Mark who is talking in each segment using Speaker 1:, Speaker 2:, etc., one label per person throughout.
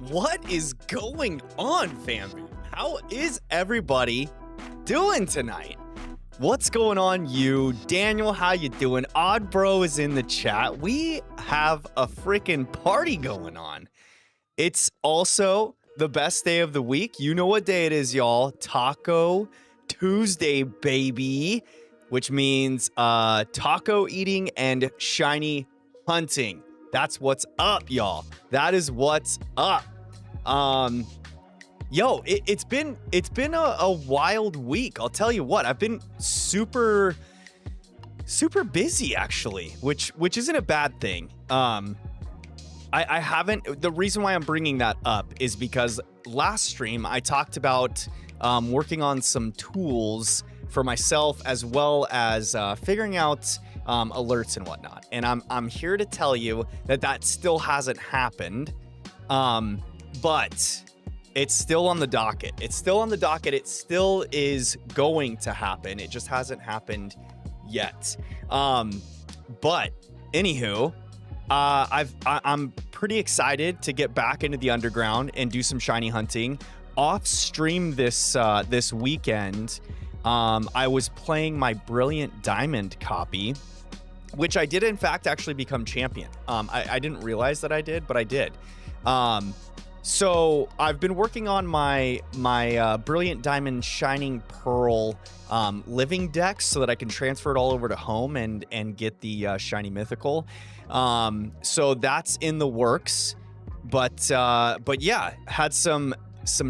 Speaker 1: What is going on, family? How is everybody doing tonight? What's going on, you? Daniel, how you doing? Odd Bro is in the chat. We have a freaking party going on. It's also the best day of the week. You know what day it is, y'all. Taco Tuesday, baby. Which means taco eating and shiny hunting. That's what's up, y'all. That is what's up. Yo, it's been a wild week. I'll tell you what. I've been super busy actually, which isn't a bad thing. I haven't. The reason why I'm bringing that up is because last stream I talked about working on some tools for myself as well as figuring out alerts and whatnot. And I'm here to tell you that still hasn't happened. But it's still on the docket. It's still on the docket. It still is going to happen. It just hasn't happened yet. But anywho, I'm pretty excited to get back into the underground and do some shiny hunting. Off stream this weekend, I was playing my Brilliant Diamond copy, which I did in fact actually become champion. I didn't realize that I did, but I did. So I've been working on my Brilliant Diamond Shining Pearl living deck so that I can transfer it all over to home and get the shiny mythical. So that's in the works. But yeah, had some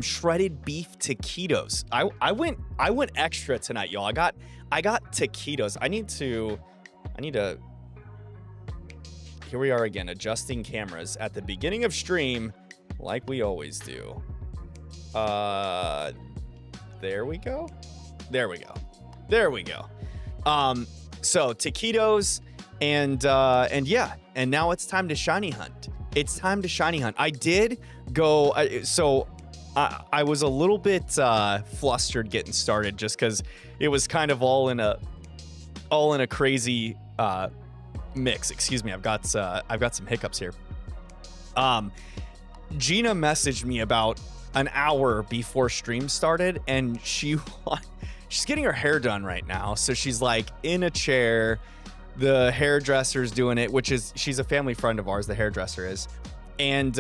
Speaker 1: shredded beef taquitos. I went extra tonight, y'all. I got taquitos. I need to here we are again, adjusting cameras at the beginning of stream like we always do. There we go. So taquitos and yeah, and now it's time to shiny hunt. I did go I was a little bit flustered getting started just because it was kind of all in a crazy mix. Excuse me, I've got some hiccups here. Gina messaged me about an hour before stream started, and she's getting her hair done right now. So she's like in a chair. The hairdresser's doing it, she's a family friend of ours. The hairdresser is, and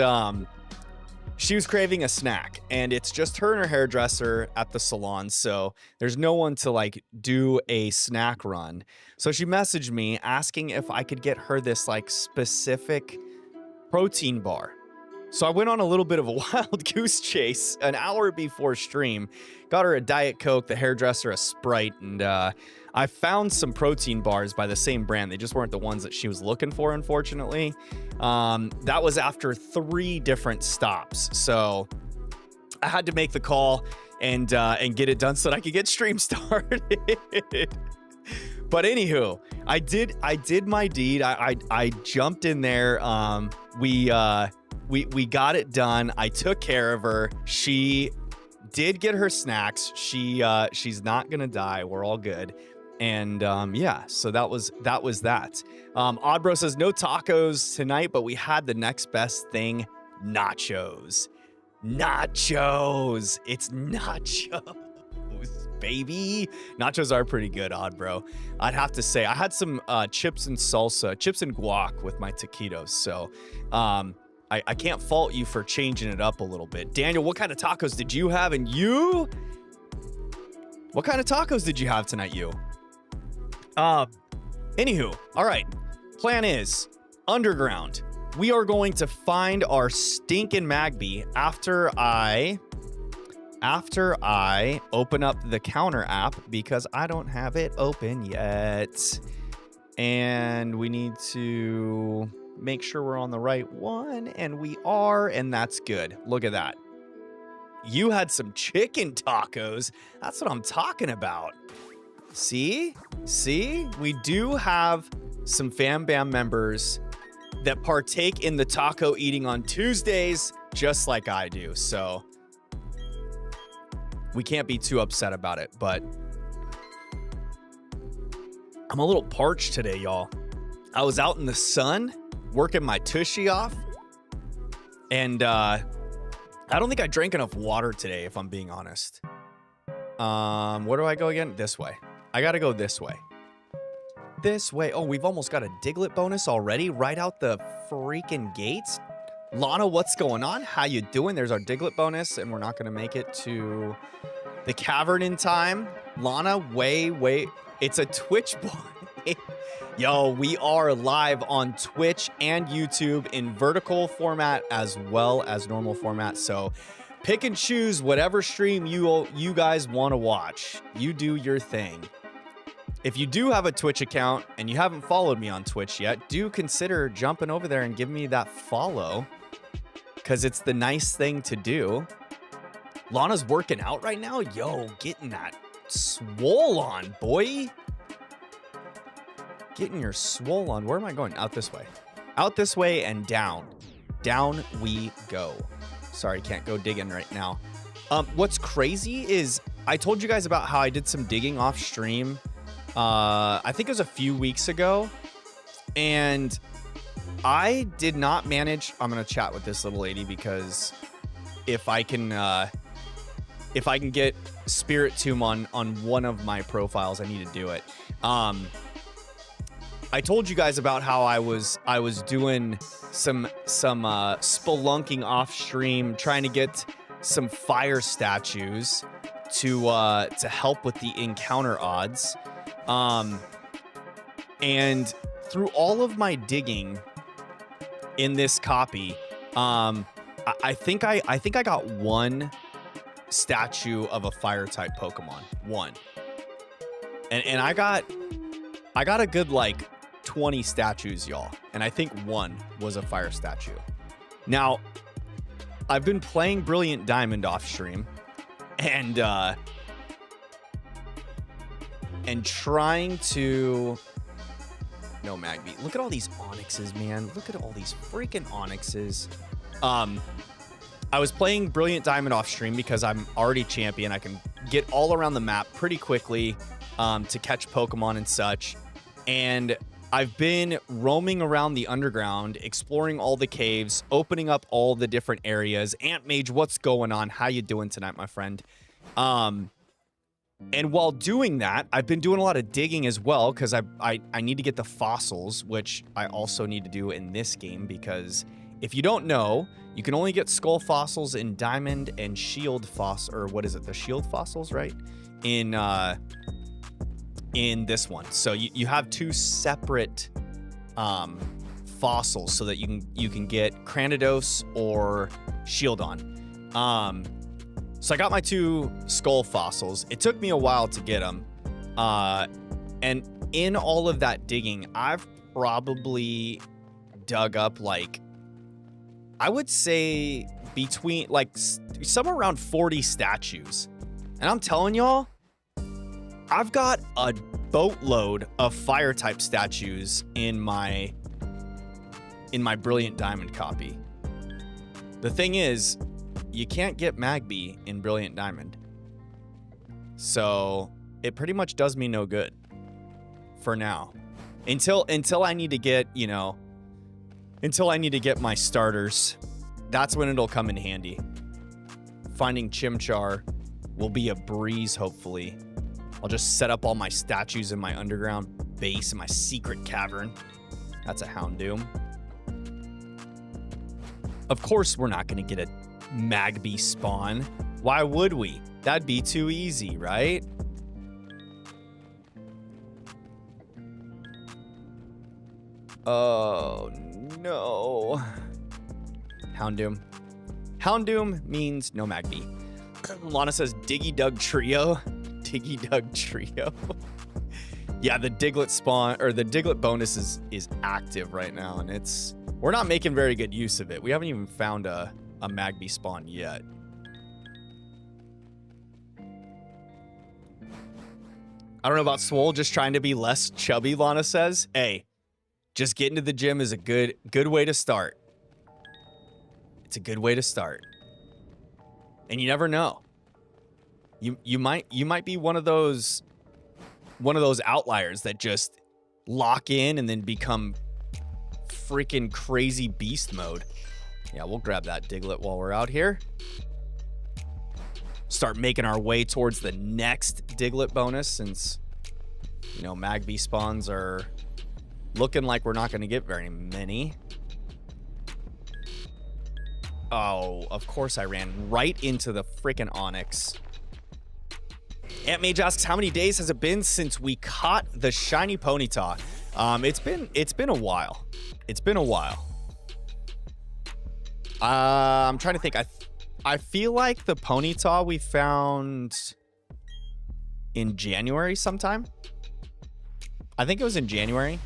Speaker 1: she was craving a snack, and it's just her and her hairdresser at the salon. So there's no one to like do a snack run. So she messaged me asking if I could get her this like specific protein bar. So I went on a little bit of a wild goose chase an hour before stream, got her a Diet Coke, the hairdresser a Sprite, and I found some protein bars by the same brand. They just weren't the ones that she was looking for, unfortunately. That was after 3 different stops. So I had to make the call and get it done so that I could get stream started. But anywho, I did my deed. I jumped in there. We got it done. I took care of her. She did get her snacks. She's not gonna die. We're all good. And yeah, so that was that. Oddbro says no tacos tonight, but we had the next best thing, nachos. It's nachos, baby. Nachos are pretty good, Oddbro. I'd have to say I had some chips and guac with my taquitos. So I can't fault you for changing it up a little bit. Daniel, what kind of tacos did you have? And you? What kind of tacos did you have tonight, you? Anywho, all right. Plan is underground. We are going to find our stinking Magby after I open up the counter app because I don't have it open yet. And we need to make sure we're on the right one, and we are, and that's good. Look at that. You had some chicken tacos. That's what I'm talking about. See, we do have some Fam Bam members that partake in the taco eating on Tuesdays, just like I do. So we can't be too upset about it, but I'm a little parched today, y'all. I was out in the sun working my tushy off, and I don't think I drank enough water today, if I'm being honest. Where do I go again? This way. I gotta go this way. This way. Oh, we've almost got a Diglett bonus already right out the freaking gates. Lana, what's going on? How you doing? There's our Diglett bonus, and we're not gonna make it to the cavern in time. Lana, wait. It's a Twitch boy. Yo, we are live on Twitch and YouTube in vertical format as well as normal format. So pick and choose whatever stream you guys want to watch. You do your thing. If you do have a Twitch account and you haven't followed me on Twitch yet, do consider jumping over there and giving me that follow, because it's the nice thing to do. Lana's working out right now. Yo, getting that swole on, boy. Getting your swole on. Where am I going? Out this way. Out this way and down. Down we go. Sorry, can't go digging right now. What's crazy is I told you guys about how I did some digging off stream. I think it was a few weeks ago. And I did not manage. I'm going to chat with this little lady because if I can get Spirit Tomb on one of my profiles, I need to do it. I told you guys about how I was doing some spelunking off stream, trying to get some fire statues to help with the encounter odds. And through all of my digging in this copy, I think I got one statue of a fire type Pokemon. One. And I got a good like 20 statues, y'all, and I think one was a fire statue. Now, I've been playing Brilliant Diamond off stream and trying to no Magby. Look at all these onyxes, man. Look at all these freaking onyxes. I was playing Brilliant Diamond off stream because I'm already champion. I can get all around the map pretty quickly to catch Pokemon and such. And I've been roaming around the underground, exploring all the caves, opening up all the different areas. Ant Mage, what's going on? How you doing tonight, my friend? And while doing that, I've been doing a lot of digging as well because I need to get the fossils, which I also need to do in this game because if you don't know, you can only get skull fossils in Diamond and Shield fossils, or what is it? The Shield fossils, right? In this one. So you have two separate fossils so that you can get Cranidos or Shieldon. So I got my two skull fossils. It took me a while to get them. And in all of that digging, I've probably dug up like, I would say between like somewhere around 40 statues. And I'm telling y'all, I've got a boatload of fire type statues in my Brilliant Diamond copy. The thing is, you can't get Magby in Brilliant Diamond. So it pretty much does me no good for now. Until I need to get, until I need to get my starters. That's when it'll come in handy. Finding Chimchar will be a breeze, hopefully. I'll just set up all my statues in my underground base in my secret cavern. That's a Houndoom. Of course, we're not going to get a Magby spawn. Why would we? That'd be too easy, right? Oh, no. Houndoom. Houndoom means no Magby. Lana says Diggy Dug Trio. Diggy Dug Trio. Yeah, the Diglett spawn or the Diglett bonus is active right now, and we're not making very good use of it. We haven't even found a Magby spawn yet. I don't know about Swole, just trying to be less chubby, Lana says. Hey, just getting to the gym is a good way to start. It's a good way to start. And you never know. You might be one of those outliers that just lock in and then become freaking crazy beast mode. Yeah, we'll grab that Diglett while we're out here. Start making our way towards the next Diglett bonus since, you know, Magby spawns are looking like we're not going to get very many. Oh, of course I ran right into the freaking Onyx. Ant Mage asks, how many days has it been since we caught the shiny Ponyta? It's been a while. It's been a while. I'm trying to think. I feel like the Ponyta we found in January sometime. I think it was in January.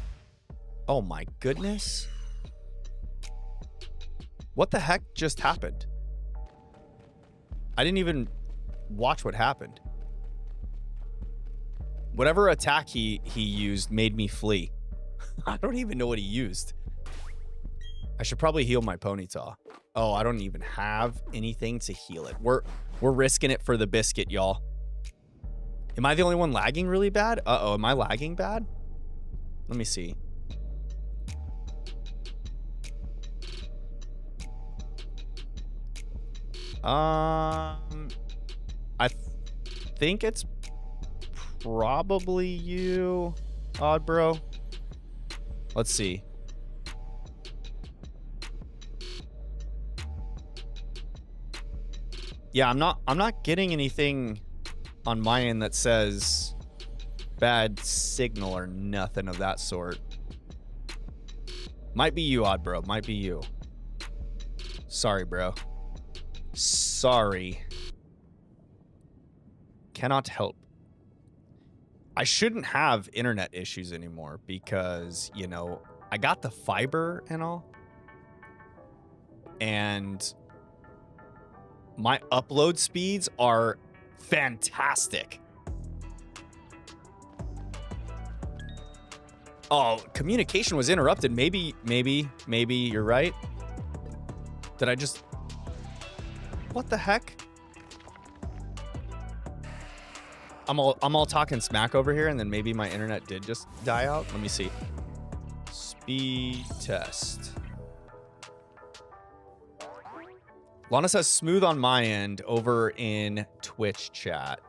Speaker 1: Oh my goodness. What the heck just happened? I didn't even watch what happened. Whatever attack he used made me flee. I don't even know what he used. I should probably heal my Ponyta. Oh, I don't even have anything to heal it. We're risking it for the biscuit, y'all. Am I the only one lagging really bad? Uh-oh, am I lagging bad? Let me see. I think it's probably you, Odd Bro. Let's see. Yeah, I'm not getting anything on my end that says bad signal or nothing of that sort. Might be you, Odd Bro. Might be you. Sorry, bro. Sorry. Cannot help. I shouldn't have internet issues anymore because, you know, I got the fiber and all. And my upload speeds are fantastic. Oh, communication was interrupted. Maybe you're right. Did I just... What the heck? I'm all talking smack over here, and then maybe my internet did just die out. Let me see. Speed test. Lana says smooth on my end over in Twitch chat.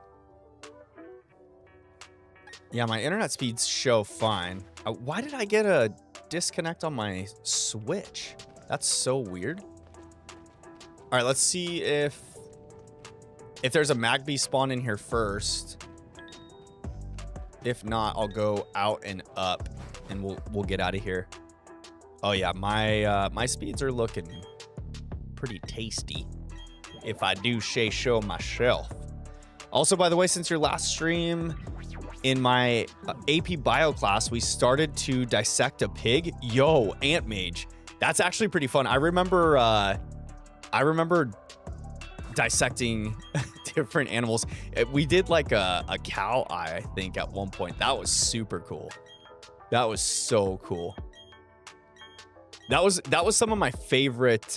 Speaker 1: Yeah, my internet speeds show fine. Why did I get a disconnect on my Switch? That's so weird. All right, let's see if there's a Magby spawn in here first. If not, I'll go out and up, and we'll get out of here. Oh yeah, my speeds are looking pretty tasty, if I do say so myself. Also, by the way, since your last stream, in my AP Bio class, we started to dissect a pig. Yo, Ant Mage, that's actually pretty fun. I remember dissecting different animals. We did like a cow eye, I think, at one point. That was super cool. That was so cool. That was some of my favorite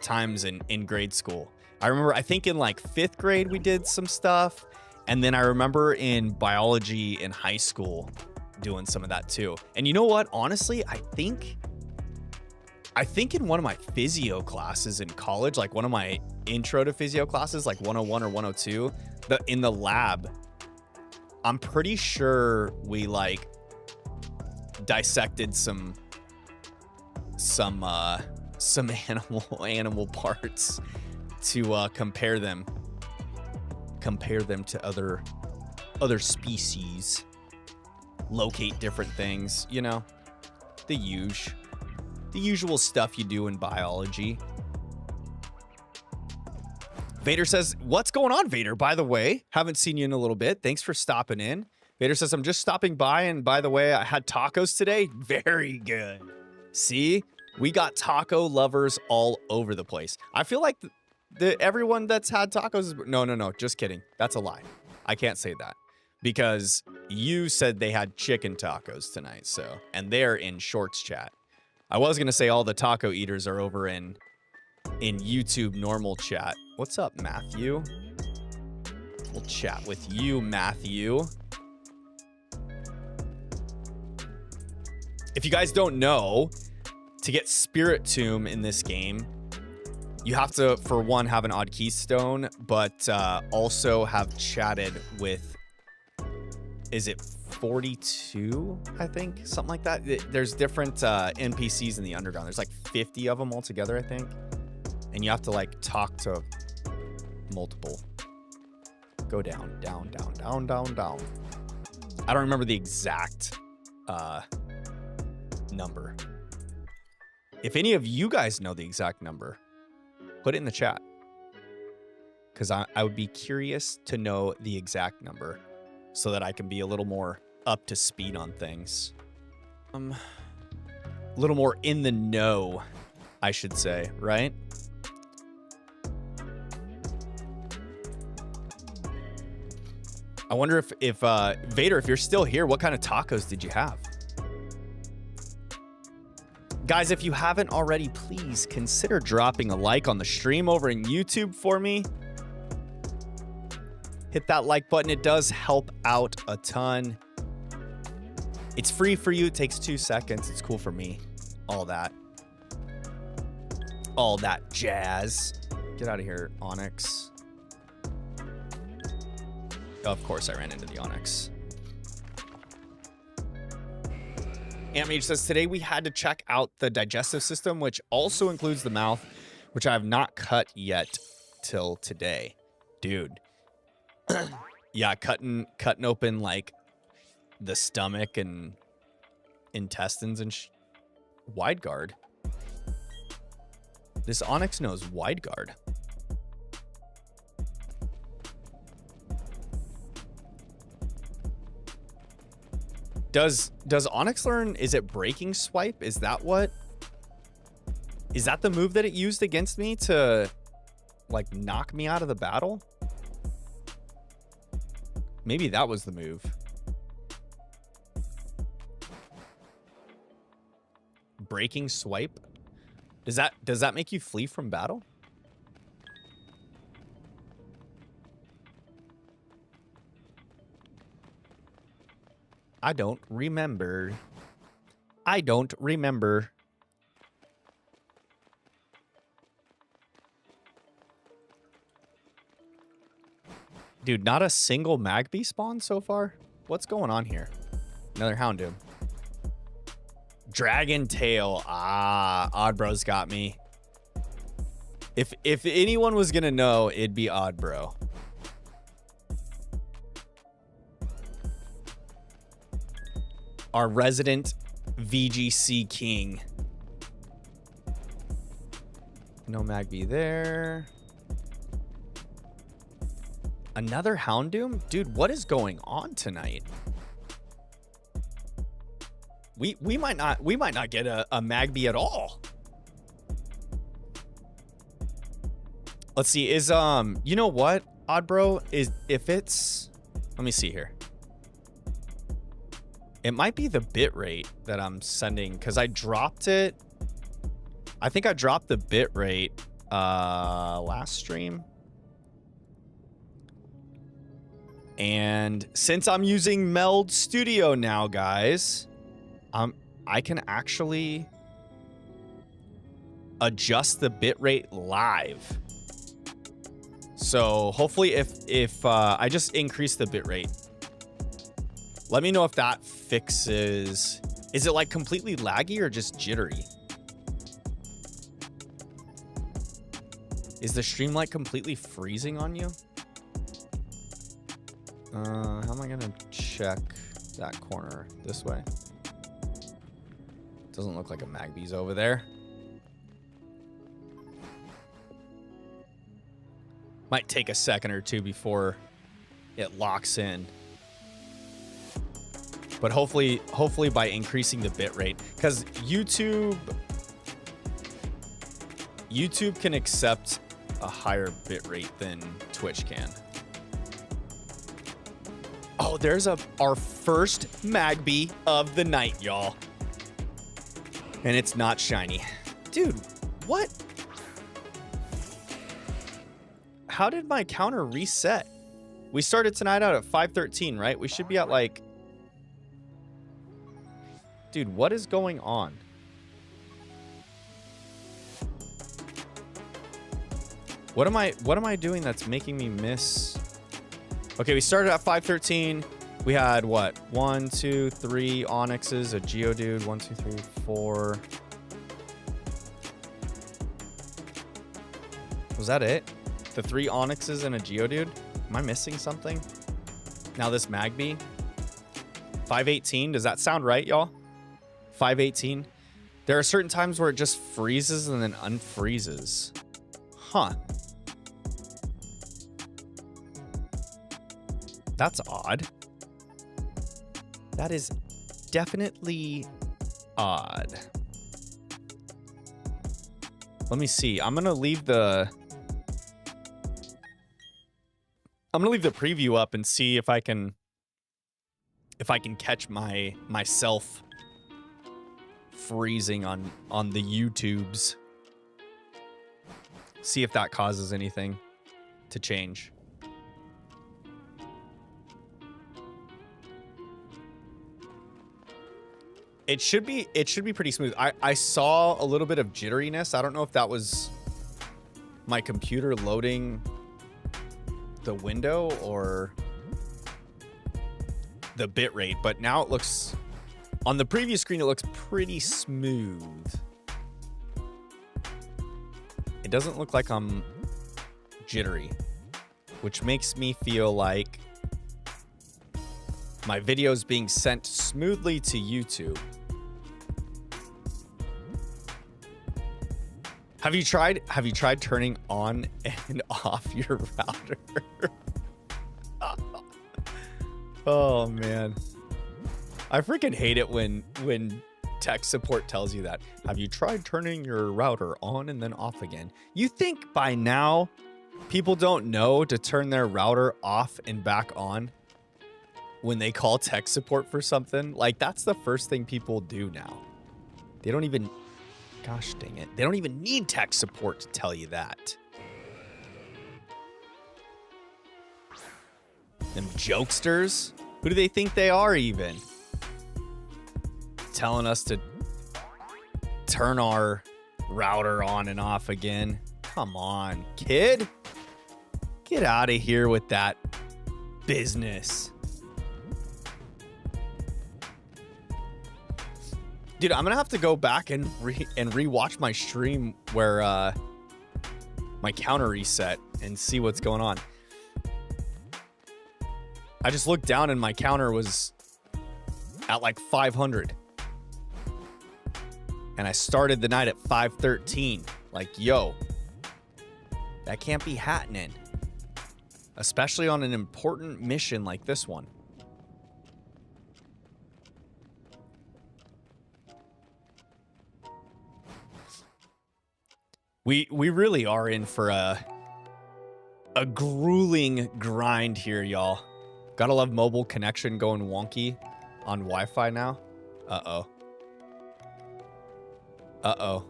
Speaker 1: times in grade school. I remember, I think in like 5th grade we did some stuff, and then I remember in biology in high school doing some of that too. And you know what? Honestly, I think in one of my physio classes in college, like one of my intro to physio classes, like 101 or 102, in the lab, I'm pretty sure we like dissected some animal parts to compare them to other species, locate different things, you know, the usual stuff you do in biology. Vader says, what's going on, Vader? By the way, haven't seen you in a little bit. Thanks for stopping in. Vader says, I'm just stopping by, and by the way, I had tacos today. Very good. See, we got taco lovers all over the place. I feel like everyone that's had tacos, no, just kidding. That's a lie. I can't say that because you said they had chicken tacos tonight, so, and they're in shorts chat. I was gonna say all the taco eaters are over in YouTube normal chat. What's up, Matthew? We'll chat with you, Matthew. If you guys don't know, to get Spirit Tomb in this game, you have to, for one, have an odd keystone, but also have chatted with, is it 42, I think? Something like that. There's different NPCs in the Underground. There's like 50 of them altogether, I think. And you have to like talk to multiple. Go down, down, down, down, down, down. I don't remember the exact number. If any of you guys know the exact number, put it in the chat. Because I would be curious to know the exact number so that I can be a little more up to speed on things. A little more in the know, I should say, right? I wonder if Vader, if you're still here, what kind of tacos did you have? Guys, if you haven't already, please consider dropping a like on the stream over in YouTube for me. Hit that like button. It does help out a ton. It's free for you. It takes 2 seconds. It's cool for me. All that. All that jazz. Get out of here, Onyx. Of course I ran into the Onyx. Amage says, today we had to check out the digestive system, which also includes the mouth, which I have not cut yet till today. Dude. Yeah, cutting open like the stomach and intestines and wide guard. This Onyx knows wide guard. Does Onyx learn, is it breaking swipe? Is that the move that it used against me to like knock me out of the battle? Maybe that was the move. Breaking swipe? Does that make you flee from battle? I don't remember. I don't remember. Dude, not a single Magby spawn so far? What's going on here? Another Houndoom. Dragon Tail. Ah, Oddbro's got me. If anyone was gonna know, it'd be Oddbro. Our resident VGC king. No Magby there. Another Houndoom? Dude, what is going on tonight? We might not get a Magby at all. Let's see, is you know what, Oddbro, is if it's, let me see here. It might be the bit rate that I'm sending, because I dropped it. I think I dropped the bit rate last stream. And since I'm using Meld Studio now, guys, I can actually adjust the bit rate live. So hopefully if I just increase the bit rate, let me know if that fixes. Is it like completely laggy or just jittery? Is the stream like completely freezing on you? How am I gonna check that corner? This way. Doesn't look like a Magby's over there. Might take a second or two before it locks in. But hopefully by increasing the bit rate, because YouTube can accept a higher bit rate than Twitch can. Oh, there's our first Magby of the night, y'all. And it's not shiny. Dude, what? How did my counter reset? We started tonight out at 5:13, right? We should be at like... Dude, what is going on? What am I doing that's making me miss? Okay, we started at 513. We had what? 1, 2, 3 onyxes, a geodude. 1, 2, 3, 4. Was that it? The 3 onyxes and a geodude? Am I missing something? Now this Magby. 518. Does that sound right, y'all? 518. There are certain times where it just freezes and then unfreezes. Huh. That's odd. That is definitely odd. Let me see. I'm gonna leave the preview up and see if I can catch myself freezing on the YouTubes. See if that causes anything to change. It should be pretty smooth. I saw a little bit of jitteriness. I don't know if that was my computer loading the window or the bit rate, but now it looks, on the previous screen, it looks pretty smooth. It doesn't look like I'm jittery, which makes me feel like my video's being sent smoothly to YouTube. Have you tried turning on and off your router? Oh man. I freaking hate it when tech support tells you that. Have you tried turning your router on and then off again? You think by now people don't know to turn their router off and back on when they call tech support for something? Like, that's the first thing people do now. They don't even, gosh dang it, they don't even need tech support to tell you that. Them jokesters? Who do they think they are even? Telling us to turn our router on and off again. Come on, kid. Get out of here with that business. Dude, I'm gonna have to go back and rewatch my stream where my counter reset and see what's going on. I just looked down and my counter was at like 500. And I started the night at 513. Like, yo, that can't be happening. Especially on an important mission like this one. We really are in for a grueling grind here, y'all. Gotta love mobile connection going wonky on Wi-Fi now. Uh-oh. Uh-oh.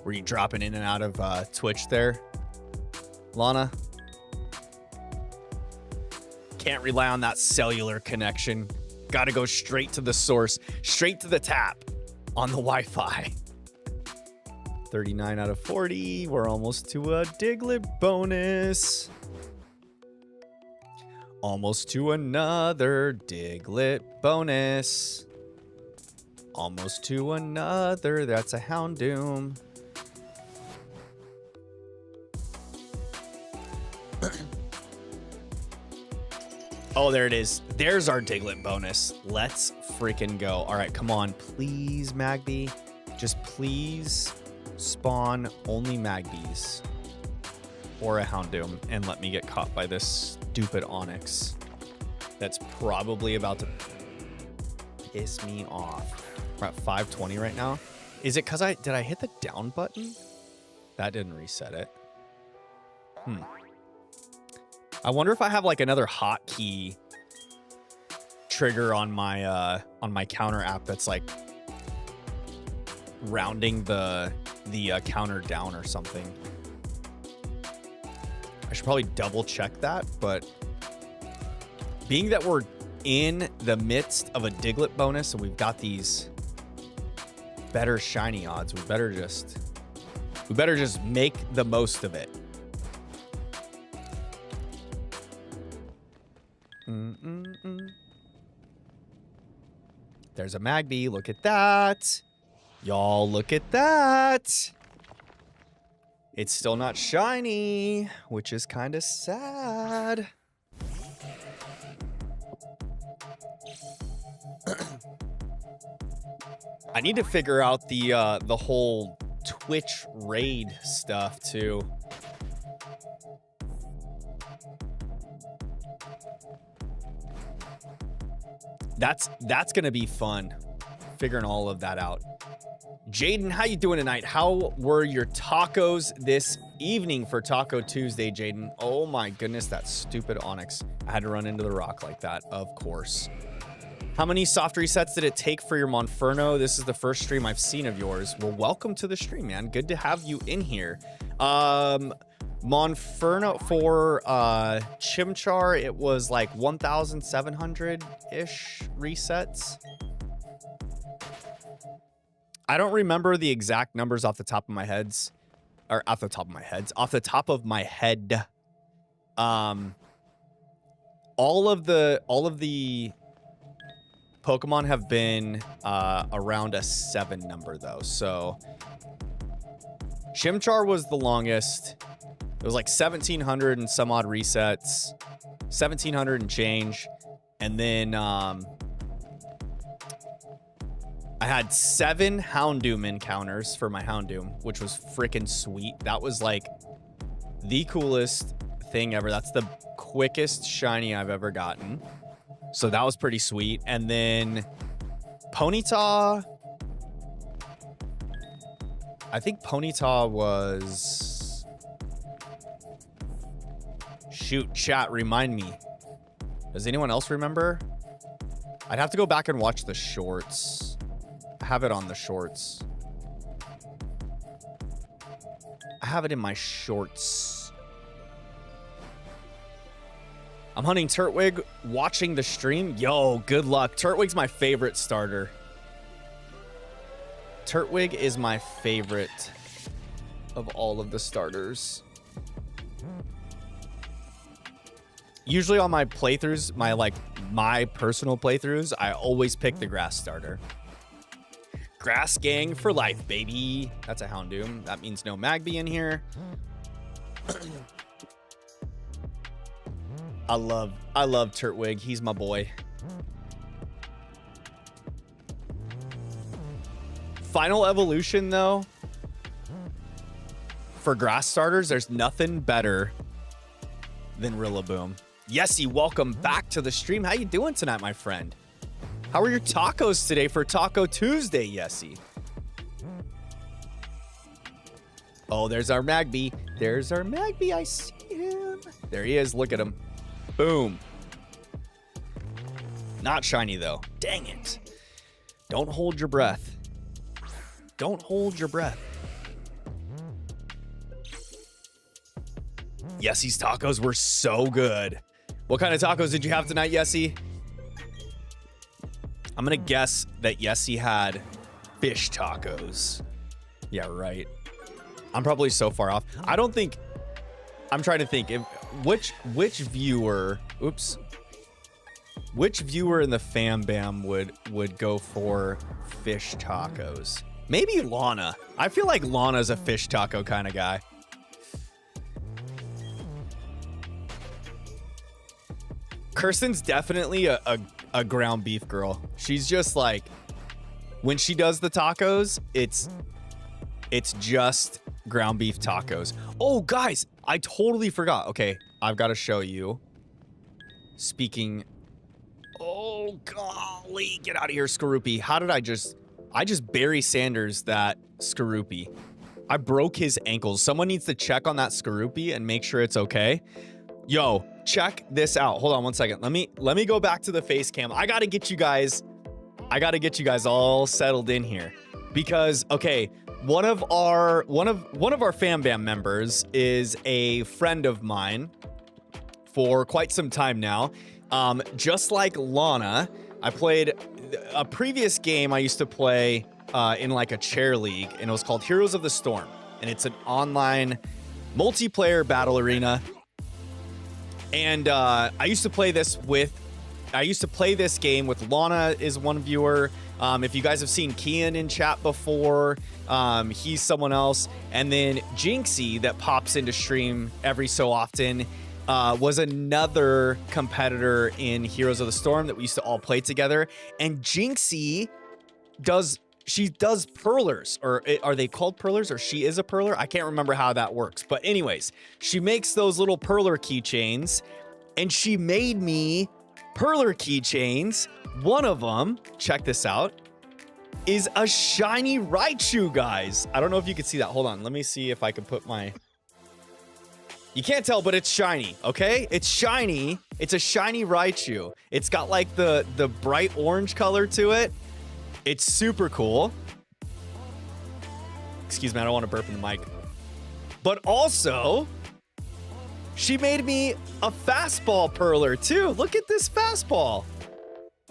Speaker 1: Were you dropping in and out of Twitch there, Lana? Can't rely on that cellular connection. Gotta go straight to the source, straight to the tap on the Wi-Fi. 39 out of 40. We're almost to a Diglett bonus. Almost to another Diglett bonus. Almost to another. That's a Houndoom. Oh, there it is. There's our Diglett bonus. Let's freaking go. All right, come on. Please, Magby. Just please spawn only Magbies. Or a Houndoom. And let me get caught by this stupid Onyx. That's probably about to piss me off. We're at 520 right now. Is it because did I hit the down button? That didn't reset it. I wonder if I have like another hotkey trigger on my counter app that's like rounding the counter down or something. I should probably double check that, but being that we're in the midst of a Diglett bonus and we've got these better shiny odds. We better just make the most of it. There's a Magby. Look at that. Y'all, look at that. It's still not shiny, which is kind of sad. I need to figure out the whole Twitch raid stuff too. That's gonna be fun, figuring all of that out. Jaden, how you doing tonight? How were your tacos this evening for Taco Tuesday, Jaden? Oh my goodness, that stupid Onyx. I had to run into the rock like that, of course. How many soft resets did it take for your Monferno? This is the first stream I've seen of yours. Well, welcome to the stream, man. Good to have you in here. Monferno for Chimchar, it was like 1,700-ish resets. I don't remember the exact numbers off the top of my heads. Or off the top of my heads. Off the top of my head. All of the Pokemon have been around a 7 number though. So Chimchar was the longest. It was like 1,700 and some odd resets. 1,700 and change. And then I had 7 Houndoom encounters for my Houndoom, which was freaking sweet. That was like the coolest thing ever. That's the quickest shiny I've ever gotten. So that was pretty sweet. And then Ponyta. I think Ponyta was... Shoot, chat, remind me. Does anyone else remember? I'd have to go back and watch the shorts. I have it on the shorts. I have it in my shorts. I'm hunting Turtwig, watching the stream. Yo, good luck. Turtwig's my favorite starter. Turtwig is my favorite of all of the starters. Usually on my playthroughs, my personal playthroughs, I always pick the grass starter. Grass gang for life, baby. That's a Houndoom. That means no Magby in here. I love Turtwig. He's my boy. Final evolution, though, for grass starters, there's nothing better than Rillaboom. Yesy, welcome back to the stream. How you doing tonight, my friend? How are your tacos today for Taco Tuesday, Yesy? Oh, there's our Magby. There's our Magby. I see him. There he is. Look at him. Boom. Not shiny, though. Dang it. Don't hold your breath. Don't hold your breath. Yesy's tacos were so good. What kind of tacos did you have tonight, Yesy? I'm going to guess that Yesy had fish tacos. Yeah, right. I'm probably so far off. I don't think... I'm trying to think. Which viewer... Oops. Which viewer in the fam bam would go for fish tacos? Maybe Lana. I feel like Lana's a fish taco kind of guy. Kirsten's definitely a ground beef girl. She's just like, when she does the tacos, it's just ground beef tacos. Oh, guys, I totally forgot. Okay, I've got to show you. Speaking... Oh, golly. Get out of here, Skorupi. How did I just Barry Sanders that Skorupi. I broke his ankles. Someone needs to check on that Skorupi and make sure it's okay. Yo, check this out. Hold on one second. Let me go back to the face cam. I gotta get you guys all settled in here. Because, okay, one of our Fam Bam members is a friend of mine for quite some time now. Just like Lana, I played a previous game I used to play in like a chair league, and it was called Heroes of the Storm, and it's an online multiplayer battle arena. And I used to play this game with Lana is one viewer. If you guys have seen Kian in chat before, he's someone else. And then Jinxie that pops into stream every so often was another competitor in Heroes of the Storm that we used to all play together. And Jinxie does perlers, or are they called perlers, or she is a perler? I can't remember how that works. But anyways, she makes those little perler keychains, and she made me perler keychains. One of them, check this out, is a shiny Raichu, guys. I don't know if you can see that. Hold on. Let me see if I can put my... You can't tell, but it's shiny, okay? It's shiny. It's a shiny Raichu. It's got like the bright orange color to it. It's super cool. Excuse me, I don't want to burp in the mic. But also, she made me a fastball perler too. Look at this fastball.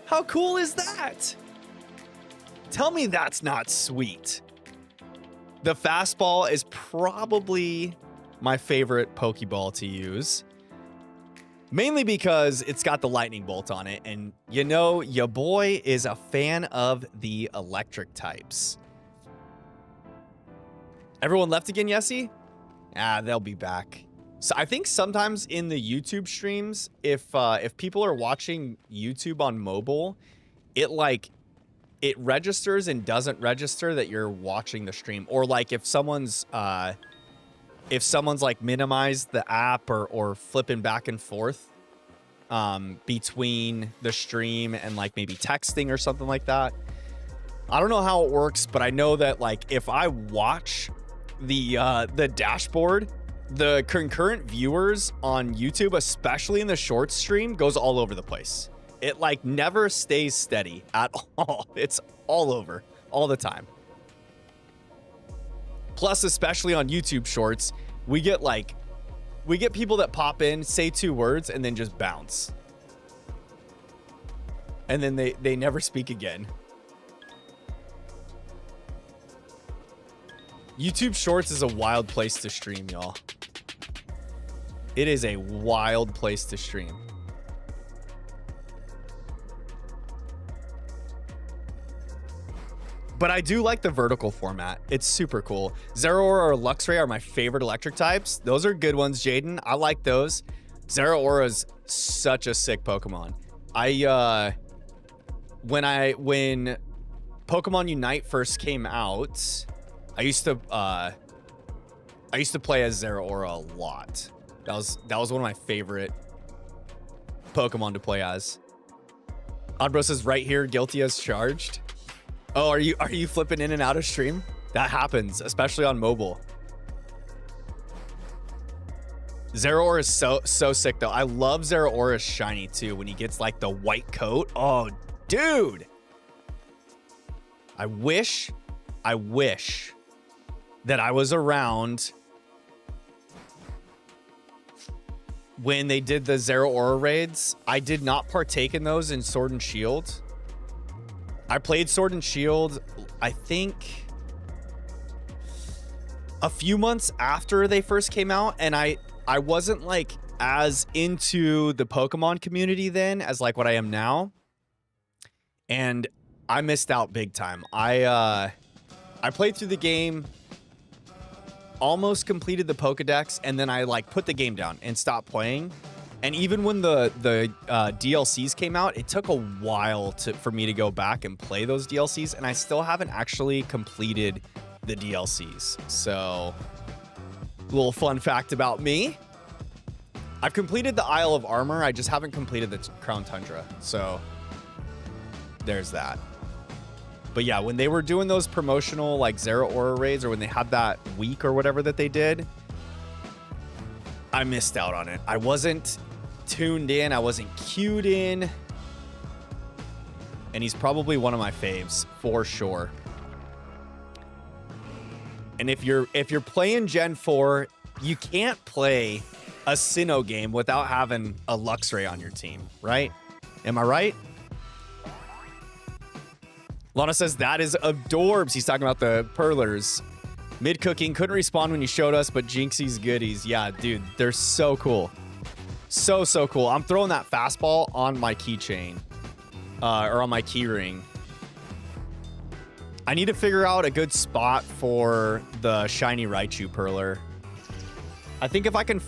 Speaker 1: How cool is that? Tell me that's not sweet. The fastball is probably my favorite Pokeball to use. Mainly because it's got the lightning bolt on it. And you know, your boy is a fan of the electric types. Everyone left again, Yessie? They'll be back. So I think sometimes in the YouTube streams, if people are watching YouTube on mobile, it registers and doesn't register that you're watching the stream. Or like if someone's like minimized the app or flipping back and forth between the stream and like maybe texting or something like that. I don't know how it works, but I know that like if I watch the dashboard, the concurrent viewers on YouTube, especially in the short stream, goes all over the place. It like never stays steady at all. It's all over all the time. Plus, especially on YouTube Shorts, we get people that pop in, say 2 words, and then just bounce. And then they never speak again. YouTube Shorts is a wild place to stream, y'all. It is a wild place to stream. But I do like the vertical format. It's super cool. Zeraora or Luxray are my favorite electric types. Those are good ones, Jaden. I like those. Zeraora is such a sick Pokemon. When Pokemon Unite first came out, I used to play as Zeraora a lot. That was one of my favorite Pokemon to play as. Oddbro says right here, guilty as charged. Oh, are you flipping in and out of stream? That happens, especially on mobile. Zeraora is so sick though. I love Zeraora's shiny too when he gets like the white coat. Oh, dude. I wish that I was around when they did the Zeraora raids. I did not partake in those in Sword and Shield. I played Sword and Shield, I think, a few months after they first came out, and I wasn't like as into the Pokemon community then as like what I am now, and I missed out big time. I played through the game, almost completed the Pokedex, and then I like put the game down and stopped playing. And even when the DLCs came out, it took a while for me to go back and play those DLCs, and I still haven't actually completed the DLCs. So, little fun fact about me. I've completed the Isle of Armor, I just haven't completed the Crown Tundra. So, there's that. But yeah, when they were doing those promotional like Zeraora raids, or when they had that week or whatever that they did, I missed out on it. I wasn't tuned in. I wasn't cued in. And he's probably one of my faves for sure. And if you're playing Gen 4, you can't play a Sinnoh game without having a Luxray on your team, right? Am I right? Lana says that is adorbs. He's talking about the Perlers. Mid-cooking, couldn't respond when you showed us, but Jinxie's goodies. Yeah, dude, they're so cool. So cool. I'm throwing that fastball on my keychain. Or on my key ring. I need to figure out a good spot for the shiny Raichu Perler. I think if I can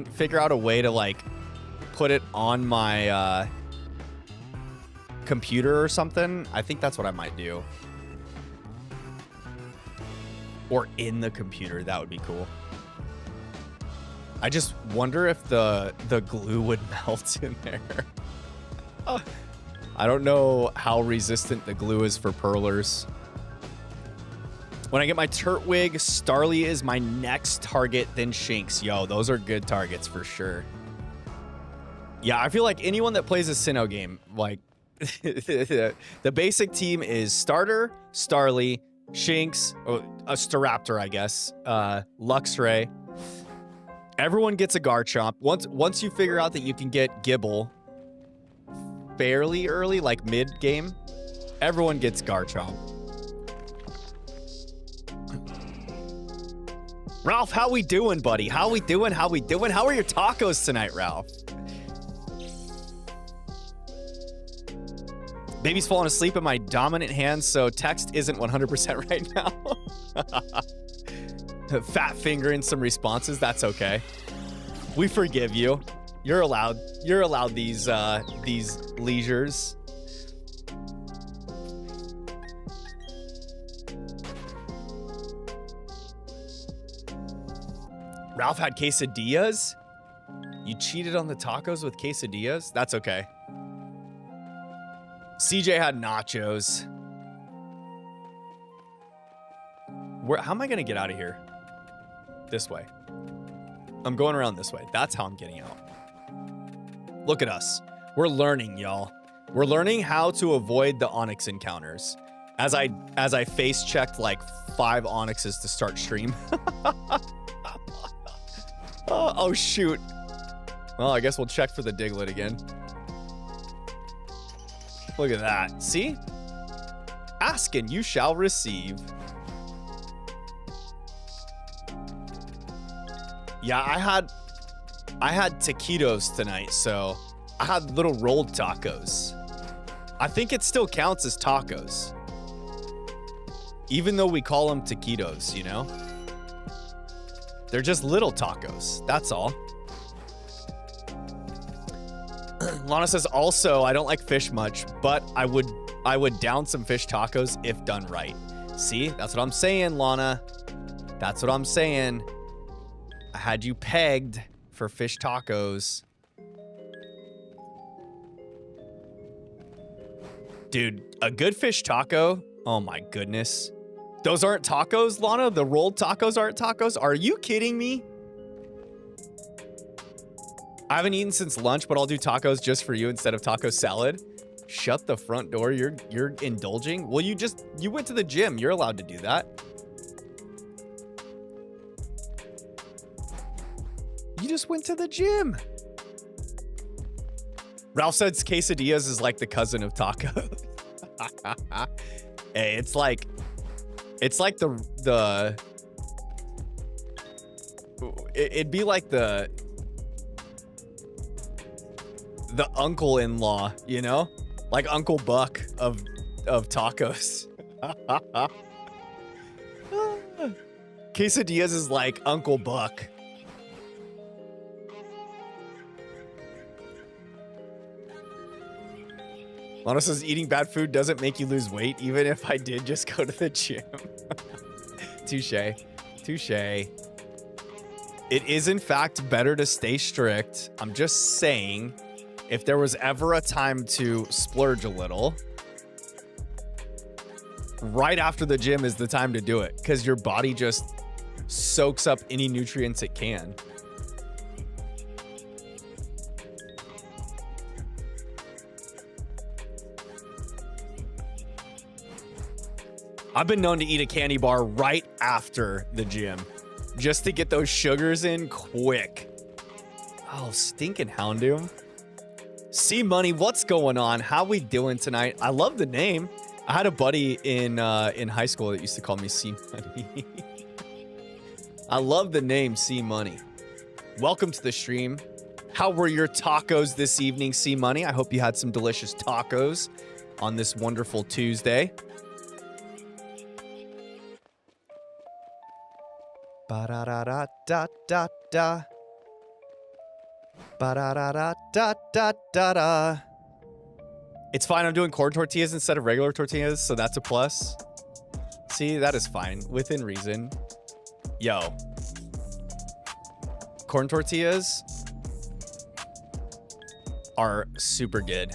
Speaker 1: figure out a way to, like, put it on my computer or something, I think that's what I might do. Or in the computer, that would be cool. I just wonder if the glue would melt in there. I don't know how resistant the glue is for Perlers. When I get my Turtwig, Starly is my next target, then Shinx. Yo, those are good targets for sure. Yeah, I feel like anyone that plays a Sinnoh game, like, the basic team is Starter, Starly, Shinx, or a Staraptor, I guess, Luxray. Everyone gets a Garchomp. Once you figure out that you can get Gibble fairly early, like mid-game, everyone gets Garchomp. Ralph, how we doing, buddy? How we doing? How we doing? How are your tacos tonight, Ralph? Baby's falling asleep in my dominant hand, so text isn't 100% right now. Fat fingering some responses. That's okay. We forgive you. You're allowed. You're allowed these leisures. Ralph had quesadillas? You cheated on the tacos with quesadillas? That's okay. CJ had nachos. How am I gonna get out of here? This way. I'm going around this way. That's how I'm getting out. Look at us. We're learning, y'all. We're learning how to avoid the Onyx encounters. As I face checked like 5 Onyxes to start stream. Oh shoot. Well, I guess we'll check for the Diglett again. Look at that. See? Ask and you shall receive. Yeah, I had taquitos tonight, so I had little rolled tacos. I think it still counts as tacos. Even though we call them taquitos, you know? They're just little tacos. That's all. Lana says, also, I don't like fish much, but I would down some fish tacos if done right. See? That's what I'm saying, Lana. That's what I'm saying. I had you pegged for fish tacos. Dude, a good fish taco? Oh my goodness. Those aren't tacos, Lana? The rolled tacos aren't tacos? Are you kidding me? I haven't eaten since lunch, but I'll do tacos just for you instead of taco salad. Shut the front door. You're indulging? Well, you went to the gym. You're allowed to do that. You just went to the gym. Ralph says quesadillas is like the cousin of tacos. Hey, it's like it'd be like the uncle-in-law, you know? Like Uncle Buck of tacos. Quesadillas is like Uncle Buck. Lana says eating bad food doesn't make you lose weight, even if I did just go to the gym. Touche. Touche. It is, in fact, better to stay strict. I'm just saying, if there was ever a time to splurge a little, right after the gym is the time to do it, because your body just soaks up any nutrients it can. I've been known to eat a candy bar right after the gym just to get those sugars in quick. Oh, stinking Houndoom. C Money, what's going on? How we doing tonight? I love the name. I had a buddy in high school that used to call me C Money. I love the name C Money. Welcome to the stream. How were your tacos this evening, C Money? I hope you had some delicious tacos on this wonderful Tuesday. Ba-da-da-da-da-da-da. Ba-da-da-da-da-da-da. It's fine. I'm doing corn tortillas instead of regular tortillas, so that's a plus. See, that is fine. Within reason. Yo. Corn tortillas are super good.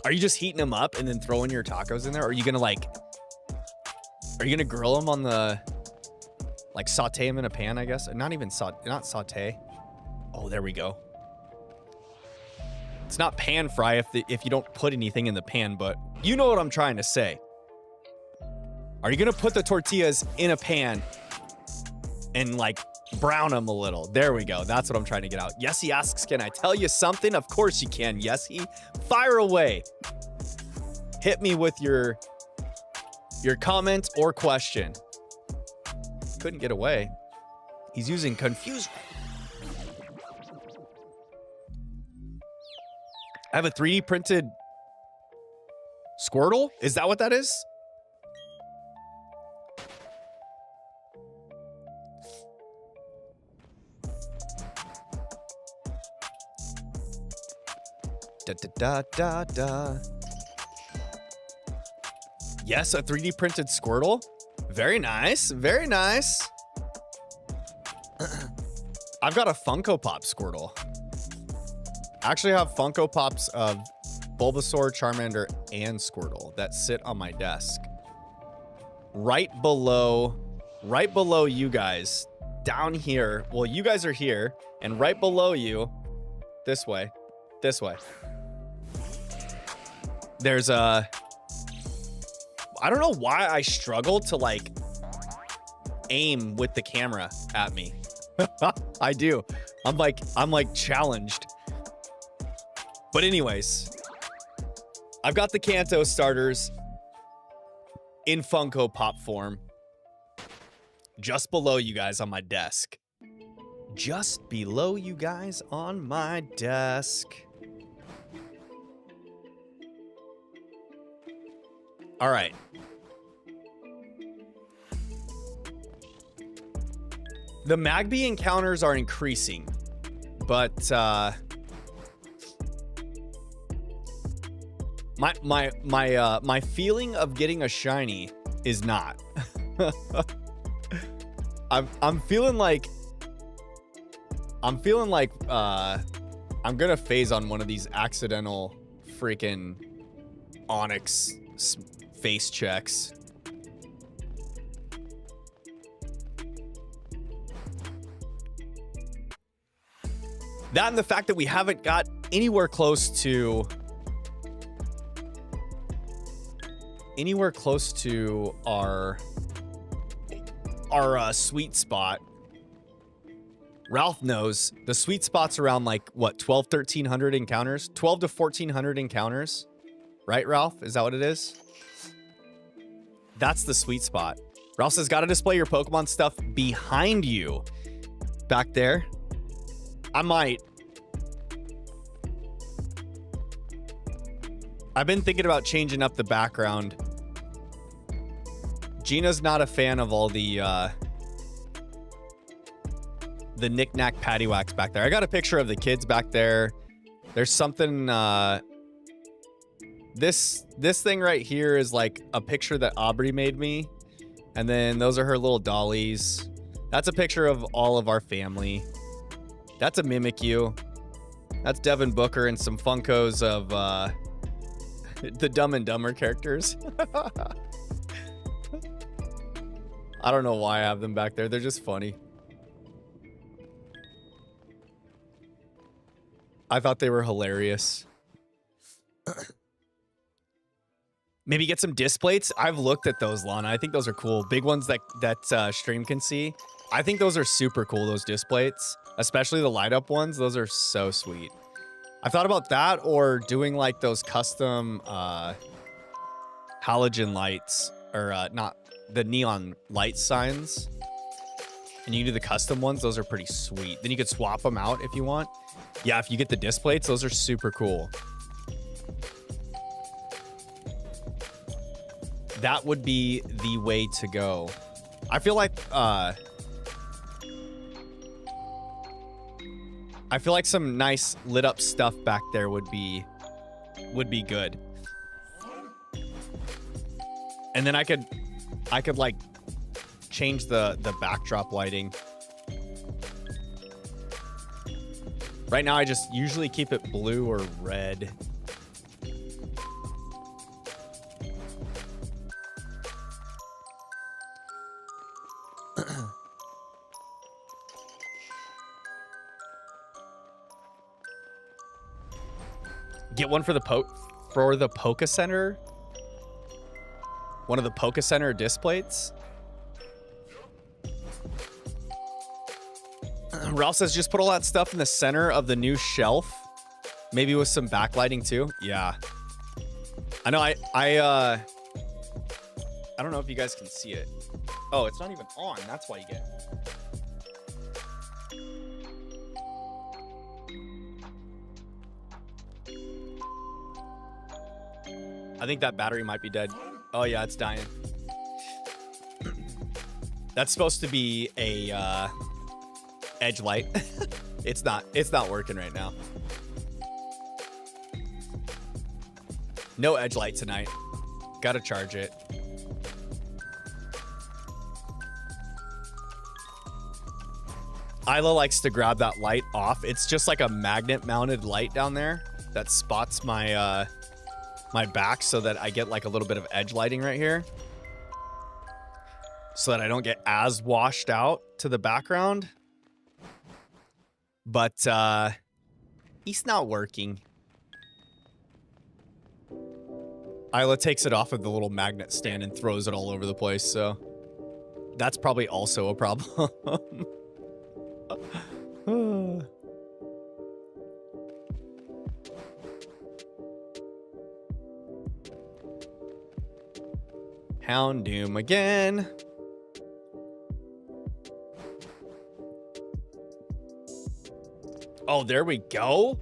Speaker 1: Are you just heating them up and then throwing your tacos in there? Or are you gonna like... Are you gonna grill them on the... Like saute them in a pan, I guess? Not even not saute. Oh, there we go. It's not pan fry if you don't put anything in the pan, but you know what I'm trying to say. Are you gonna put the tortillas in a pan and like brown them a little? There we go. That's what I'm trying to get out. Yesy asks, can I tell you something? Of course you can, Yesy. Fire away. Hit me with your comment or question. Couldn't get away. He's using confuse. I have a 3D printed Squirtle? Is that what that is? Da da da da da. Yes, a 3D printed Squirtle. Very nice. Very nice. I've got a Funko Pop Squirtle. I actually have Funko Pops of Bulbasaur, Charmander, and Squirtle that sit on my desk. Right below you guys, down here. Well, you guys are here, and right below you, this way. There's a... I don't know why I struggle to like aim with the camera at me. I do. I'm like challenged. But anyways, I've got the Kanto starters in Funko Pop form just below you guys on my desk. Just below you guys on my desk. All right. The Magby encounters are increasing, but my feeling of getting a shiny is not. I'm feeling like I'm gonna phase on one of these accidental freaking Onyx face checks. That and the fact that we haven't got anywhere close to our sweet spot. Ralph knows the sweet spot's around like what, 1,300 encounters, 12 to 1,400 encounters, right, Ralph? Is that what it is? That's the sweet spot. Ralph says, gotta display your Pokemon stuff behind you. Back there. I might. I've been thinking about changing up the background. Gina's not a fan of all the knick-knack paddywhacks back there. I got a picture of the kids back there. There's something, this thing right here is like a picture that Aubrey made me. And then those are her little dollies. That's a picture of all of our family. That's a Mimikyu. That's Devin Booker and some Funkos of the Dumb and Dumber characters. I don't know why I have them back there. They're just funny. I thought they were hilarious. Maybe get some disc plates. I've looked at those, Lana. I think those are cool. Big ones that stream can see. I think those are super cool, those disc plates. Especially the light up ones. Those are so sweet. I thought about that or doing like those custom halogen lights or not the neon light signs. And you can do the custom ones. Those are pretty sweet. Then you could swap them out if you want. Yeah, if you get the disc plates, those are super cool. That would be the way to go. I feel like some nice lit up stuff back there would be good. And then I could like change the backdrop lighting. Right now I just usually keep it blue or red. Get one for the Poke Center. One of the Poke Center disc plates. Ralph says just put all that stuff in the center of the new shelf. Maybe with some backlighting too. Yeah. I know I don't know if you guys can see it. Oh, it's not even on. That's why you get it. I think that battery might be dead. Oh yeah, it's dying. That's supposed to be a edge light. It's not working right now. No edge light tonight. Gotta charge it. Isla likes to grab that light off. It's just like a magnet mounted light down there that spots my my back so that I get like a little bit of edge lighting right here. So that I don't get as washed out to the background. But it's not working. Isla takes it off of the little magnet stand and throws it all over the place, so that's probably also a problem. Houndoom again. Oh, there we go.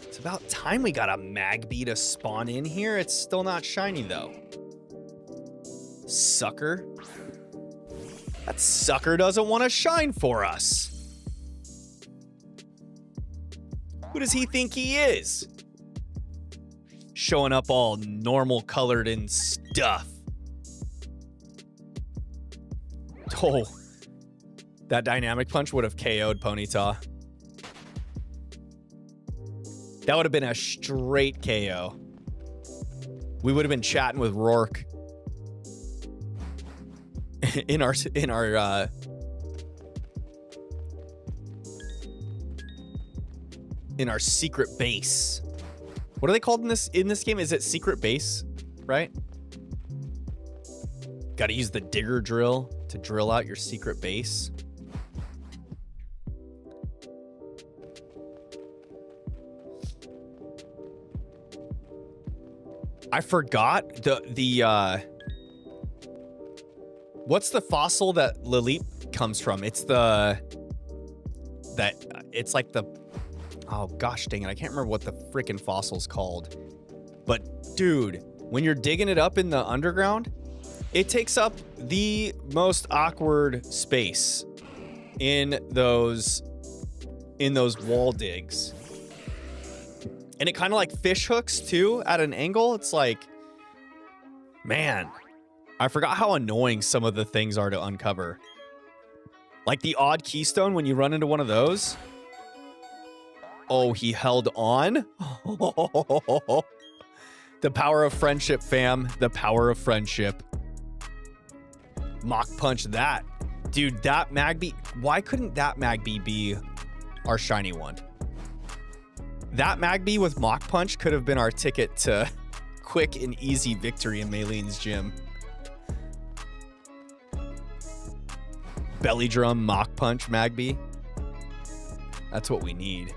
Speaker 1: It's about time we got a Magby to spawn in here. It's still not shiny, though. Sucker. That sucker doesn't want to shine for us. Who does he think he is? Showing up all normal colored and stuff. Oh, that dynamic punch would have KO'd Ponyta. That would have been a straight KO. We would have been chatting with Rourke in our secret base. What are they called in this game? Is it secret base, right? Got to use the digger drill to drill out your secret base. I forgot the what's the fossil that Lilip comes from? It's it's like the, oh gosh dang it, I can't remember what the freaking fossil's called. But dude, when you're digging it up in the underground, it takes up the most awkward space in those wall digs. And it kind of like fish hooks too at an angle. It's like, man, I forgot how annoying some of the things are to uncover. Like the odd keystone when you run into one of those. Oh, he held on. The power of friendship, fam. The power of friendship. Mach punch that. Dude, that Magby. Why couldn't that Magby be our shiny one? That Magby with Mach Punch could have been our ticket to quick and easy victory in Maylene's gym. Belly drum Mach Punch Magby. That's what we need.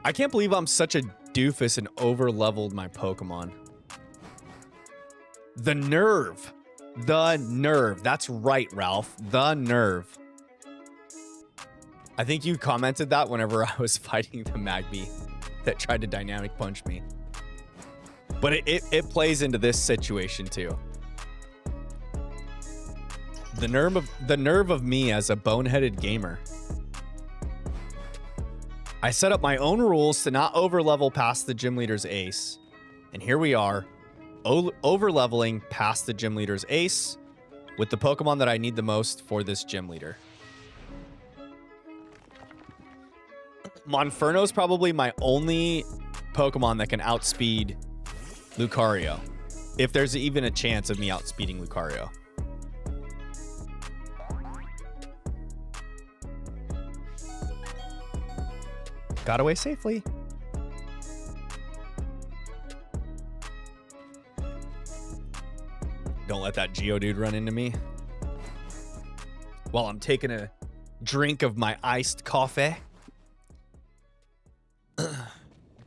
Speaker 1: I can't believe I'm such a doofus and over-leveled my Pokemon. The nerve. The nerve. That's right, Ralph. The nerve. I think you commented that whenever I was fighting the Magby that tried to dynamic punch me. But it plays into this situation too. The nerve of me as a boneheaded gamer. I set up my own rules to not over-level past the gym leader's ace. And here we are, over-leveling past the gym leader's ace with the Pokemon that I need the most for this gym leader. Monferno's probably my only Pokemon that can outspeed Lucario. If there's even a chance of me outspeeding Lucario. Got away safely. Don't let that Geodude run into me. While I'm taking a drink of my iced coffee.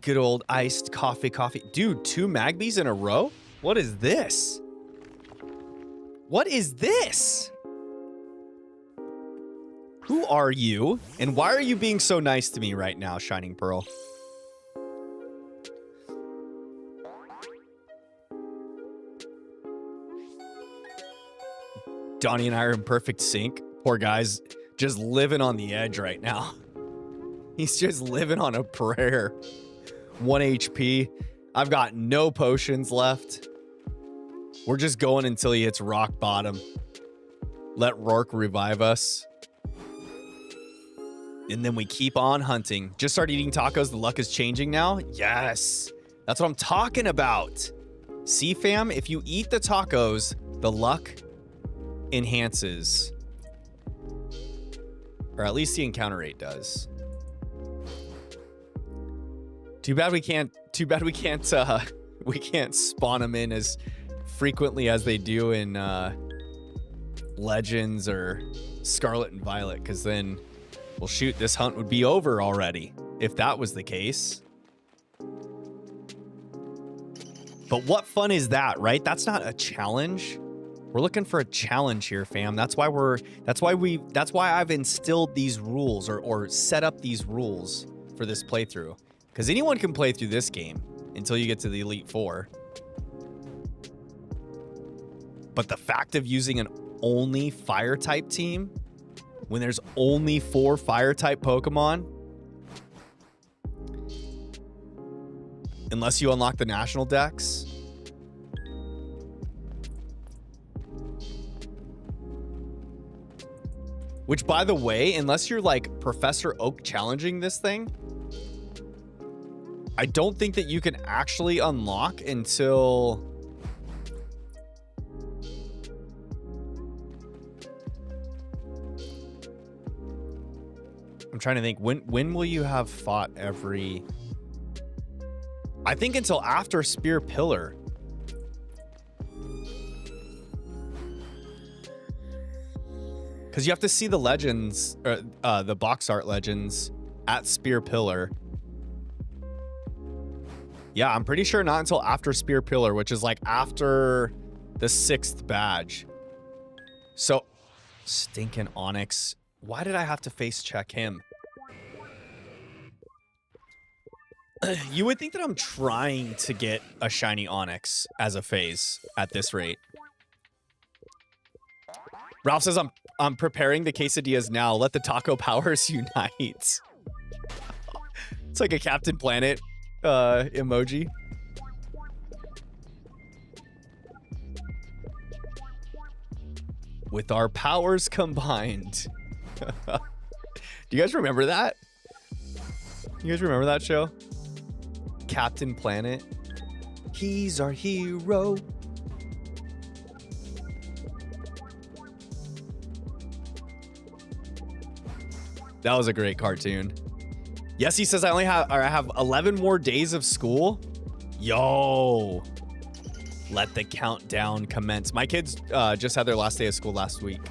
Speaker 1: Good old iced coffee. Dude, 2 Magbies in a row? What is this? What is this? Who are you? And why are you being so nice to me right now, Shining Pearl? Donnie and I are in perfect sync. Poor guy's just living on the edge right now. He's just living on a prayer. 1 HP. I've got no potions left. We're just going until he hits rock bottom. Let Rourke revive us. And then we keep on hunting. Just start eating tacos. The luck is changing now. Yes. That's what I'm talking about. See, fam? If you eat the tacos, the luck enhances. Or at least the encounter rate does. Too bad we can't spawn them in as frequently as they do in Legends or Scarlet and Violet, because then, well, shoot, this hunt would be over already if that was the case. But what fun is that, right? That's not a challenge. We're looking for a challenge here, fam. That's why I've instilled these rules or set up these rules for this playthrough. Because anyone can play through this game until you get to the Elite Four. But the fact of using an only fire type team when there's only 4 fire type Pokemon, unless you unlock the national decks, which, by the way, unless you're like Professor Oak challenging this thing, I don't think that you can actually unlock until... I'm trying to think, when will you have fought every... I think until after Spear Pillar. Because you have to see the legends, or the box art legends at Spear Pillar. Yeah, I'm pretty sure not until after Spear Pillar, which is like after the 6th badge. So, stinking Onyx. Why did I have to face check him? You would think that I'm trying to get a shiny Onyx as a phase at this rate. Ralph says I'm preparing the quesadillas now. Let the taco powers unite. It's like a Captain Planet emoji. With our powers combined. Do you guys remember that? You guys remember that show? Captain Planet. He's our hero. That was a great cartoon. Yes, he says I have 11 more days of school. Yo. Let the countdown commence. My kids just had their last day of school last week.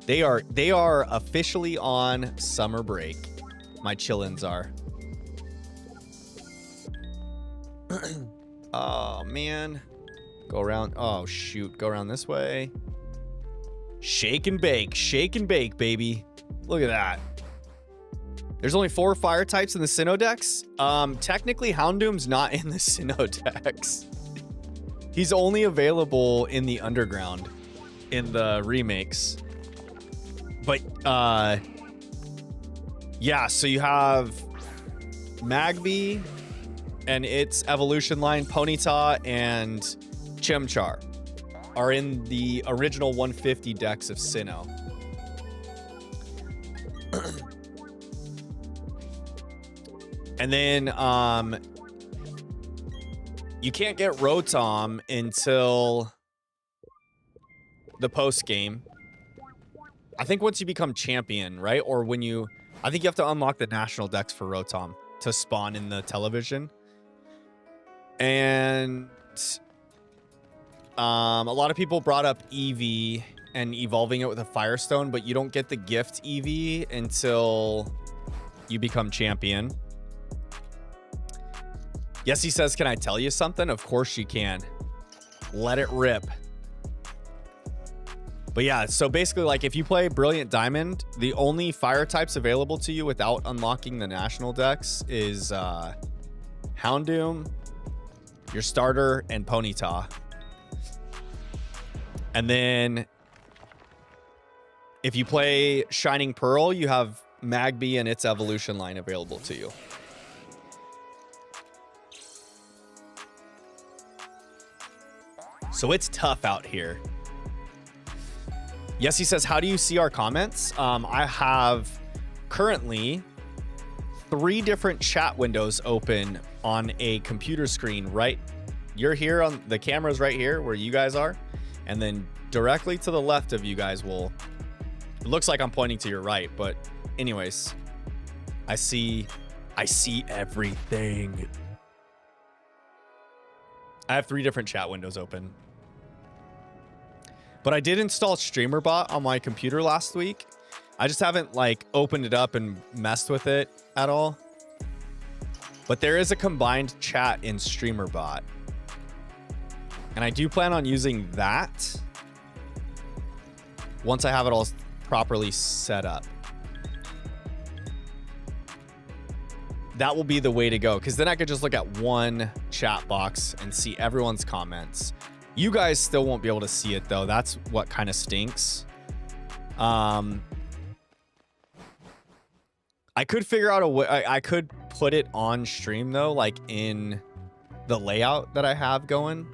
Speaker 1: They are officially on summer break. My chillins are. Oh, man. Go around. Oh, shoot. Go around this way. Shake and bake. Shake and bake, baby. Look at that. There's only 4 fire types in the Sinnoh decks. Technically, Houndoom's not in the Sinnoh decks. He's only available in the Underground in the remakes. But, yeah, so you have Magby and its evolution line, Ponyta and Chimchar are in the original 150 decks of Sinnoh. And then you can't get Rotom until the post game. I think once you become champion, right? Or when you, I think you have to unlock the national decks for Rotom to spawn in the television. And a lot of people brought up Eevee and evolving it with a Firestone, but you don't get the gift Eevee until you become champion. Yes, he says, can I tell you something? Of course you can. Let it rip. But yeah, so basically, like, if you play Brilliant Diamond, the only fire types available to you without unlocking the national decks is Houndoom, your starter, and Ponyta. And then if you play Shining Pearl, you have Magby and its evolution line available to you. So it's tough out here. Yes, he says, how do you see our comments? I have currently 3 different chat windows open on a computer screen, right? You're here on the camera's right here where you guys are. And then directly to the left of you guys will, it looks like I'm pointing to your right, but anyways, I see everything. I have 3 different chat windows open. But I did install StreamerBot on my computer last week. I just haven't like opened it up and messed with it at all. But there is a combined chat in StreamerBot. And I do plan on using that once I have it all properly set up. That will be the way to go, because then I could just look at one chat box and see everyone's comments. You guys still won't be able to see it, though. That's what kind of stinks. I could figure out a way. I could put it on stream, though, like in the layout that I have going.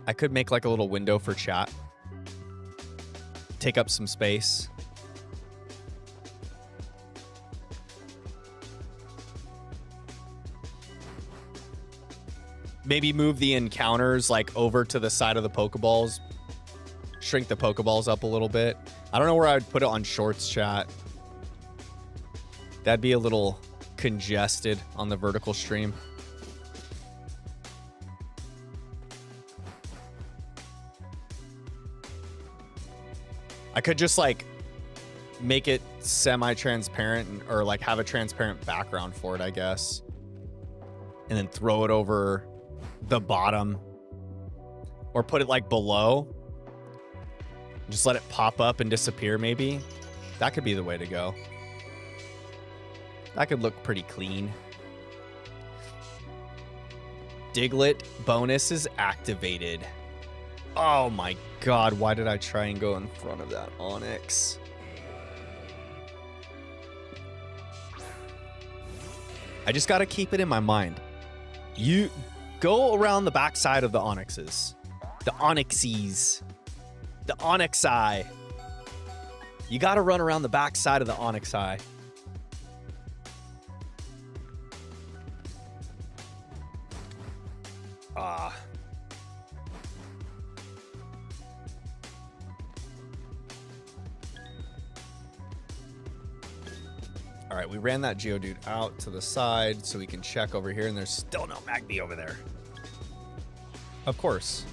Speaker 1: I could make like a little window for chat. Take up some space. Maybe move the encounters like over to the side of the Pokeballs. Shrink the Pokeballs up a little bit. I don't know where I would put it on Shorts chat. That'd be a little congested on the vertical stream. I could just like make it semi-transparent or like have a transparent background for it, I guess. And then throw it over the bottom or put it like below. Just let it pop up and disappear maybe. That could be the way to go. That could look pretty clean. Diglett bonus is activated. Oh my god, why did I try and go in front of that Onyx? I just gotta keep it in my mind. You go around the backside of the Onyxes. The Onyxies. The Onyxi. You gotta run around the backside of the Onyxi. Ah. All right, we ran that Geodude out to the side so we can check over here, and there's still no Magby over there. Of course.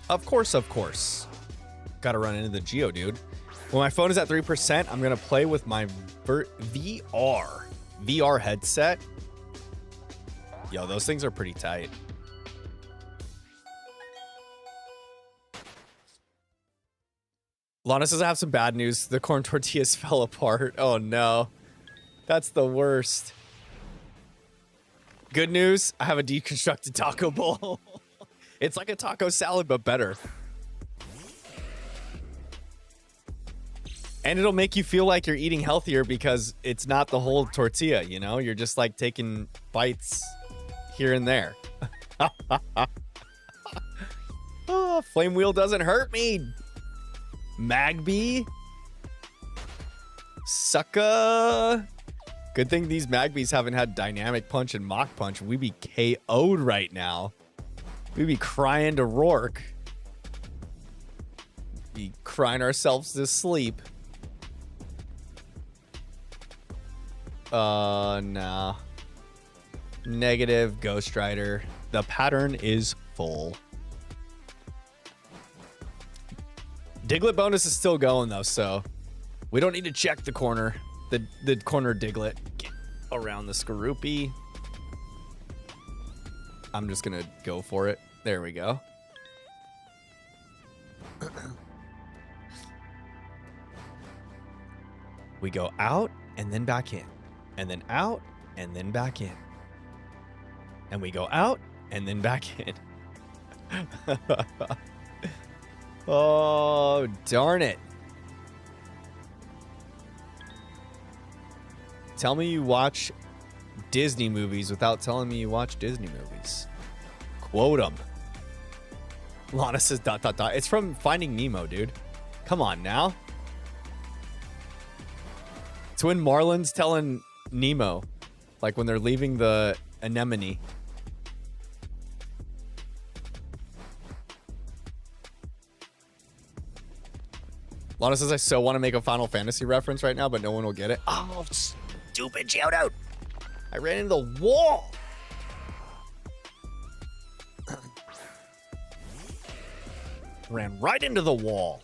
Speaker 1: Of course. Got to run into the Geodude. When my phone is at 3%, I'm going to play with my VR headset. Yo, those things are pretty tight. Lana says I have some bad news. The corn tortillas fell apart. Oh no. That's the worst. Good news, I have a deconstructed taco bowl. It's like a taco salad, but better. And it'll make you feel like you're eating healthier because it's not the whole tortilla, you know? You're just like taking bites here and there. Oh, flame wheel doesn't hurt me. Magby. Sucka. Good thing these Magbies haven't had dynamic punch and mock punch. We'd be KO'd right now. We'd be crying to Rourke. Be crying ourselves to sleep. No. Negative Ghost Rider. The pattern is full. Diglett bonus is still going though, so we don't need to check the corner. The corner Diglett. Get around the Skorupi. I'm just gonna go for it. There we go. We go out and then back in. And then out and then back in. And we go out and then back in. Oh, darn it. Tell me you watch Disney movies without telling me you watch Disney movies. Quote them. Lana says ... It's from Finding Nemo, dude. Come on now. It's when Marlin's telling Nemo, like when they're leaving the anemone. Lana says I so want to make a Final Fantasy reference right now, but no one will get it. Oh, stupid shout out. I ran into the wall. Ran right into the wall.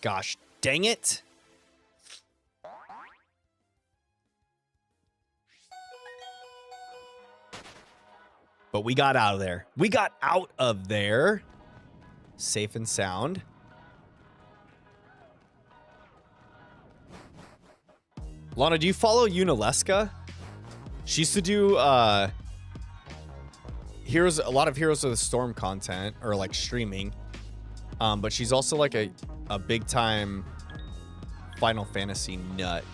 Speaker 1: Gosh dang it. But we got out of there. We got out of there. Safe and sound. Lana, do you follow Unileska? She used to do a lot of Heroes of the Storm content, or like streaming. But she's also like a big time Final Fantasy nut.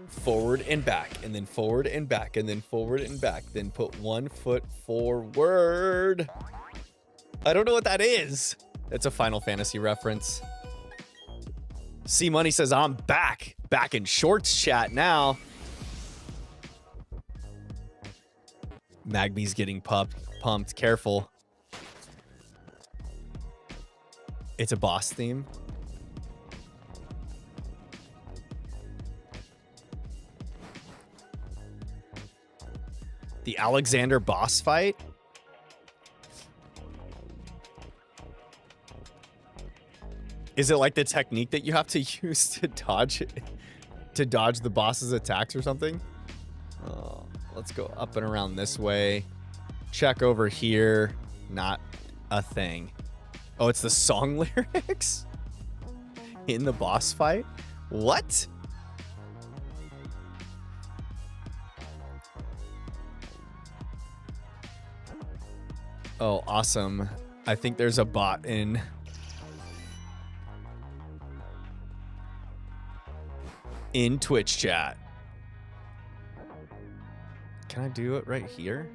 Speaker 1: Forward and back, and then forward and back, and then forward and back. Then put 1 foot forward. I don't know what that is. It's a Final Fantasy reference. C Money says, I'm back. Back in shorts chat now. Magby's getting pumped. Careful. It's a boss theme. The Alexander boss fight? Is it like the technique that you have to use to dodge the boss's attacks or something? Oh, let's go up and around this way. Check over here. Not a thing. Oh, it's the song lyrics in the boss fight? What? Oh, awesome. I think there's a bot in Twitch chat. Can I do it right here?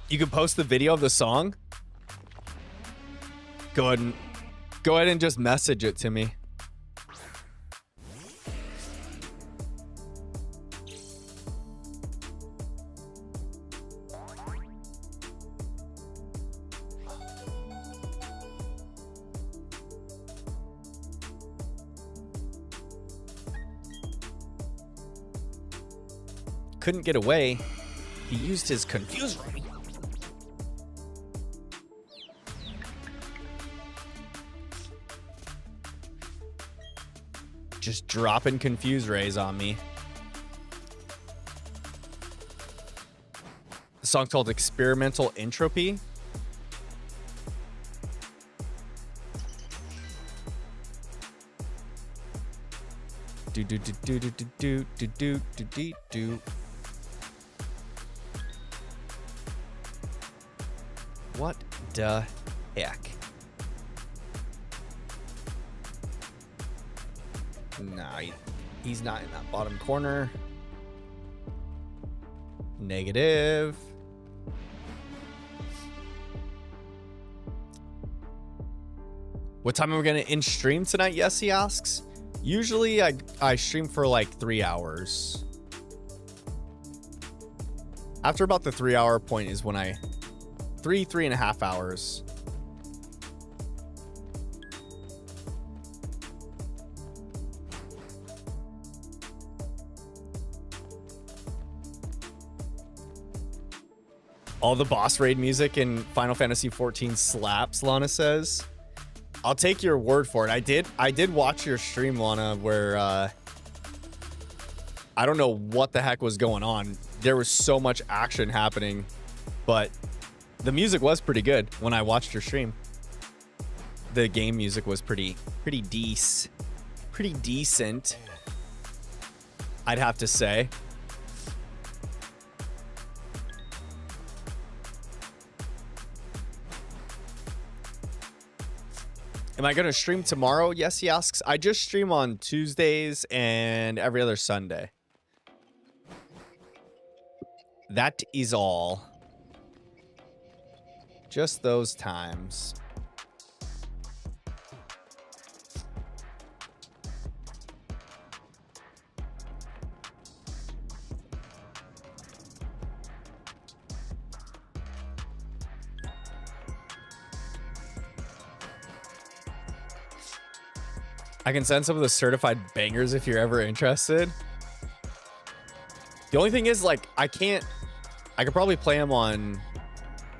Speaker 1: You can post the video of the song. Go ahead and just message it to me. couldn't get away, he used his confuse ray. Just dropping confuse rays on me. The song's called Experimental Entropy. Do do do do do do do do do do do. What the heck? Nah, he's not in that bottom corner. Negative. What time are we going to end stream tonight? Yes, he asks. Usually I stream for like 3 hours. After about the 3 hour point is when I... 3.5 hours. All the boss raid music in Final Fantasy XIV slaps, Lana says. I'll take your word for it. I did watch your stream, Lana, where I don't know what the heck was going on. There was so much action happening, but the music was pretty good when I watched your stream. The game music was pretty decent, I'd have to say. Am I going to stream tomorrow? Yes, he asks. I just stream on Tuesdays and every other Sunday. That is all. Just those times. I can send some of the certified bangers if you're ever interested. The only thing is, like, I could probably play them on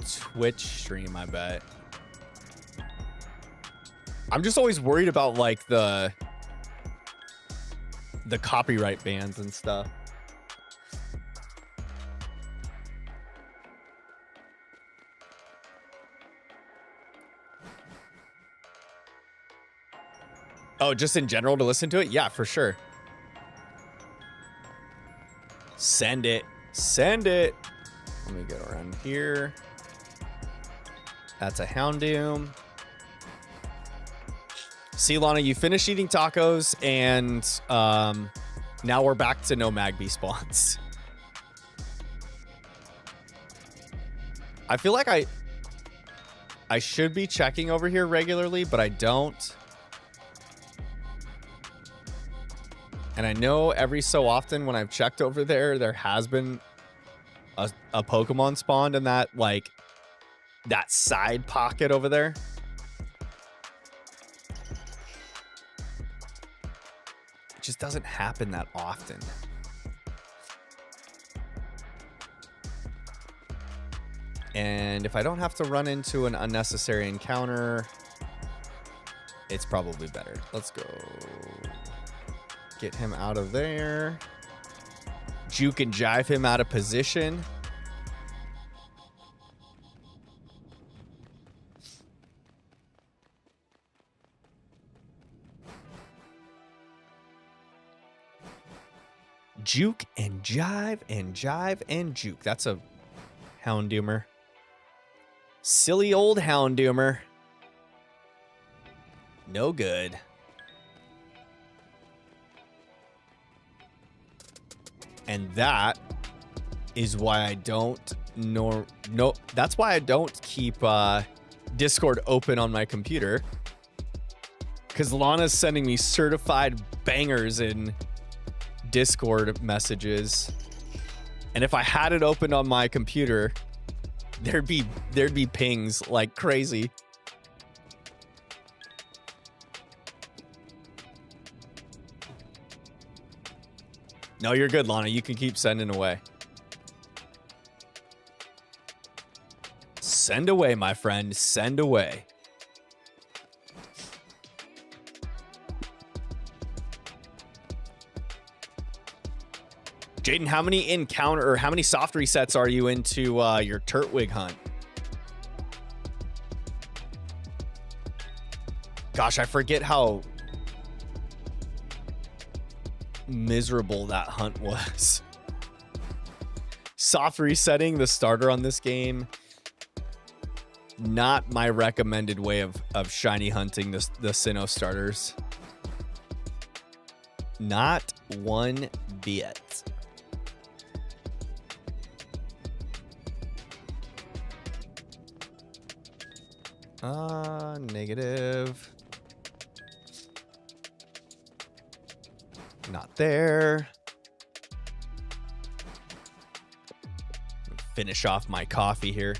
Speaker 1: Twitch stream, I bet. I'm just always worried about, like, the copyright bans and stuff. Oh, just in general to listen to it? Yeah, for sure. Send it. Send it. Let me get around here. That's a Houndoom. See, Lana, you finished eating tacos, and now we're back to no Magby spawns. I feel like I should be checking over here regularly, but I don't. And I know every so often when I've checked over there, there has been a Pokemon spawned in that, like, that side pocket over there. It just doesn't happen that often. And if I don't have to run into an unnecessary encounter, it's probably better. Let's go. Get him out of there. Juke and jive him out of position. Juke and jive and jive and juke. That's a Houndoomer. Silly old Houndoomer. No good. And that is why I don't that's why I don't keep Discord open on my computer. Because Lana's sending me certified bangers in Discord messages. And if I had it opened on my computer, there'd be pings like crazy. No, you're good, Lana. You can keep sending away. Send away, my friend. Send away. Jaden, how many soft resets are you into your Turtwig hunt? Gosh, I forget how miserable that hunt was. Soft resetting the starter on this game, not my recommended way of shiny hunting the Sinnoh starters. Not one bit. Negative. Not there. Finish off my coffee here.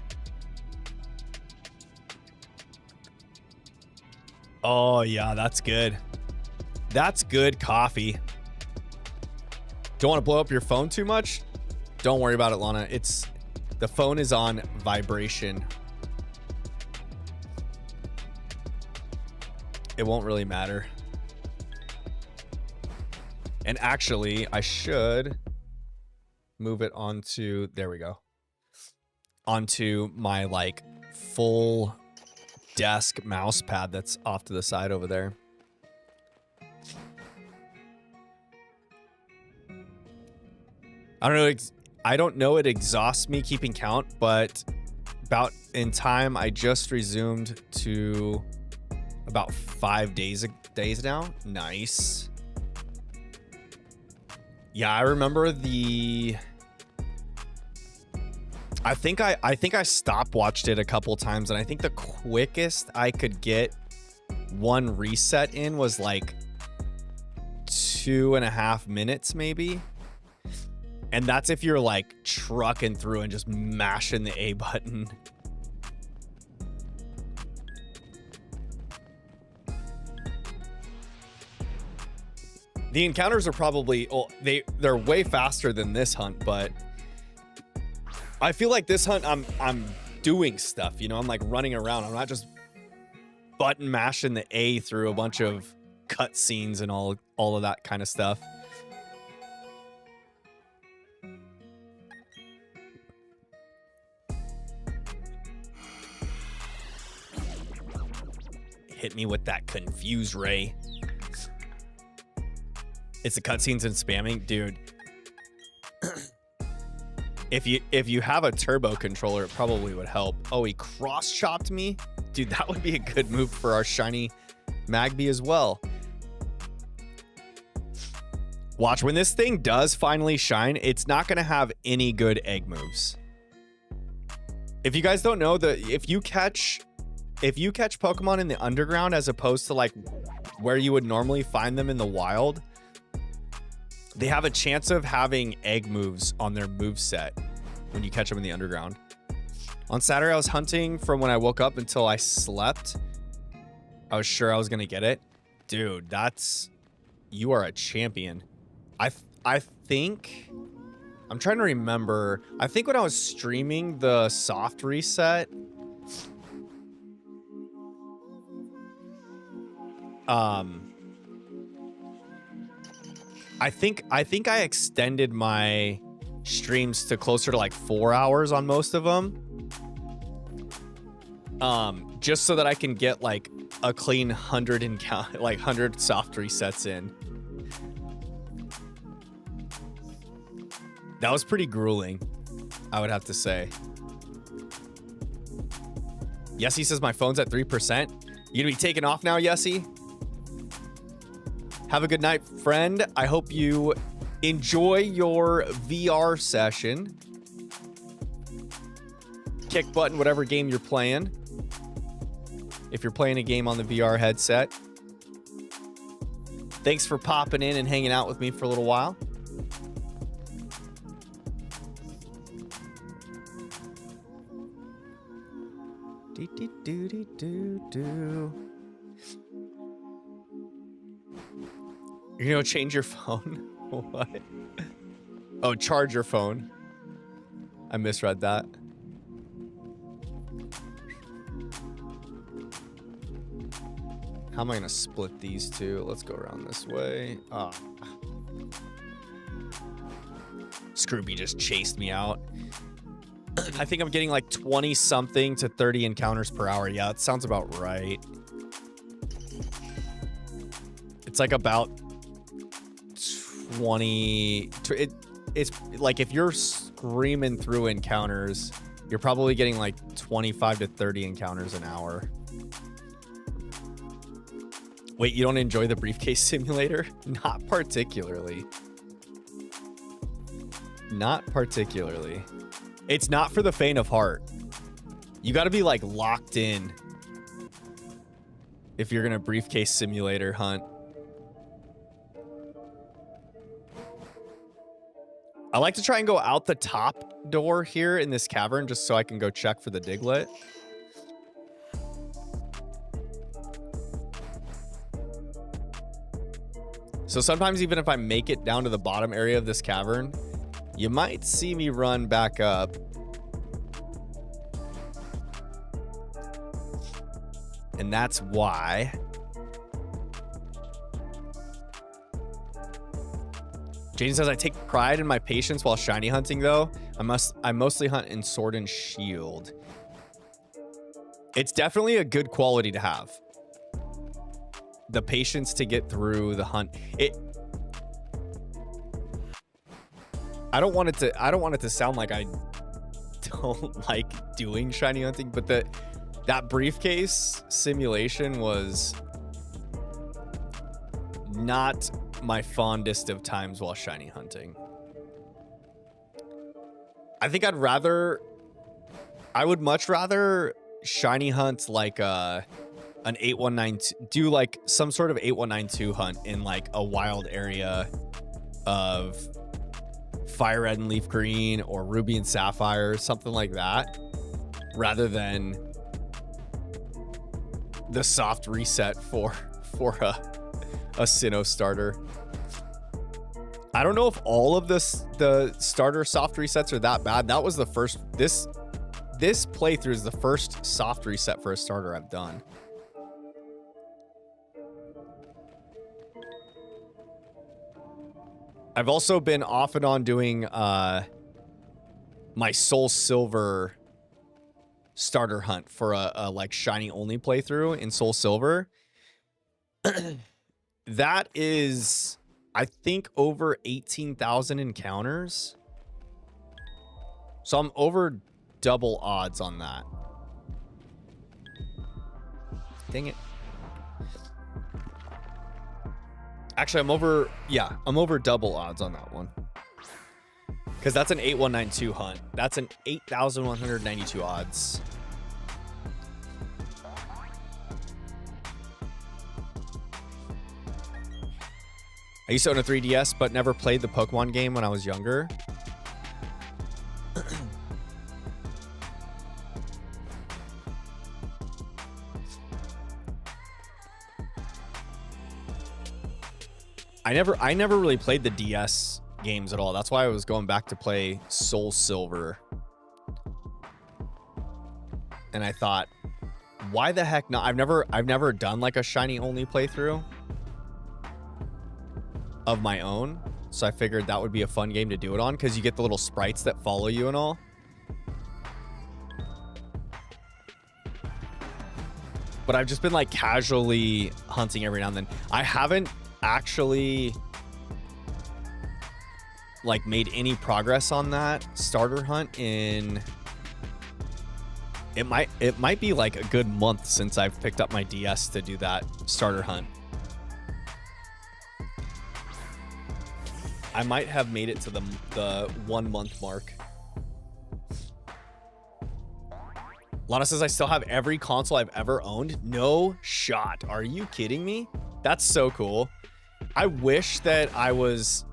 Speaker 1: Oh, yeah, that's good. That's good coffee. Don't want to blow up your phone too much? Don't worry about it, Lana. The phone is on vibration. It won't really matter. And actually, I should move it onto, there we go. Onto my like full desk mouse pad that's off to the side over there. I don't know it exhausts me keeping count, but about in time I just resumed to about 5 days now. Nice. Yeah, I remember I think I stopwatched it a couple times, and I think the quickest I could get one reset in was like 2.5 minutes maybe. And that's if you're like trucking through and just mashing the A button. The encounters are probably, well, they're way faster than this hunt, but I feel like this hunt I'm doing stuff, you know, I'm like running around. I'm not just button mashing the A through a bunch of cutscenes and all of that kind of stuff. Hit me with that confuse ray. It's the cutscenes and spamming, dude. If you have a turbo controller, it probably would help. Oh, he cross-chopped me? Dude, that would be a good move for our shiny Magby as well. Watch, when this thing does finally shine, it's not going to have any good egg moves. If you guys don't know, if you catch Pokemon in the underground as opposed to like where you would normally find them in the wild, they have a chance of having egg moves on their moveset when you catch them in the underground. On Saturday, I was hunting from when I woke up until I slept. I was sure I was going to get it. Dude, you are a champion. I think, I'm trying to remember. I think when I was streaming the soft reset, I think I extended my streams to closer to like 4 hours on most of them. Just so that I can get like a clean 100 soft resets in. That was pretty grueling, I would have to say. Yessie says my phone's at 3%. You gonna be taking off now, Yessie? Have a good night, friend. I hope you enjoy your VR session. Kick button, whatever game you're playing. If you're playing a game on the VR headset. Thanks for popping in and hanging out with me for a little while. You're gonna change your phone? What? Oh, charge your phone. I misread that. How am I gonna split these two? Let's go around this way. Scrooby just chased me out. I think I'm getting like 20 something to 30 encounters per hour. Yeah, that sounds about right. It's like about 20. It's like if you're screaming through encounters, you're probably getting like 25 to 30 encounters an hour. Wait, you don't enjoy the briefcase simulator? Not particularly. Not particularly. It's not for the faint of heart. You got to be like locked in if you're gonna briefcase simulator hunt. I like to try and go out the top door here in this cavern just so I can go check for the diglet. So sometimes even if I make it down to the bottom area of this cavern, you might see me run back up. And that's why. Jaden says, I take pride in my patience while shiny hunting, though. I mostly hunt in sword and shield. It's definitely a good quality to have. The patience to get through the hunt. I don't want it to sound like I don't like doing shiny hunting, but that briefcase simulation was not my fondest of times while shiny hunting. I think I would much rather shiny hunt like an 8192, do like some sort of 8192 hunt in like a wild area of fire red and leaf green or ruby and sapphire, something like that, rather than the soft reset for a Sinnoh starter. I don't know if all of the starter soft resets are that bad. That was the first, this playthrough is the first soft reset for a starter I've done. I've also been off and on doing my Soul Silver starter hunt for a like shiny only playthrough in Soul Silver. That is, I think, over 18,000 encounters. So I'm over double odds on that. Dang it. Actually, I'm over double odds on that one. Because that's an 8192 hunt. That's an 8,192 odds. I used to own a 3DS, but never played the Pokemon game when I was younger. I never really played the DS games at all. That's why I was going back to play Soul Silver. And I thought, why the heck not? I've never done like a shiny only playthrough of my own, so I figured that would be a fun game to do it on, because you get the little sprites that follow you and all. But I've just been like casually hunting every now and then. I haven't actually like made any progress on that starter hunt in, it might be like a good month since I've picked up my DS to do that starter hunt. I might have made it to the 1 month mark. Lana says, I still have every console I've ever owned. No shot. Are you kidding me? That's so cool. I wish that I was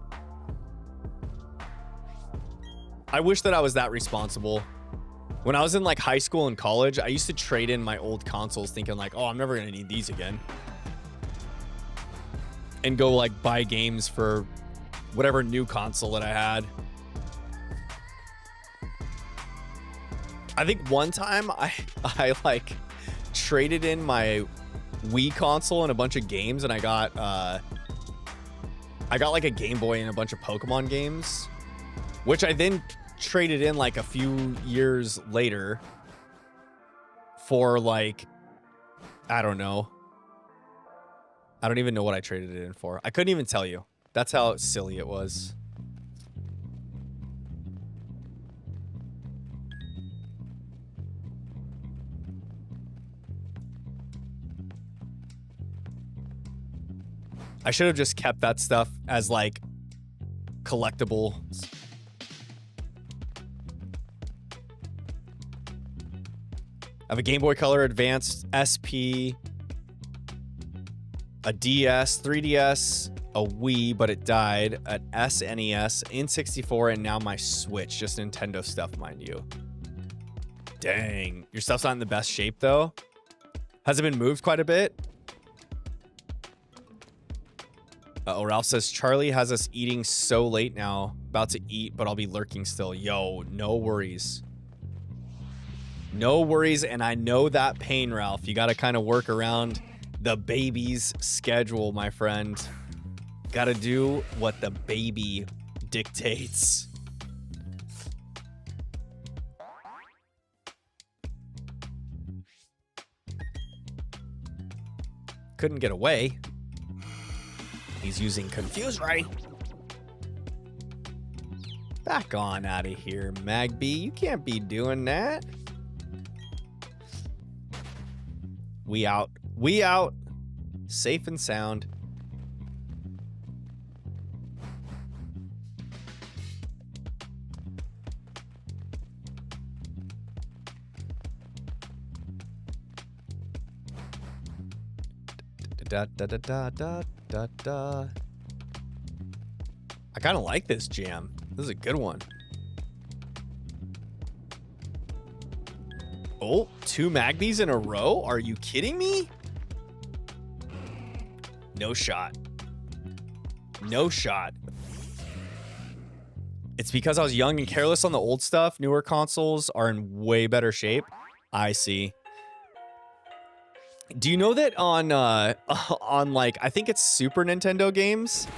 Speaker 1: that responsible. When I was in like high school and college, I used to trade in my old consoles thinking like, oh, I'm never going to need these again. And go like buy games for whatever new console that I had. I think one time I like traded in my Wii console and a bunch of games, and I got like a Game Boy and a bunch of Pokemon games, which I then traded in like a few years later for like, I don't know. I don't even know what I traded it in for. I couldn't even tell you. That's how silly it was. I should have just kept that stuff as like collectibles. I have a Game Boy Color Advanced SP, a DS, 3DS, a Wii, but it died, an SNES, N64, and now my Switch. Just Nintendo stuff, mind you. Dang. Your stuff's not in the best shape, though? Has it been moved quite a bit? Uh-oh, Ralph says, Charlie has us eating so late now. About to eat, but I'll be lurking still. Yo, no worries. No worries, and I know that pain, Ralph. You got to kind of work around the baby's schedule, my friend. Got to do what the baby dictates. Couldn't get away. He's using Confuse Ray. Back on out of here, Magby. You can't be doing that. We out. We out. Safe and sound. Da da da da da da da. I kind of like this jam. This is a good one. Oh, 2 Magbys in a row? Are you kidding me? No shot. No shot. It's because I was young and careless on the old stuff. Newer consoles are in way better shape. I see. Do you know that on like, I think it's Super Nintendo games,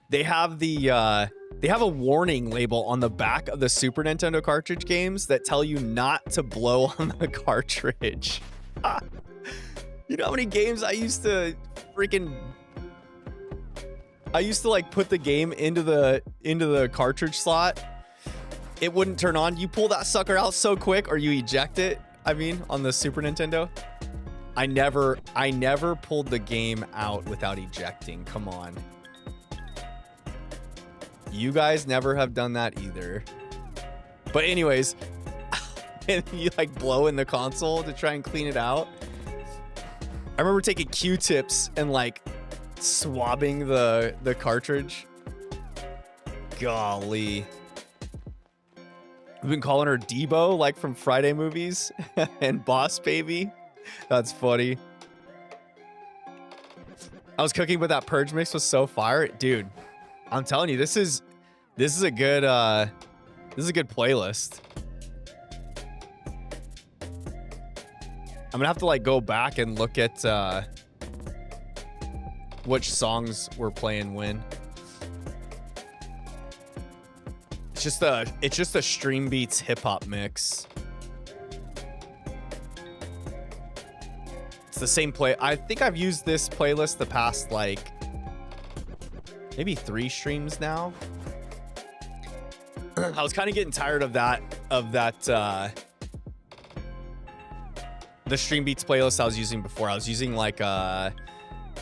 Speaker 1: they have the they have a warning label on the back of the Super Nintendo cartridge games that tell you not to blow on the cartridge. You know how many games I used to like put the game into the cartridge slot. It wouldn't turn on. You pull that sucker out so quick, or you eject it. I mean, on the Super Nintendo. I never pulled the game out without ejecting. Come on. You guys never have done that either. But anyways, and you like blow in the console to try and clean it out. I remember taking Q-tips and like swabbing the cartridge. Golly. We've been calling her Debo, like from Friday movies, and Boss Baby. That's funny. I was cooking, but that purge mix was so fire, dude. I'm telling you, this is a good playlist. I'm gonna have to like go back and look at which songs we're playing when. It's just a Stream Beats hip hop mix. It's the same play. I think I've used this playlist the past like maybe 3 streams now. I was kind of getting tired of that the Stream Beats playlist I was using before. I was using like I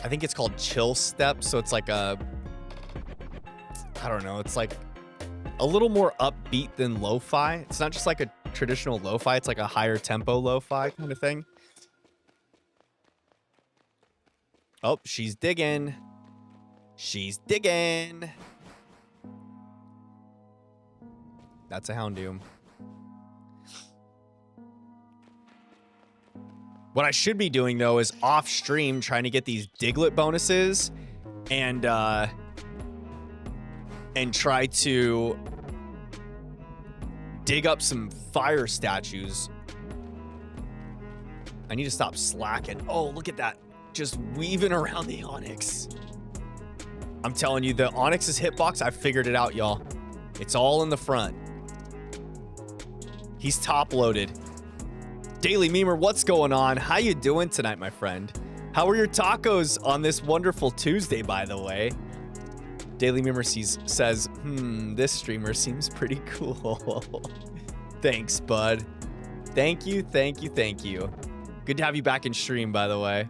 Speaker 1: think it's called Chill Step, so it's like I don't know, it's like a little more upbeat than lo-fi. It's not just like a traditional lo-fi, it's like a higher tempo lo-fi kind of thing. Oh, she's digging. She's digging. That's a Houndoom. What I should be doing, though, is off stream trying to get these Diglett bonuses and try to dig up some fire statues. I need to stop slacking. Oh, look at that. just weaving around the Onyx. I'm telling you, the Onyx's hitbox, I figured it out, y'all. It's all in the front. He's top loaded. Daily Memer, what's going on? How you doing tonight, my friend? How are your tacos on this wonderful Tuesday, by the way? Daily Memer says, this streamer seems pretty cool. Thanks, bud. Thank you, thank you, thank you. Good to have you back in stream, by the way.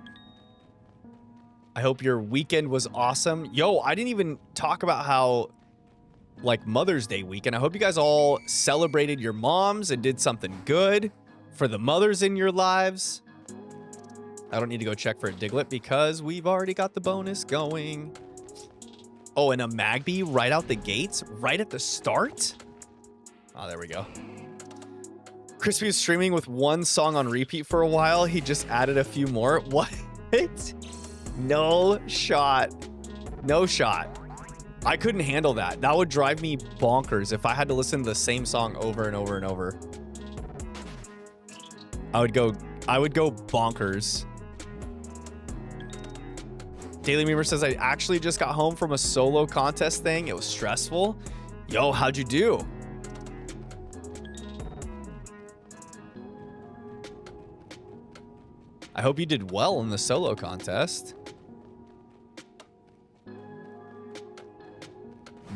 Speaker 1: I hope your weekend was awesome. Yo, I didn't even talk about how, like, Mother's Day weekend. I hope you guys all celebrated your moms and did something good for the mothers in your lives. I don't need to go check for a Diglett because we've already got the bonus going. Oh, and a Magby right out the gates, right at the start. Oh, there we go. Crispy was streaming with one song on repeat for a while. He just added a few more. What? No shot. No shot. I couldn't handle that. That would drive me bonkers if I had to listen to the same song over and over and over. I would go bonkers. Daily Memer says, I actually just got home from a solo contest thing. It was stressful. Yo, how'd you do? I hope you did well in the solo contest.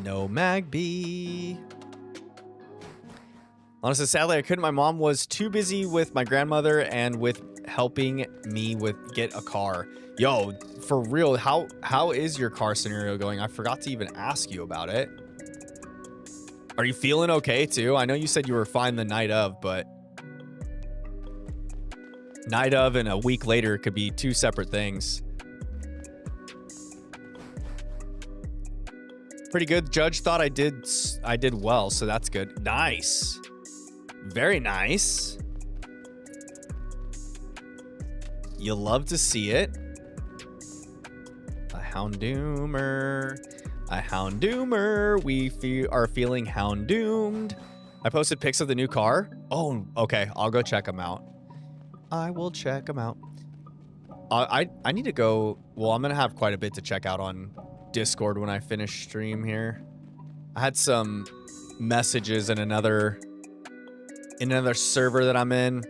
Speaker 1: No Magby. Honestly, sadly, I couldn't. My mom was too busy with my grandmother and with helping me get a car. Yo, for real, how is your car scenario going? I forgot to even ask you about it. Are you feeling okay too? I know you said you were fine the night of, but night of and a week later could be two separate things. Pretty good. Judge thought I did well, so that's good. Nice. Very nice. You love to see it. A Houndoomer. A Houndoomer. We are feeling Houndoomed. I posted pics of the new car. Oh, okay. I'll go check them out. I will check them out. I need to go. Well, I'm going to have quite a bit to check out on Discord when I finish stream here. I had some messages in another server that I'm in.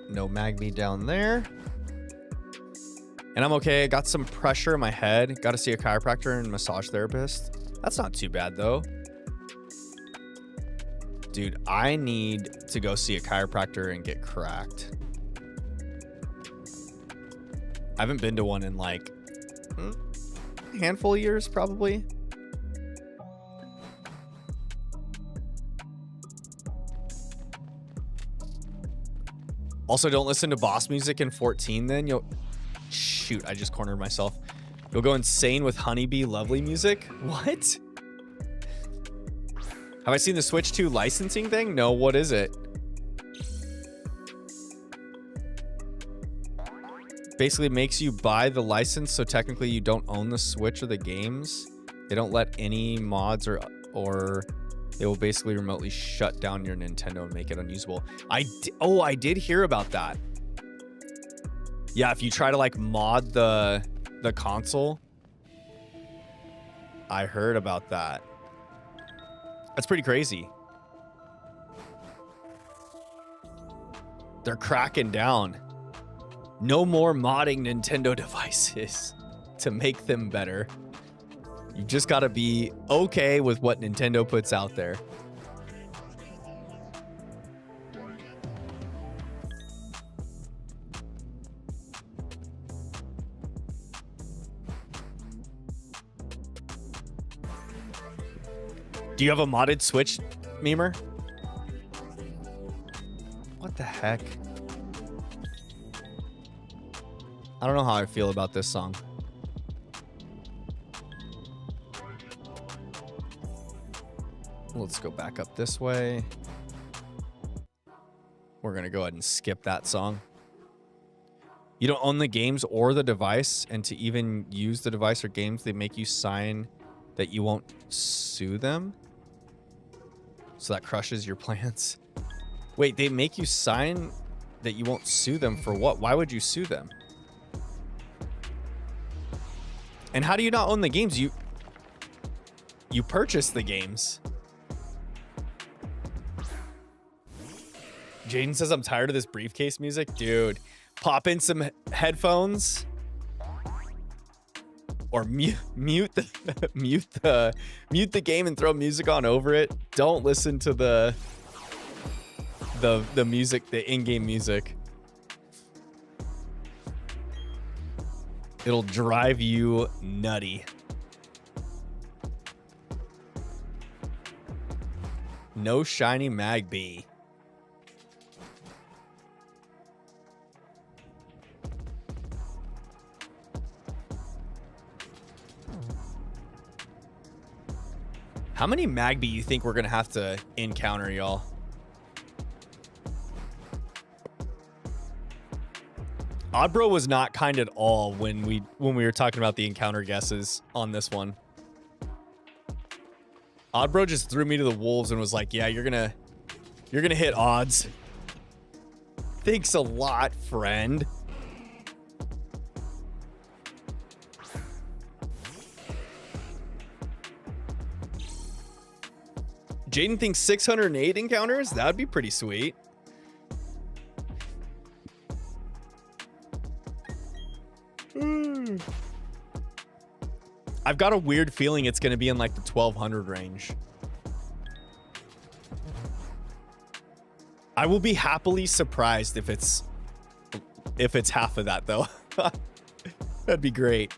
Speaker 1: No Magby down there. And I'm okay. Got some pressure in my head. Got to see a chiropractor and massage therapist. That's not too bad, though. Dude, I need to go see a chiropractor and get cracked. I haven't been to one in like a handful of years, probably. Also, don't listen to boss music in 14 then. Shoot, I just cornered myself. You'll go insane with Honeybee Lovely music? What? Have I seen the Switch 2 licensing thing? No, what is it? Basically, it makes you buy the license, so technically you don't own the Switch or the games. They don't let any mods or they will basically remotely shut down your Nintendo and make it unusable. I did hear about that. Yeah, if you try to like mod the console, I heard about that. That's pretty crazy. They're cracking down. No more modding Nintendo devices to make them better. You just gotta be okay with what Nintendo puts out there. Do you have a modded Switch, Memer? What the heck? I don't know how I feel about this song. Let's go back up this way. We're going to go ahead and skip that song. You don't own the games or the device, and to even use the device or games, they make you sign that you won't sue them. So that crushes your plans. Wait, they make you sign that you won't sue them for what? Why would you sue them? And how do you not own the games? You purchase the games. Jaden says, I'm tired of this briefcase music. Dude, pop in some headphones or mute the game and throw music on over it. Don't listen to the music, the in-game music. It'll drive you nutty. No shiny mag B. How many Magby you think we're gonna have to encounter, y'all? Oddbro was not kind at all when we were talking about the encounter guesses on this one. Oddbro just threw me to the wolves and was like, "Yeah, you're gonna hit odds." Thanks a lot, friend. Jaden thinks 608 encounters? That would be pretty sweet. I've got a weird feeling it's going to be in like the 1200 range. I will be happily surprised if it's half of that though. That'd be great.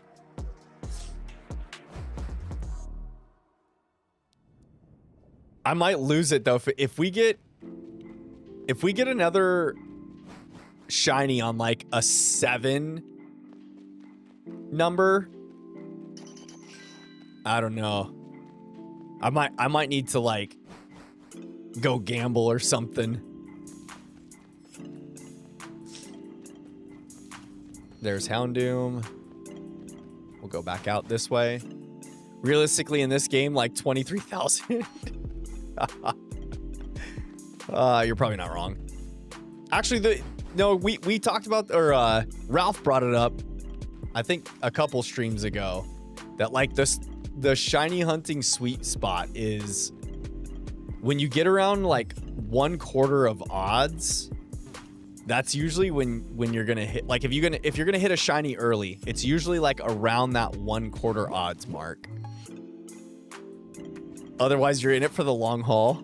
Speaker 1: I might lose it though if we get another shiny on like a 7 number. I don't know. I might need to like go gamble or something. There's Houndoom. We'll go back out this way. Realistically, in this game, like 23,000. You're probably not wrong. Actually, we talked about, or Ralph brought it up, I think a couple streams ago, that like the shiny hunting sweet spot is when you get around like 1/4 of odds. That's usually when you're gonna hit, like if you're gonna hit a shiny early, it's usually like around that 1/4 odds mark. Otherwise, you're in it for the long haul.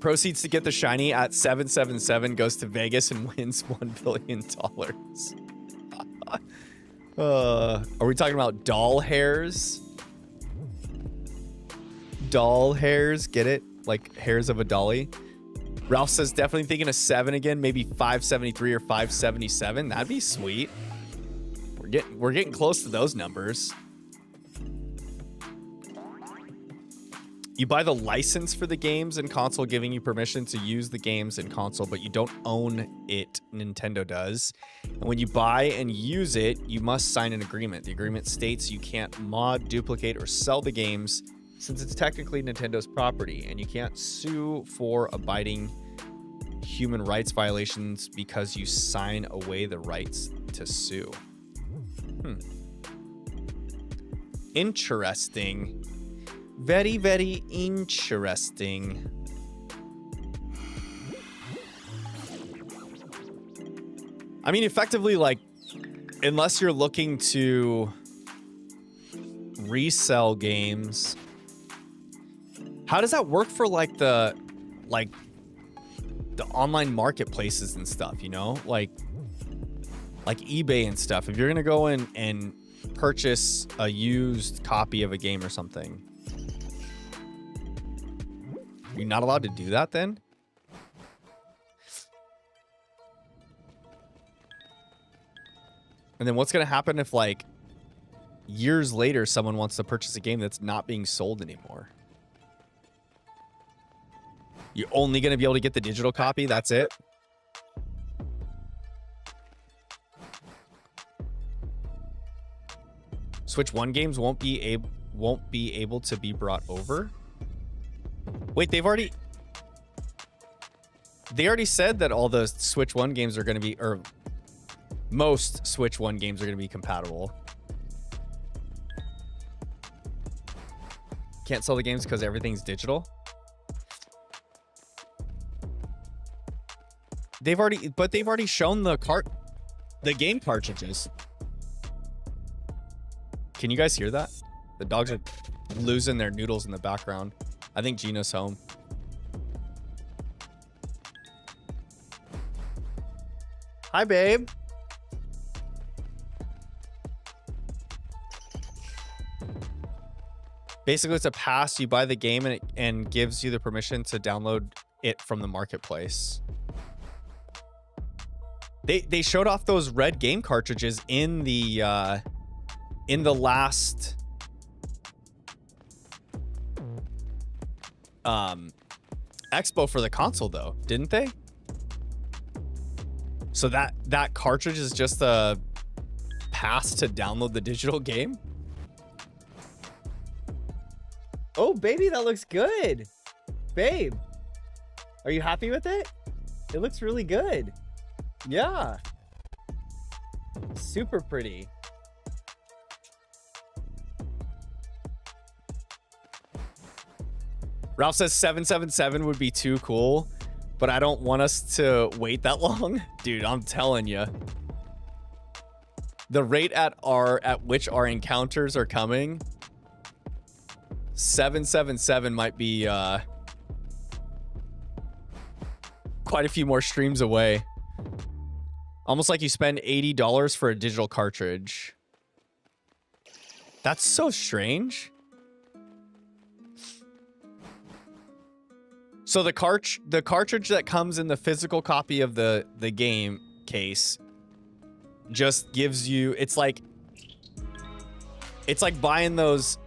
Speaker 1: Proceeds to get the shiny at 777 goes to Vegas and wins $1 billion. Are we talking about doll hairs? Doll hairs, get it? Like hairs of a dolly. Ralph says definitely thinking of 7 again, maybe 573 or 577. That'd be sweet. We're getting close to those numbers. You buy the license for the games in console, giving you permission to use the games in console, but you don't own it. Nintendo does. And when you buy and use it, you must sign an agreement. The agreement states you can't mod, duplicate, or sell the games since it's technically Nintendo's property, and you can't sue for abiding human rights violations because you sign away the rights to sue. Interesting. Very, very interesting. I mean, effectively, like, unless you're looking to resell games, how does that work for like the online marketplaces and stuff, you know? Like eBay and stuff. If you're gonna go in and purchase a used copy of a game or something, you're not allowed to do that then? And then what's going to happen if, like, years later someone wants to purchase a game that's not being sold anymore? You're only going to be able to get the digital copy? That's it? Switch 1 games won't be able to be brought over. Wait, they already said that all the Switch 1 games are going to be, or most Switch 1 games are going to be compatible. Can't sell the games because everything's digital. They've already shown the game cartridges. Can you guys hear that? The dogs are losing their noodles in the background. I think Gina's home. Hi, babe. Basically, it's a pass. You buy the game and gives you the permission to download it from the marketplace. They showed off those red game cartridges in the last expo for the console, though, didn't they? So that cartridge is just a pass to download the digital game. Oh, baby, that looks good. Babe, are you happy with it? It looks really good. Yeah. Super pretty. Ralph says 777 would be too cool, but I don't want us to wait that long. Dude, I'm telling you. The rate at which our encounters are coming, 777 might be quite a few more streams away. Almost like you spend $80 for a digital cartridge. That's so strange. So the cartridge that comes in the physical copy of the game case just gives you, it's like buying those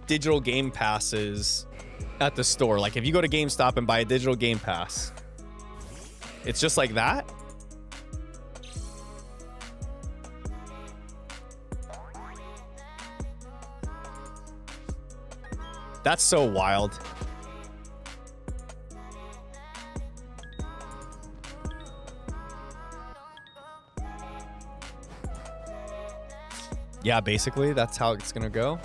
Speaker 1: digital game passes at the store. Like if you go to GameStop and buy a digital game pass, it's just like that. That's so wild. Yeah, basically, that's how it's gonna go.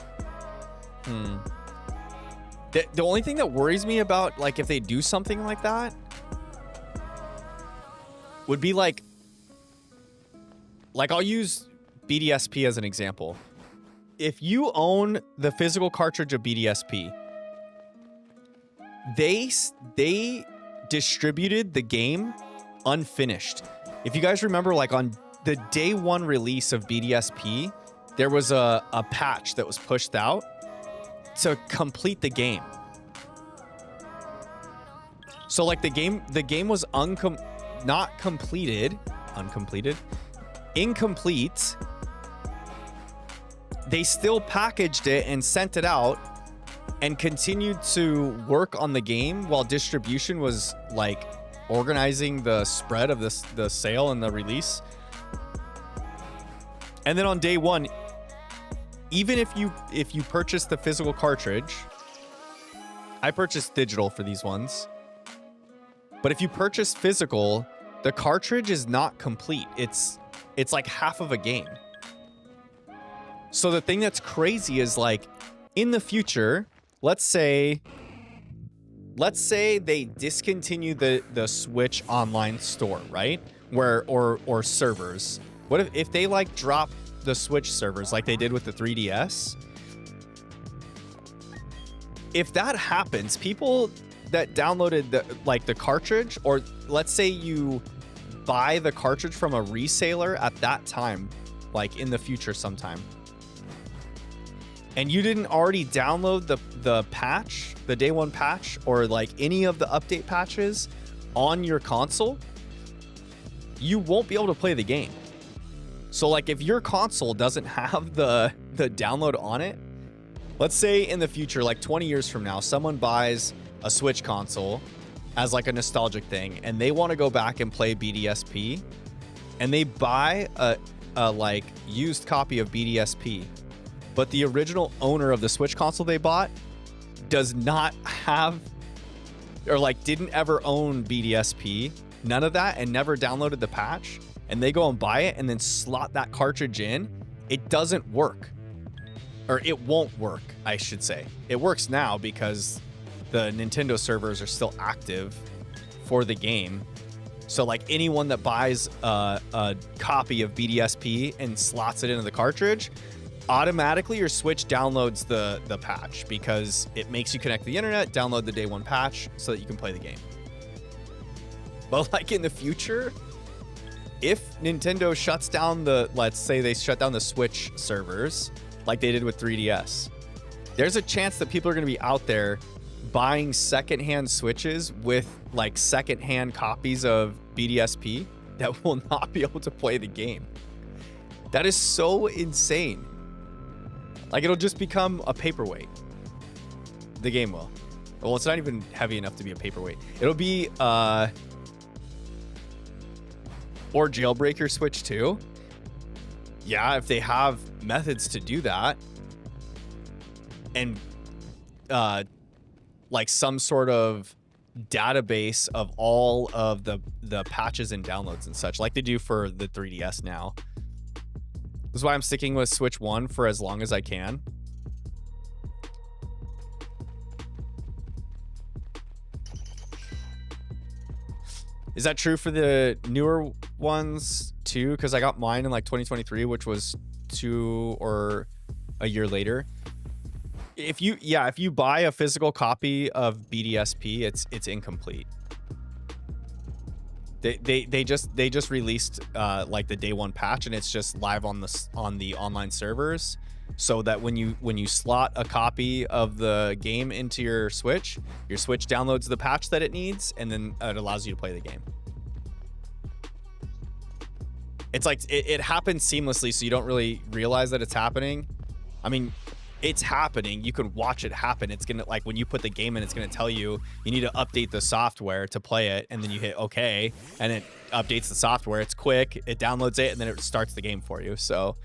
Speaker 1: The only thing that worries me about, like, if they do something like that, would be like I'll use BDSP as an example. If you own the physical cartridge of BDSP, they distributed the game unfinished. If you guys remember, like on the day one release of BDSP, there was a patch that was pushed out to complete the game. So like the game was not completed, incomplete. They still packaged it and sent it out and continued to work on the game while distribution was like organizing the spread of the sale and the release. And then on day one, even if you purchase the physical cartridge, I purchased digital for these ones, but if you purchase physical, the cartridge is not complete. It's like half of a game. So the thing that's crazy is, like, in the future, let's say they discontinue the Switch online store, right? Or servers. What if they like drop the Switch servers like they did with the 3DS? If that happens, people that downloaded the cartridge, or let's say you buy the cartridge from a reseller at that time, like in the future sometime, and you didn't already download the patch, the day one patch, or like any of the update patches on your console, you won't be able to play the game. So like if your console doesn't have the download on it, let's say in the future, like 20 years from now, someone buys a Switch console as like a nostalgic thing and they want to go back and play BDSP, and they buy a like used copy of BDSP, but the original owner of the Switch console they bought does not have, or like didn't ever own BDSP, none of that, and never downloaded the patch, and they go and buy it and then slot that cartridge in, it doesn't work. Or it won't work, I should say. It works now because the Nintendo servers are still active for the game. So like anyone that buys a copy of BDSP and slots it into the cartridge, automatically your Switch downloads the patch because it makes you connect to the internet, download the day one patch so that you can play the game. But like in the future, if Nintendo shuts down let's say they shut down the Switch servers like they did with 3DS, there's a chance that people are going to be out there buying secondhand Switches with like secondhand copies of BDSP that will not be able to play the game. That is so insane. Like it'll just become a paperweight. The game will. Well, it's not even heavy enough to be a paperweight. It'll be or jailbreak your Switch too. Yeah, if they have methods to do that, and like some sort of database of all of the patches and downloads and such, like they do for the 3DS now. This is why I'm sticking with Switch 1 for as long as I can. Is that true for the newer ones too? Because I got mine in like 2023, which was 2 or a year later. If you buy a physical copy of BDSP, it's incomplete. They just released like the day one patch, and it's just live on the online servers, so that when you slot a copy of the game into your Switch downloads the patch that it needs, and then it allows you to play the game. It's like it happens seamlessly, so you don't really realize that it's happening. I mean, it's happening. You can watch it happen. It's gonna, like when you put the game in, it's gonna tell you need to update the software to play it, and then you hit OK, and it updates the software. It's quick. It downloads it, and then it starts the game for you. So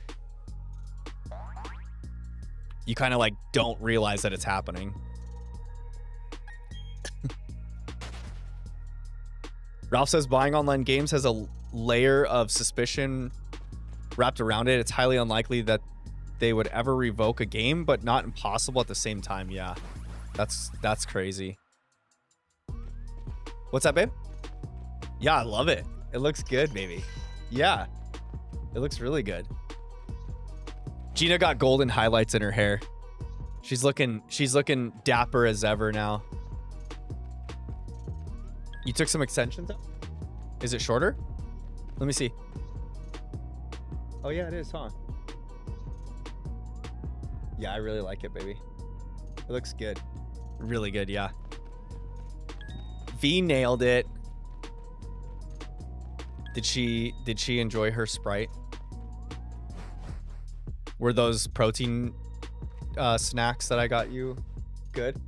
Speaker 1: you kind of like don't realize that it's happening. Ralph says buying online games has a layer of suspicion wrapped around it. It's highly unlikely that they would ever revoke a game, but not impossible at the same time. Yeah, that's crazy. What's that, babe? Yeah, I love it. It looks good, baby. Yeah, it looks really good. Gina got golden highlights in her hair. She's looking dapper as ever now. You took some extensions up? Is it shorter? Let me see. Oh yeah, it is, huh? Yeah, I really like it, baby. It looks good. Really good, yeah. V nailed it. Did she enjoy her Sprite? Were those protein snacks that I got you good?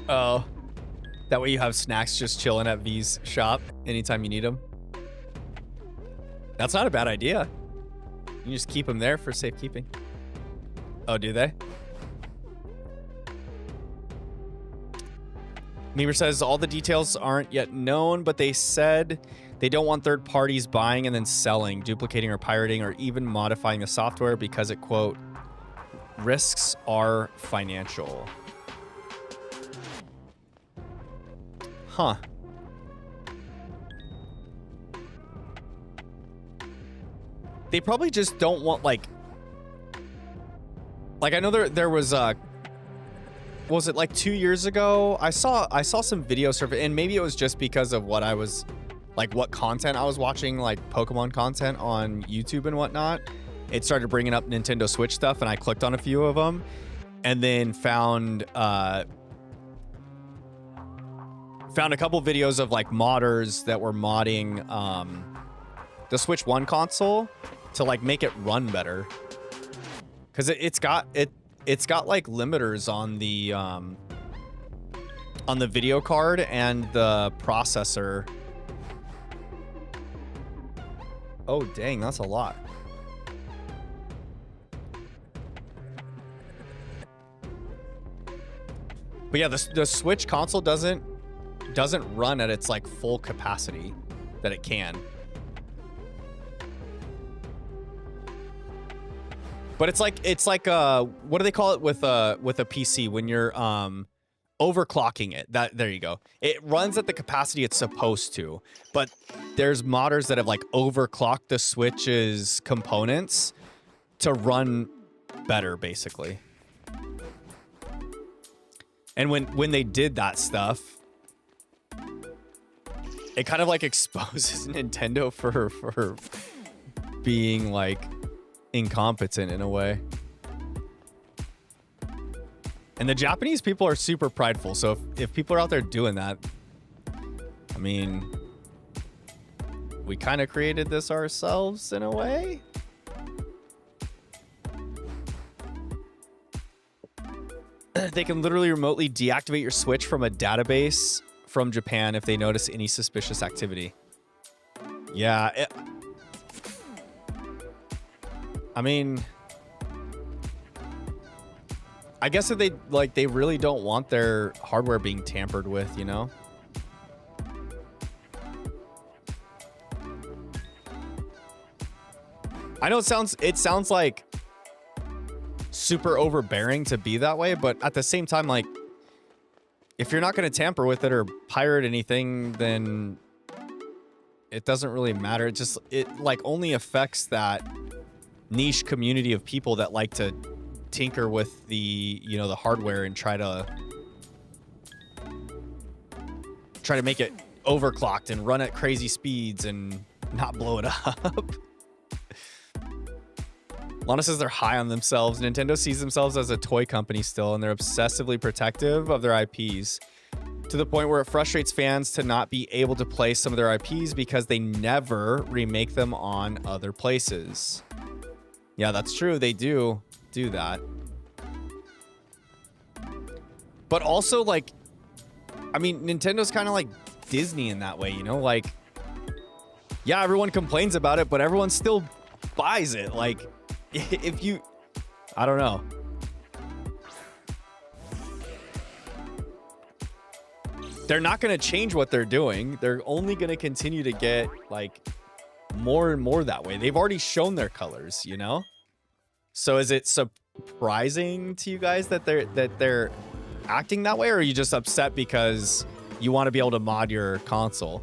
Speaker 1: Oh, that way you have snacks just chilling at V's shop anytime you need them. That's not a bad idea. You can just keep them there for safekeeping. Oh, do they? Memer says all the details aren't yet known, but they said they don't want third parties buying and then selling, duplicating or pirating, or even modifying the software because it, quote, risks are financial. Huh. They probably just don't want like I know there was it like 2 years ago? I saw some video surface, and maybe it was just because of what I was like, what content I was watching, like Pokemon content on YouTube and whatnot. it started bringing up Nintendo Switch stuff, and I clicked on a few of them, and then found a couple videos of like modders that were modding the Switch 1 console to like make it run better, because it's got like limiters on the video card and the processor. Oh dang, that's a lot. But yeah, the Switch console doesn't run at its like full capacity that it can. But it's like what do they call it with a PC when you're overclocking it? There you go. It runs at the capacity it's supposed to. But there's modders that have like overclocked the Switch's components to run better, basically. And when they did that stuff, it kind of like exposes Nintendo for being like incompetent in a way. And the Japanese people are super prideful, so if people are out there doing that, I mean, we kind of created this ourselves in a way. They can literally remotely deactivate your Switch from a database from Japan if they notice any suspicious activity. Yeah, I mean, I guess if they really don't want their hardware being tampered with, you know? I know it sounds like super overbearing to be that way, but at the same time, like, if you're not going to tamper with it or pirate anything, then it doesn't really matter. It like only affects that niche community of people that like to tinker with the, you know, the hardware and try to make it overclocked and run at crazy speeds and not blow it up. Lana says they're high on themselves. Nintendo sees themselves as a toy company still, and they're obsessively protective of their IPs to the point where it frustrates fans to not be able to play some of their IPs because they never remake them on other places. Yeah, that's true. They do that. But also, like, I mean, Nintendo's kind of like Disney in that way, you know? Like, yeah, everyone complains about it, but everyone still buys it. Like, if you... I don't know. They're not going to change what they're doing. They're only going to continue to get, like, more and more that way. They've already shown their colors, you know? So is it surprising to you guys that they're acting that way, or are you just upset because you want to be able to mod your console?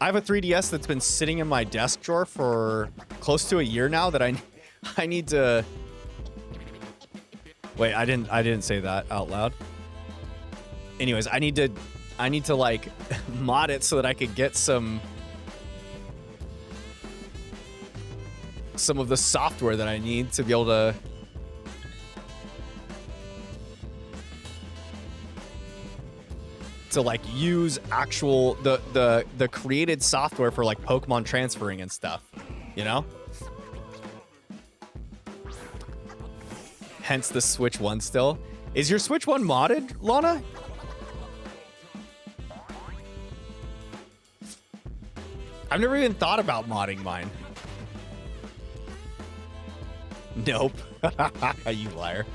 Speaker 1: I have a 3DS that's been sitting in my desk drawer for close to a year now that I need to... Wait, I didn't say that out loud. Anyways, I need to like mod it so that I could get some of the software that I need to be able to like use actual the created software for like Pokemon transferring and stuff, you know? Hence the Switch 1 still. Is your Switch 1 modded, Lana? I've never even thought about modding mine. Nope. You liar.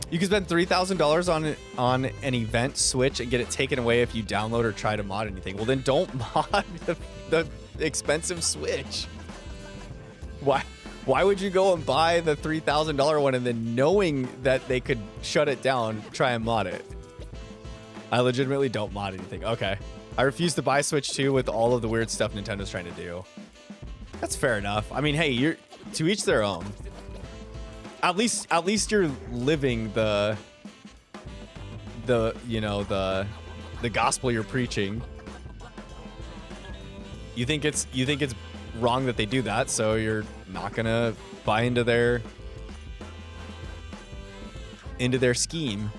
Speaker 1: You can spend $3,000 on an event Switch and get it taken away if you download or try to mod anything. Well, then don't mod the expensive Switch. Why would you go and buy the $3,000 one and then knowing that they could shut it down, try and mod it? I legitimately don't mod anything. Okay. I refuse to buy Switch 2 with all of the weird stuff Nintendo's trying to do. That's fair enough. I mean, hey, you're to each their own. At least you're living the you know, the the gospel you're preaching. You think it's wrong that they do that, so you're not gonna buy into their scheme.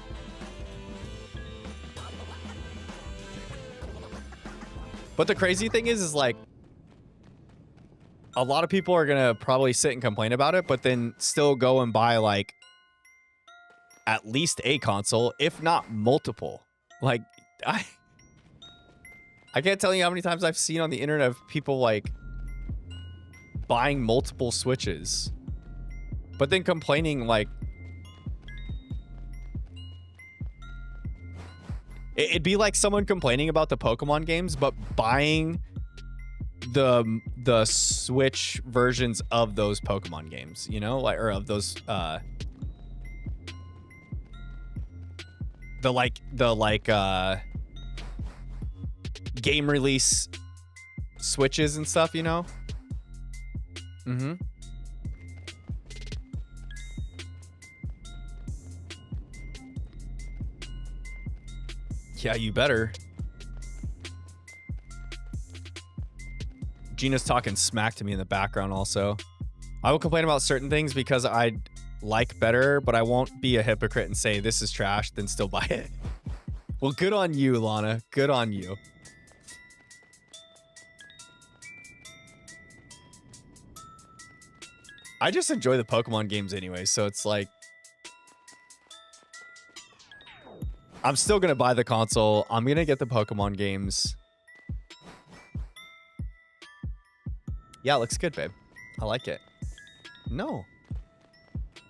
Speaker 1: But the crazy thing is like a lot of people are gonna probably sit and complain about it, but then still go and buy like at least a console, if not multiple. Like I can't tell you how many times I've seen on the internet of people like buying multiple Switches, but then complaining like it'd be like someone complaining about the Pokemon games, but buying the Switch versions of those Pokemon games, you know, like, or of those the game release Switches and stuff, you know. Yeah, you better. Gina's talking smack to me in the background also. I will complain about certain things because I like better, but I won't be a hypocrite and say this is trash, then still buy it. Well, good on you, Lana. Good on you. I just enjoy the Pokemon games anyway, so it's like I'm still gonna buy the console. I'm gonna get the Pokemon games. Yeah, it looks good, babe. I like it. No.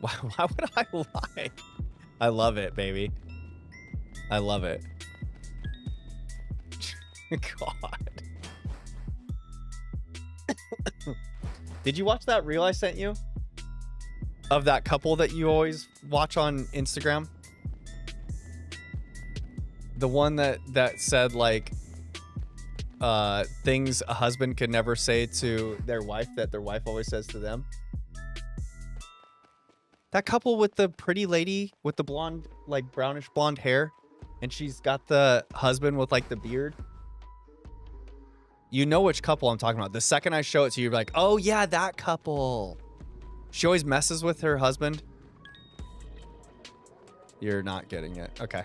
Speaker 1: Why would I lie? I love it, baby. I love it. God. Did you watch that reel I sent you? Of that couple that you always watch on Instagram? The one that said like things a husband could never say to their wife that their wife always says to them. That couple with the pretty lady with the blonde, like brownish blonde hair, and she's got the husband with like the beard. You know which couple I'm talking about. The second I show it to you, you're like, oh yeah, that couple. She always messes with her husband. You're not getting it. Okay.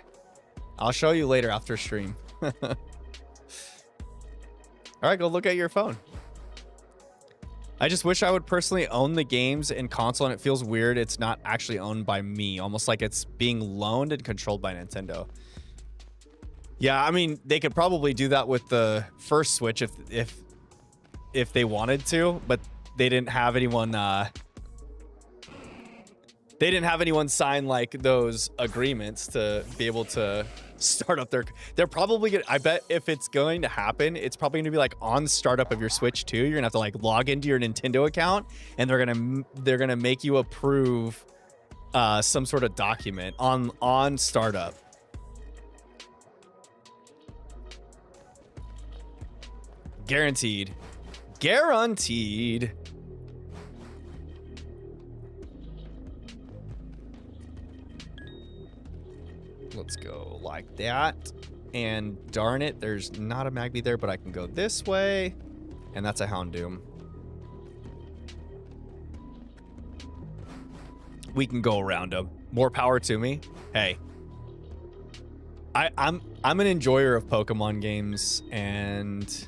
Speaker 1: I'll show you later after stream. All right, go look at your phone. I just wish I would personally own the games in console, and it feels weird it's not actually owned by me. Almost like it's being loaned and controlled by Nintendo. Yeah, I mean, they could probably do that with the first Switch if they wanted to, but they didn't have anyone sign like those agreements to be able to start up they're probably gonna, I bet if it's going to happen, it's probably gonna be like on the startup of your Switch 2, you're gonna have to like log into your Nintendo account, and they're gonna make you approve some sort of document on startup. Guaranteed. Let's go like that. And darn it, there's not a Magby there, but I can go this way. And that's a Houndoom. We can go around them. More power to me. Hey. I'm an enjoyer of Pokemon games, and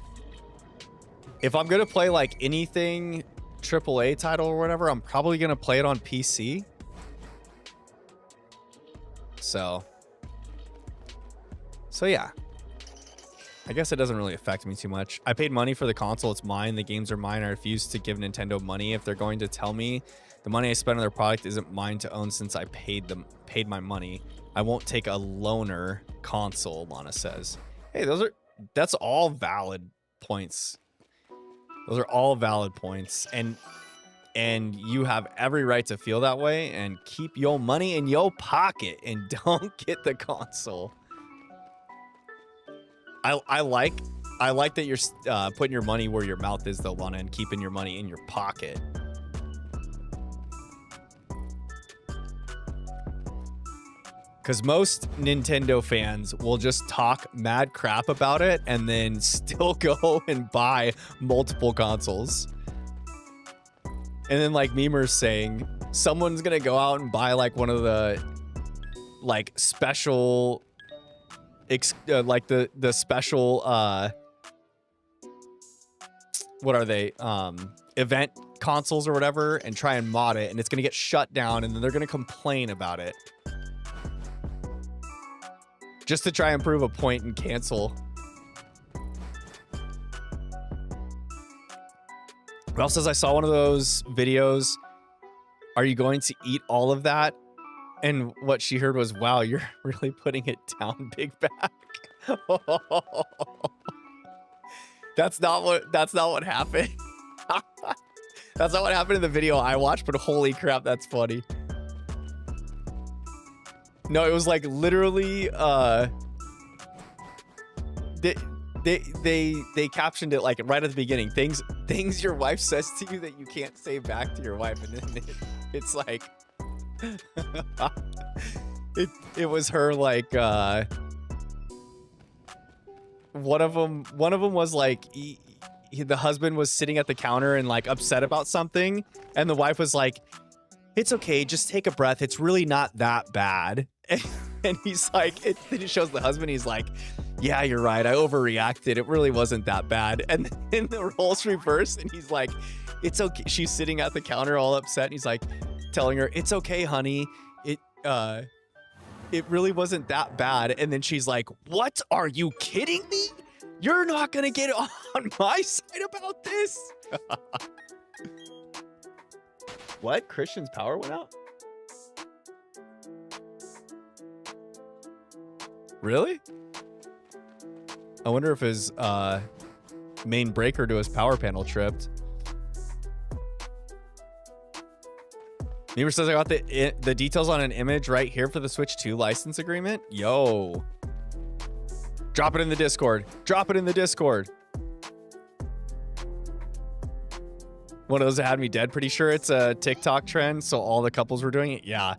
Speaker 1: if I'm gonna play like anything AAA title or whatever, I'm probably gonna play it on PC. So yeah, I guess it doesn't really affect me too much. I paid money for the console. It's mine. The games are mine. I refuse to give Nintendo money if they're going to tell me the money I spent on their product isn't mine to own since I paid my money. I won't take a loaner console, Lana says. Hey, that's all valid points. Those are all valid points. And you have every right to feel that way, and keep your money in your pocket and don't get the console. I like that you're putting your money where your mouth is, though, Lana, and keeping your money in your pocket. Because most Nintendo fans will just talk mad crap about it and then still go and buy multiple consoles. And then like memers saying, someone's gonna go out and buy like one of the like special, like the special, what are they? Event consoles or whatever, and try and mod it, and it's gonna get shut down, and then they're gonna complain about it. Just to try and prove a point and cancel. Ralph says, I saw one of those videos. Are you going to eat all of that? And what she heard was, wow, you're really putting it down, big back. That's not what happened. That's not what happened in the video I watched, but holy crap, that's funny. No, it was like literally they captioned it like right at the beginning. Things your wife says to you that you can't say back to your wife, and then it's like it was her like one of them was like the husband was sitting at the counter and like upset about something, and the wife was like, it's okay, just take a breath, it's really not that bad. And he's like, then it shows the husband, he's like, yeah, you're right, I overreacted, it really wasn't that bad. And then the roles reverse, and he's like, it's okay. She's sitting at the counter all upset, and he's like telling her, it's okay, honey, it really wasn't that bad. And then she's like, what, are you kidding me? You're not gonna get on my side about this. What? Christian's power went out? Really? I wonder if his main breaker to his power panel tripped. Never says I got the details on an image right here for the Switch 2 license agreement. Yo. Drop it in the Discord. Drop it in the Discord. One of those that had me dead. Pretty sure it's a TikTok trend, so all the couples were doing it. Yeah.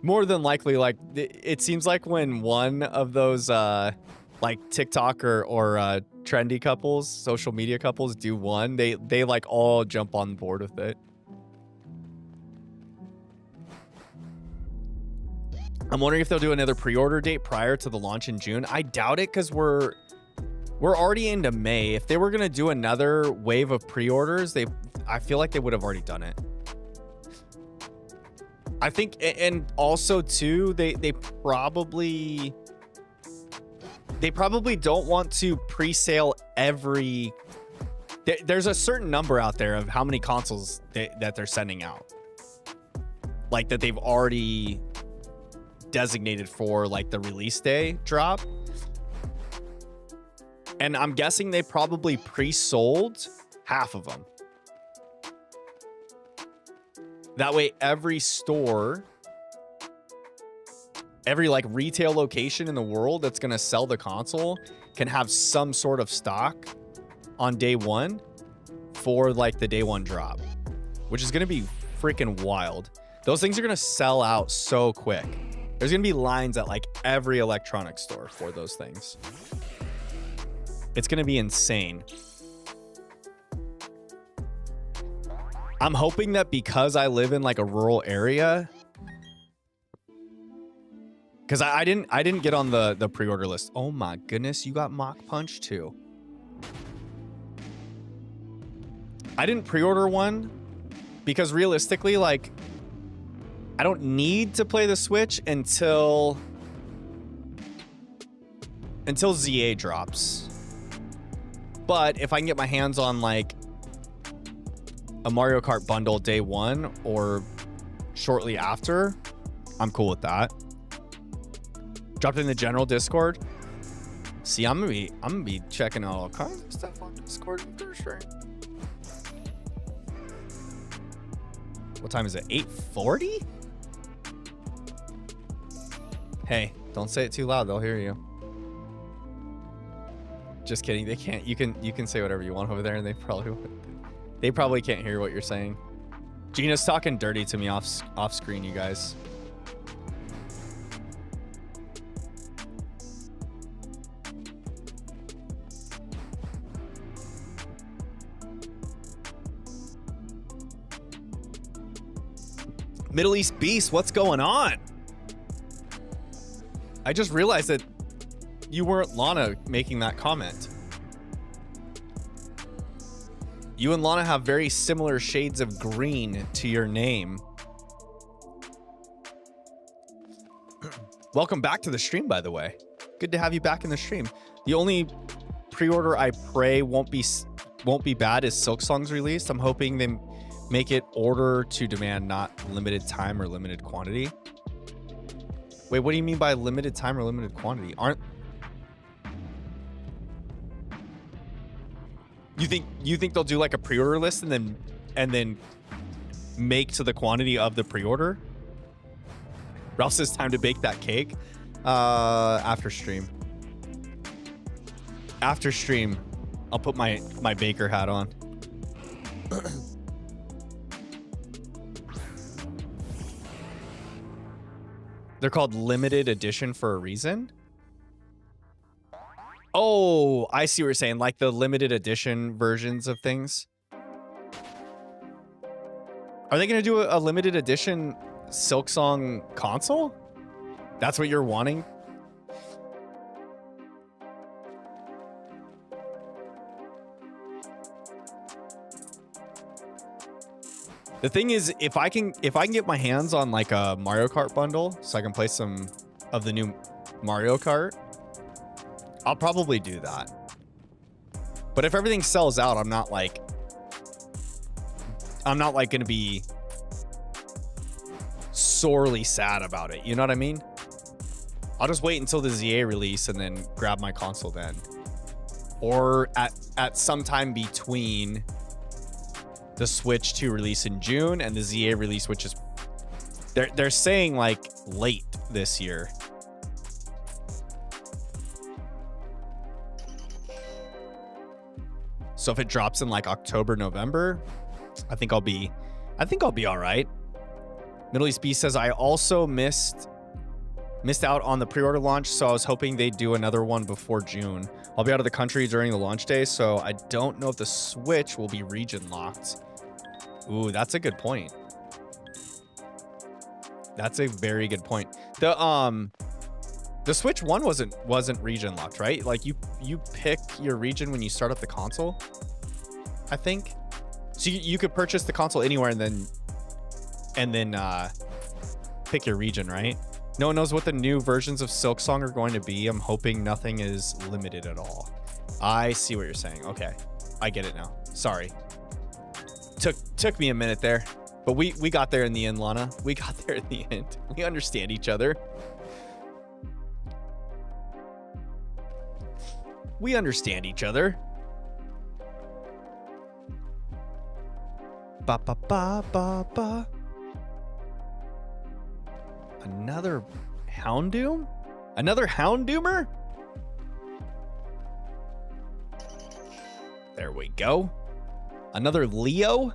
Speaker 1: More than likely, like, it seems like when one of those, like, TikTok or trendy couples, social media couples do one, they like, all jump on board with it. I'm wondering if they'll do another pre-order date prior to the launch in June. I doubt it, because we're already into May. If they were going to do another wave of pre-orders, I feel like they would have already done it. I think, and also too, they probably don't want to pre-sale every. There's a certain number out there of how many consoles that they're sending out, like that they've already designated for like the release day drop. And I'm guessing they probably pre-sold half of them. That way every store, every like retail location in the world that's going to sell the console can have some sort of stock on day one for like the day one drop, which is going to be freaking wild. Those things are going to sell out so quick. There's going to be lines at like every electronics store for those things. It's going to be insane. I'm hoping that because I live in like a rural area, because I didn't get on the pre-order list. Oh my goodness, you got Mach Punch too. I didn't pre-order one because realistically, like, I don't need to play the Switch until ZA drops. But if I can get my hands on like a Mario Kart bundle day one or shortly after, I'm cool with that. Dropped in the general Discord. See, I'm gonna be checking out all kinds of stuff on Discord for sure. What time is it? 8:40? Hey, don't say it too loud, they'll hear you. Just kidding, they can't. You can say whatever you want over there, and they probably can't hear what you're saying. Gina's talking dirty to me off screen, you guys. Middle East Beast, what's going on? I just realized that you weren't Lana making that comment. You and Lana have very similar shades of green to your name. Welcome back to the stream, by the way. Good to have you back in the stream. The only pre-order I pray won't be bad is Silksong's release. I'm hoping they make it order to demand, not limited time or limited quantity. Wait, what do you mean by limited time or limited quantity? You think they'll do like a pre-order list and then make to the quantity of the pre-order? Ralph says time to bake that cake. After stream. After stream, I'll put my baker hat on. They're called limited edition for a reason. Oh, I see what you're saying. Like the limited edition versions of things. Are they going to do a limited edition Silksong console? That's what you're wanting? The thing is, if I can get my hands on like a Mario Kart bundle so I can play some of the new Mario Kart, I'll probably do that. But if everything sells out, I'm not like going to be sorely sad about it. You know what I mean? I'll just wait until the ZA release and then grab my console then. Or at some time between the Switch 2 release in June and the ZA release, which is they're saying like late this year. So if it drops in like October, November, I think I'll be all right. Middle East Beast says I also missed out on the pre-order launch, so I was hoping they'd do another one before June. I'll be out of the country during the launch day, so I don't know if the Switch will be region locked. Ooh, that's a good point. That's a very good point. The Switch 1 wasn't region locked, right? Like you pick your region when you start up the console, I think. So you could purchase the console anywhere and then pick your region, right? No one knows what the new versions of Silksong are going to be. I'm hoping nothing is limited at all. I see what you're saying. Okay, I get it now. Sorry. Took me a minute there, but we got there in the end, Lana. We got there in the end. We understand each other. We understand each other. Ba ba ba ba ba. Another Houndoom? Another Houndoomer? There we go. Another Leo?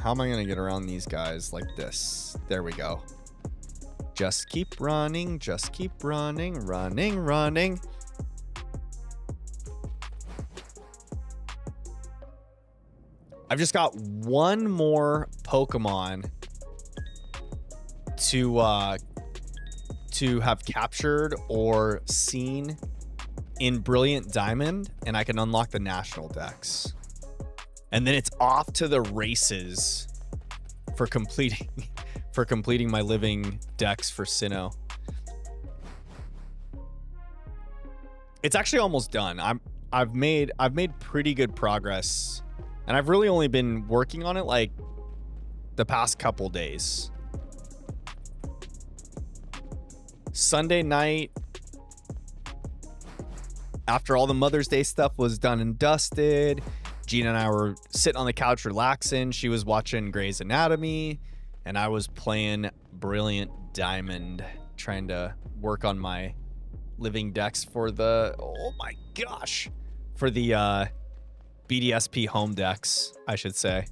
Speaker 1: How am I going to get around these guys like this? There we go. Just keep running, just keep running, running. I've just got one more Pokemon to have captured or seen in Brilliant Diamond, and I can unlock the national dex. And then it's off to the races for completing my living dex for Sinnoh. It's actually almost done. I've made pretty good progress, and I've really only been working on it like the past couple days. Sunday night, after all the Mother's Day stuff was done and dusted, Gina and I were sitting on the couch relaxing. She was watching Grey's Anatomy, and I was playing Brilliant Diamond, trying to work on my living dex for the, oh my gosh, for the BDSP home dex, I should say.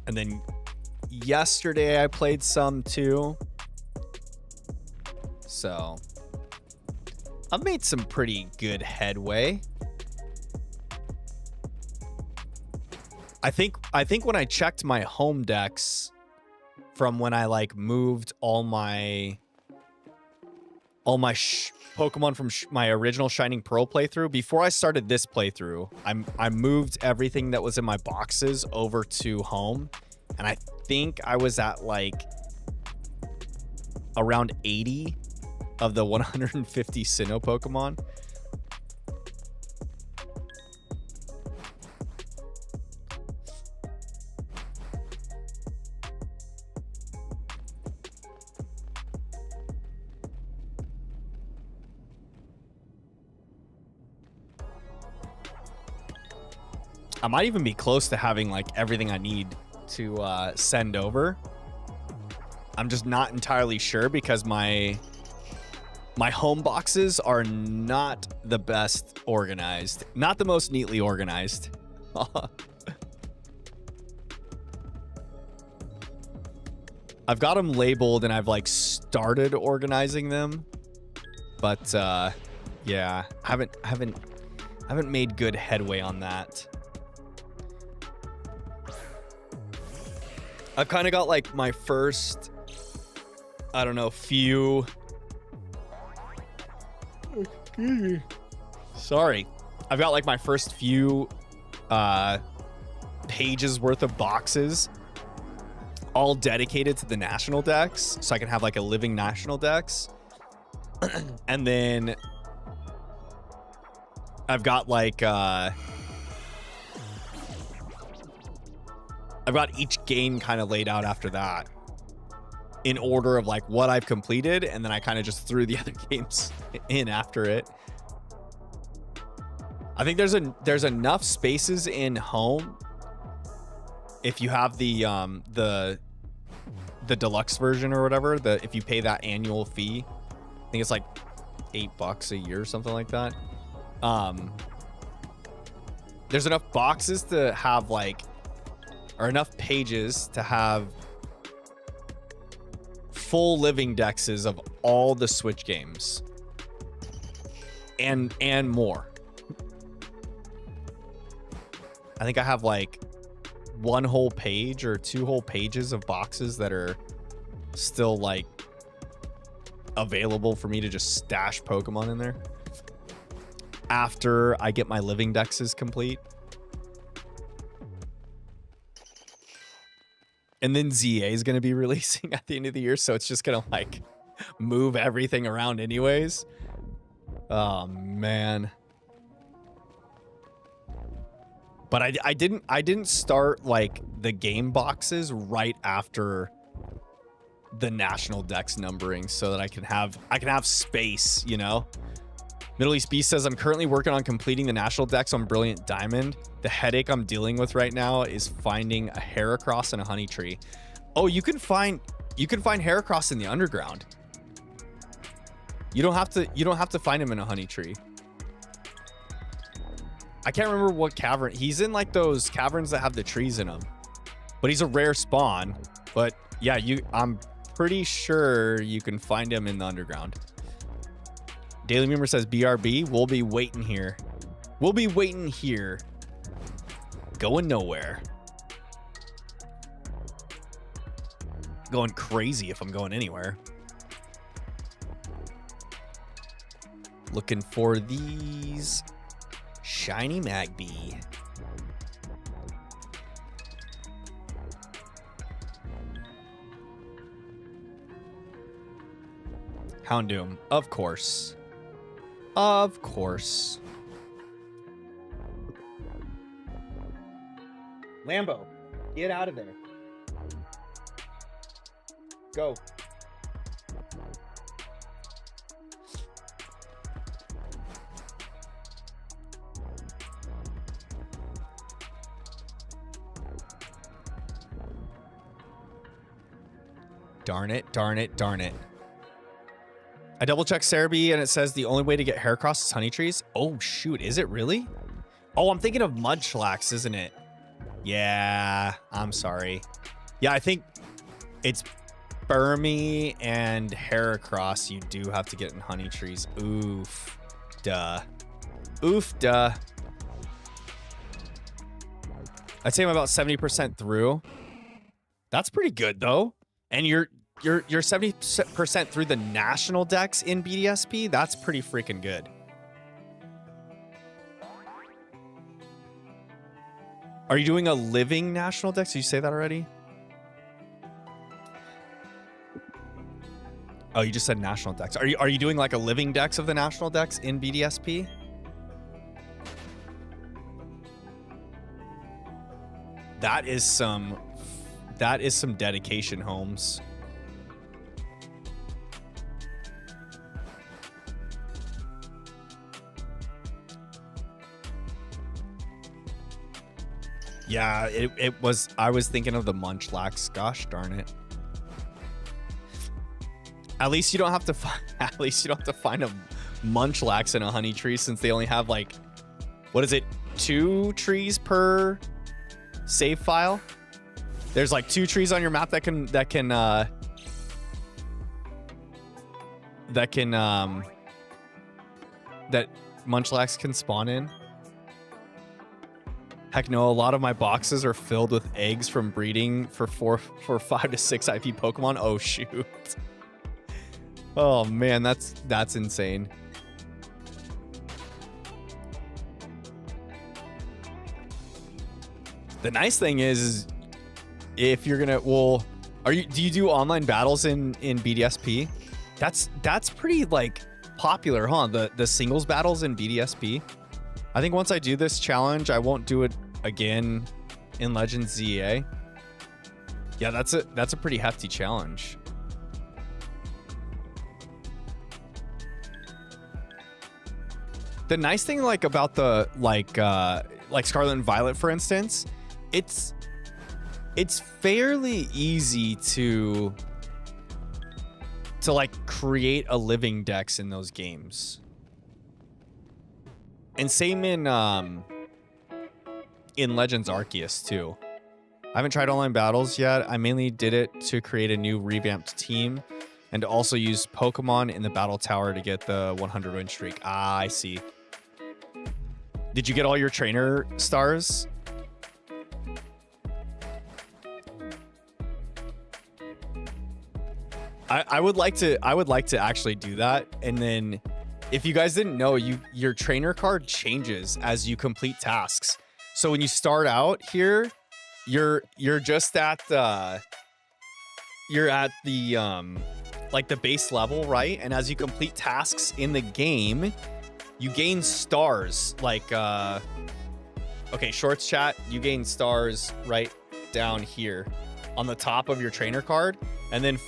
Speaker 1: And then yesterday I played some too. So I've made some pretty good headway. I think when I checked my home decks from when I like moved all my Pokemon from my original Shining Pearl playthrough, before I started this playthrough, I moved everything that was in my boxes over to home, and I think I was at like around 80 of the 150 Sinnoh Pokemon. I might even be close to having like everything I need to send over. I'm just not entirely sure because my home boxes are not the best organized, not the most neatly organized. I've got them labeled and I've like started organizing them, but yeah, haven't made good headway on that. I've kind of got like my first, I don't know, few. Sorry. I've got like my first few pages worth of boxes all dedicated to the national decks, so I can have like a living national decks. And then I've got like I've got each game kind of laid out after that in order of like what I've completed, and then I kind of just threw the other games in after it. I think there's enough spaces in home if you have the deluxe version or whatever, if you pay that annual fee. I think it's like $8 a year or something like that. There's enough boxes to have like, or enough pages to have full living dexes of all the Switch games and more. I think I have like one whole page or two whole pages of boxes that are still like available for me to just stash Pokemon in there after I get my living dexes complete. And then ZA is going to be releasing at the end of the year, so it's just going to like move everything around anyways. Oh man. But I didn't start like the game boxes right after the national dex numbering so that I can have space, you know. Middle East Beast says, I'm currently working on completing the national dex on Brilliant Diamond. The headache I'm dealing with right now is finding a Heracross and a Honey Tree. Oh, you can find Heracross in the underground. You don't have to find him in a Honey Tree. I can't remember what cavern. He's in like those caverns that have the trees in them. But he's a rare spawn. But yeah, I'm pretty sure you can find him in the underground. Daily Member says, BRB, we'll be waiting here. We'll be waiting here. Going nowhere. Going crazy if I'm going anywhere. Looking for these shiny Magby. Houndoom, of course. Of course. Lambo, get out of there. Go. Darn it, darn it, darn it. I double checked Cerebi and it says the only way to get Heracross is Honey Trees. Oh shoot, is it really? Oh, I'm thinking of Mudchlax, isn't it? Yeah, I'm sorry. Yeah, I think It's Burmy and Heracross. You do have to get in honey trees. Oof. Duh. Oof, duh. I'd say I'm about 70% through. That's pretty good though. And you're 70% through the national decks in BDSP. That's pretty freaking good. Are you doing a living national dex? Did you say that already? Oh, you just said national dex. Are you doing like a living dex of the national dex in BDSP? That is some dedication, Holmes. Yeah, it was. I was thinking of the Munchlax. Gosh darn it. At least you don't have to find. At least you don't have to find a Munchlax in a honey tree, since they only have like, what is it, 2 trees per save file? There's like 2 trees on your map that Munchlax can spawn in. Heck no, a lot of my boxes are filled with eggs from breeding for 5 to 6 IP Pokemon. Oh shoot. Oh man, that's insane. The nice thing is if you're gonna, well, do you do online battles in BDSP? That's pretty like popular, huh? The singles battles in BDSP. I think once I do this challenge, I won't do it again in Legends ZA. Yeah, that's a pretty hefty challenge. The nice thing like about the like Scarlet and Violet, for instance, it's fairly easy to like create a living dex in those games. And same in Legends Arceus too. I haven't tried online battles yet. I mainly did it to create a new revamped team and to also use Pokemon in the battle tower to get the 100 win streak. Ah, I see. Did you get all your trainer stars? I would like to actually do that. And then if you guys didn't know, your trainer card changes as you complete tasks. So when you start out here, you're just at the like the base level, right? And as you complete tasks in the game, you gain stars. Like okay, shorts chat, you gain stars right down here on the top of your trainer card. And then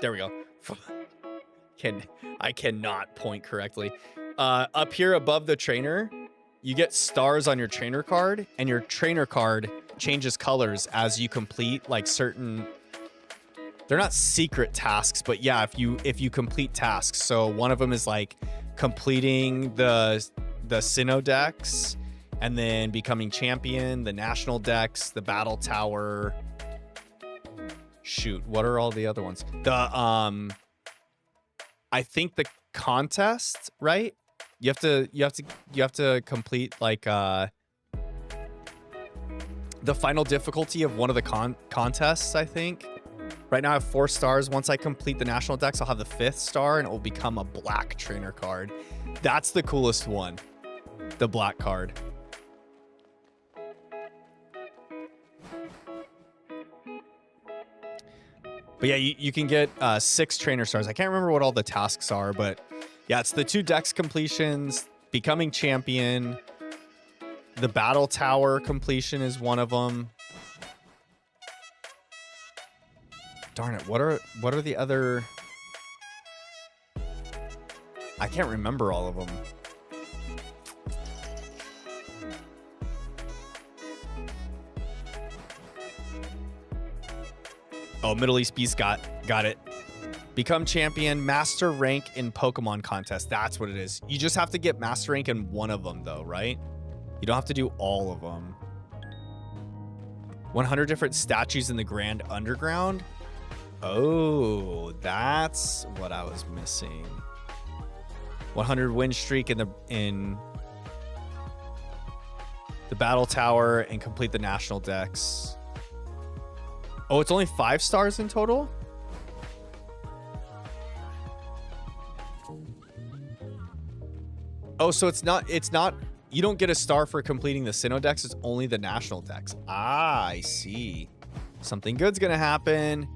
Speaker 1: there we go. I cannot point correctly. Up here above the trainer, you get stars on your trainer card, and your trainer card changes colors as you complete like certain, they're not secret tasks, but yeah, if you complete tasks. So one of them is like completing the Sinnoh Dex, and then becoming champion, the national Dex, the battle tower. Shoot, what are all the other ones? I think the contest, right? You have to complete like the final difficulty of one of the contests, I think. Right now I have 4 stars. Once I complete the national dex, I'll have the 5th star and it will become a black trainer card. That's the coolest one. The black card. But yeah, you can get 6 trainer stars. I can't remember what all the tasks are, but yeah, it's the 2 dex completions, becoming champion, the battle tower completion is one of them. Darn it, what are the other? I can't remember all of them. Oh, Middle East Beast got it. Become champion, master rank in Pokemon contest. That's what it is. You just have to get master rank in one of them though, right? You don't have to do all of them. 100 different statues in the Grand Underground. Oh, that's what I was missing. 100 win streak in the battle tower and complete the national decks. Oh, it's only 5 stars in total? Oh, so it's not, you don't get a star for completing the Sinnoh decks, it's only the national decks. Ah, I see. Something good's gonna happen.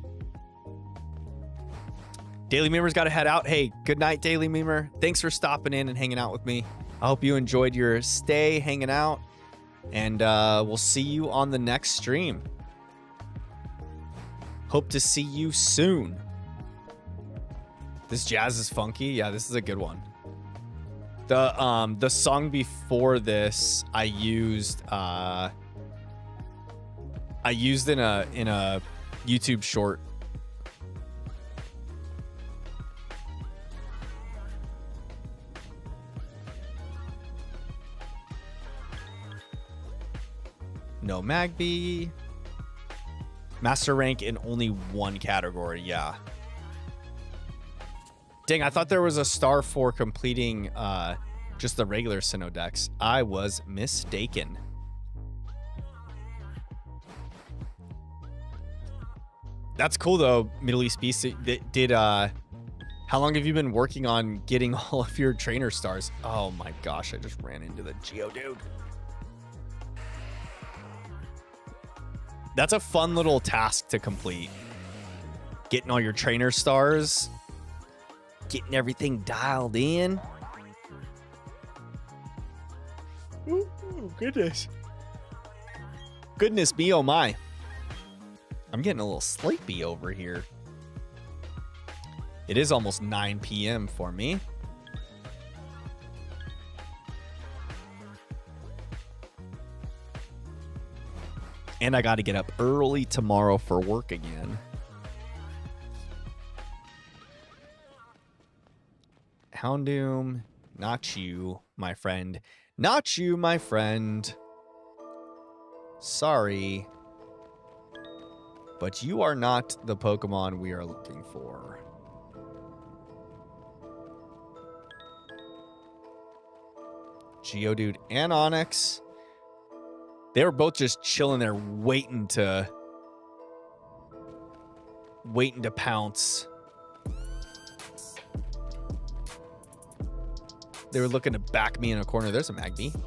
Speaker 1: Daily Memer's got to head out. Hey, good night, Daily Memer. Thanks for stopping in and hanging out with me. I hope you enjoyed your stay hanging out, and we'll see you on the next stream. Hope to see you soon. This jazz is funky. Yeah, this is a good one. The song before this I used in a YouTube short. No Magby. Master rank in only one category, yeah. Dang, I thought there was a star for completing just the regular Sinnoh decks. I was mistaken. That's cool though, Middle East Beast. How long have you been working on getting all of your trainer stars? Oh my gosh, I just ran into the Geodude. That's a fun little task to complete. Getting all your trainer stars. Getting everything dialed in. Ooh, goodness. Goodness me, oh my. I'm getting a little sleepy over here. It is almost 9 p.m. for me. And I got to get up early tomorrow for work again. Houndoom, not you, my friend. Not you, my friend. Sorry. But you are not the Pokemon we are looking for. Geodude and Onix. They were both just chilling there waiting to pounce. They were looking to back me in a corner. There's a Magby.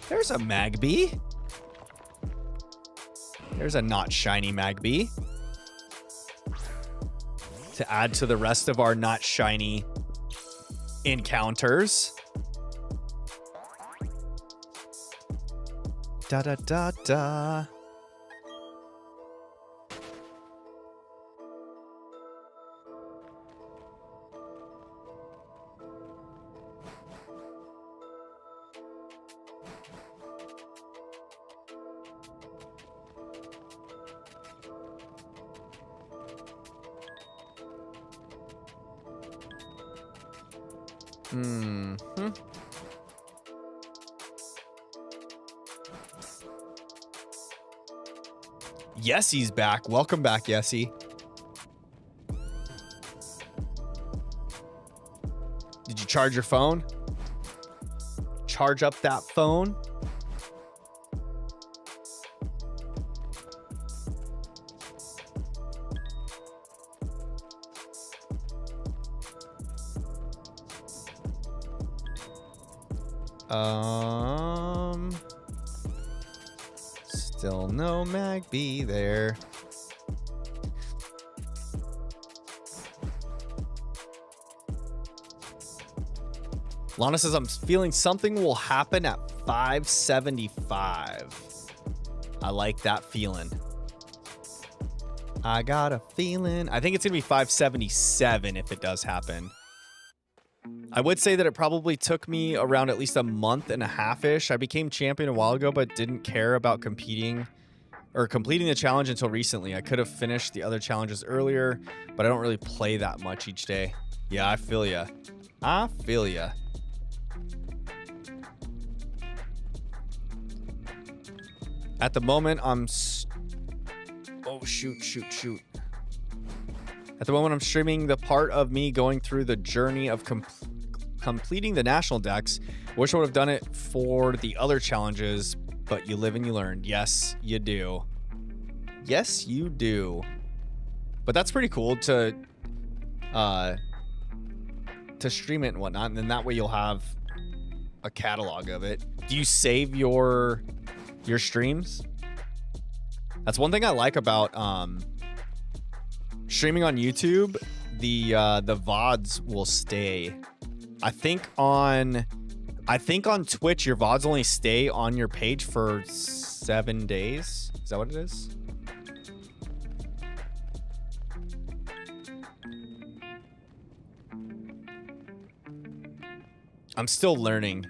Speaker 1: There's a Magby. There's a not shiny Magby. To add to the rest of our not shiny encounters. Da da da da. Mm-hmm. Yessie's back. Welcome back, Yessie. Did you charge your phone? Charge up that phone. Still no Magby there. Lana says, I'm feeling something will happen at 575. I like that feeling. I got a feeling. I think it's going to be 577 if it does happen. I would say that it probably took me around at least a month and a half-ish. I became champion a while ago, but didn't care about competing or completing the challenge until recently. I could have finished the other challenges earlier, but I don't really play that much each day. Yeah, I feel ya. I feel ya. At the moment, I'm Oh, shoot. At the moment, I'm streaming the part of me going through the journey of completing the national decks. Wish I would have done it for the other challenges, but you live and you learn. Yes, you do. Yes, you do. But that's pretty cool to stream it and whatnot, and then that way you'll have a catalog of it. Do you save your streams? That's one thing I like about streaming on YouTube. The VODs will stay. I think on Twitch your VODs only stay on your page for 7 days. Is that what it is? I'm still learning.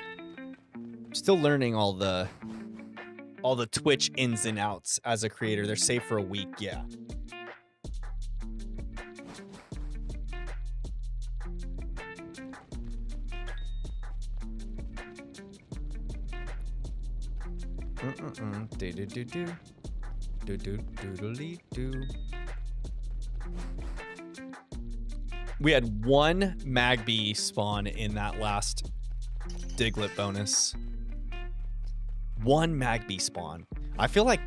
Speaker 1: All the Twitch ins and outs as a creator. They're safe for a week, yeah. We had one Magby spawn in that last Diglett bonus. One Magby spawn. I feel like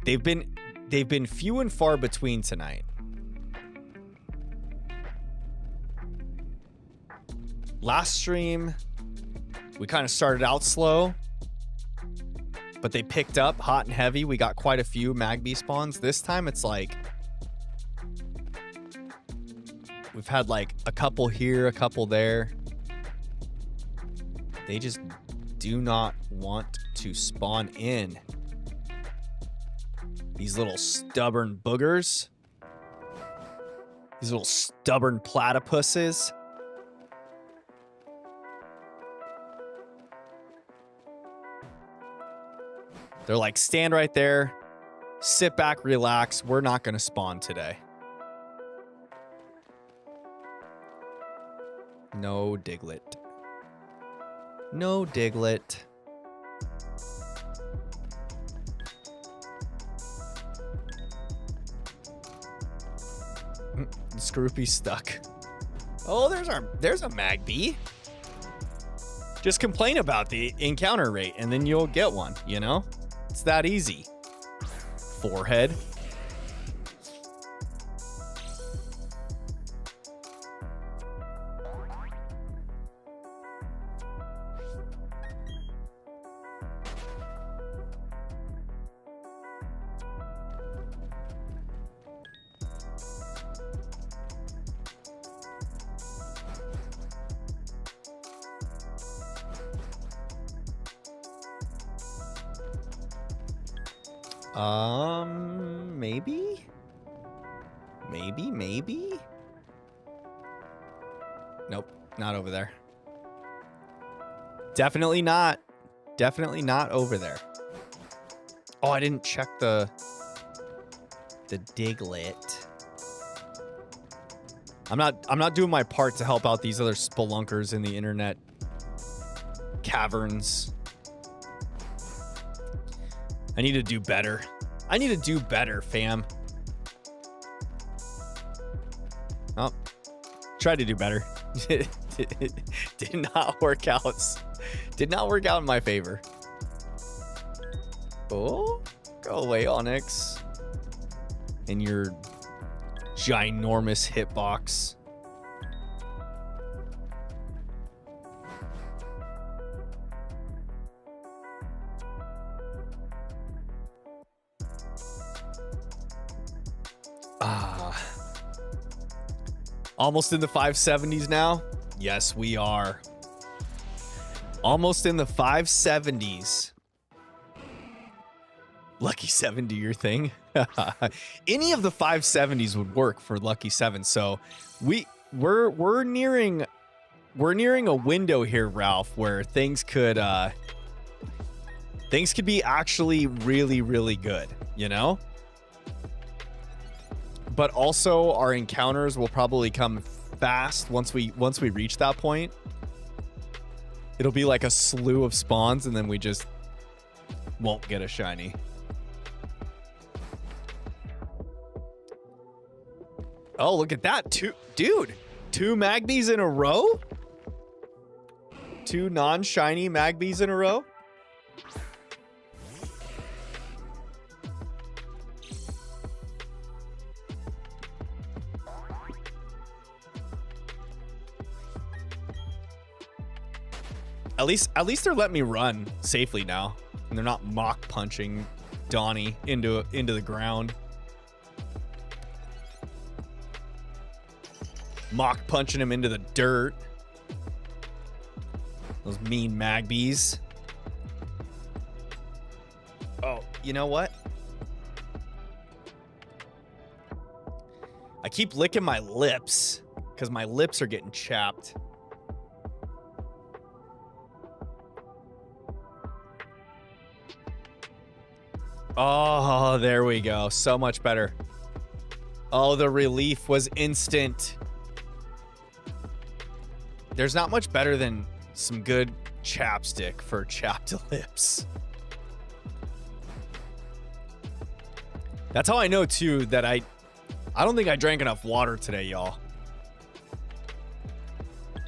Speaker 1: they've been few and far between tonight. Last stream, we kind of started out slow, but they picked up hot and heavy. We got quite a few Magby spawns. This time it's like we've had like a couple here, a couple there. They just do not want to spawn in. These little stubborn boogers. These little stubborn platypuses. They're like, stand right there, sit back, relax. We're not going to spawn today. No Diglett. No Diglett. Scroopy's stuck. Oh, there's a Magby. Just complain about the encounter rate and then you'll get one, you know? It's that easy. Forehead. Maybe? Nope, not over there. Definitely not over there. Oh, I didn't check the Diglett. I'm not doing my part to help out these other spelunkers in the internet caverns. I need to do better. Fam. Oh, tried to do better. Did not work out. Did not work out in my favor. Oh, go away, Onyx. In your ginormous hitbox. Almost in the 570s now? Yes, we are. Almost in the 570s. Lucky 7 do your thing. Any of the 570s would work for Lucky 7. So we're nearing a window here, Ralph, where things could be actually really, really good, you know? But also our encounters will probably come fast once we reach that point. It'll be like a slew of spawns and then we just won't get a shiny. Oh, look at that. Dude, 2 Magbies in a row? 2 non-shiny Magbies in a row? At least they're letting me run safely now. And they're not mock punching Donnie into the ground. Mock punching him into the dirt. Those mean Magbies. Oh, you know what? I keep licking my lips because my lips are getting chapped. Oh, there we go. So much better. Oh, the relief was instant. There's not much better than some good chapstick for chapped lips. That's how I know, too, that I don't think I drank enough water today, y'all.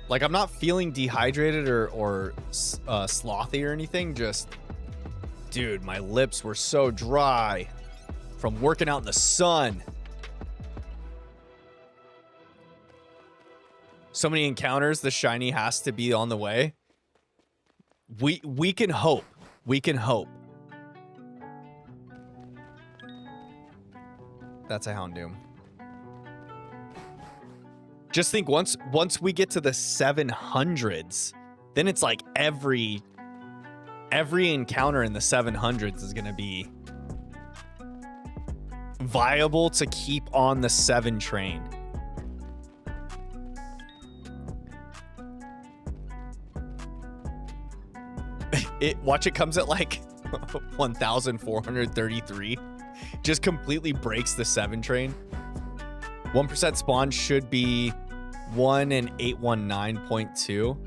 Speaker 1: Like, I'm not feeling dehydrated or slothy or anything, just... Dude, my lips were so dry from working out in the sun. So many encounters, the shiny has to be on the way. We can hope. We can hope. That's a Houndoom. Just think once we get to the 700s, then it's like every encounter in the 700s is going to be viable to keep on the 7 train. Watch, it comes at like 1,433. Just completely breaks the 7 train. 1% spawn should be 1 in 819.2.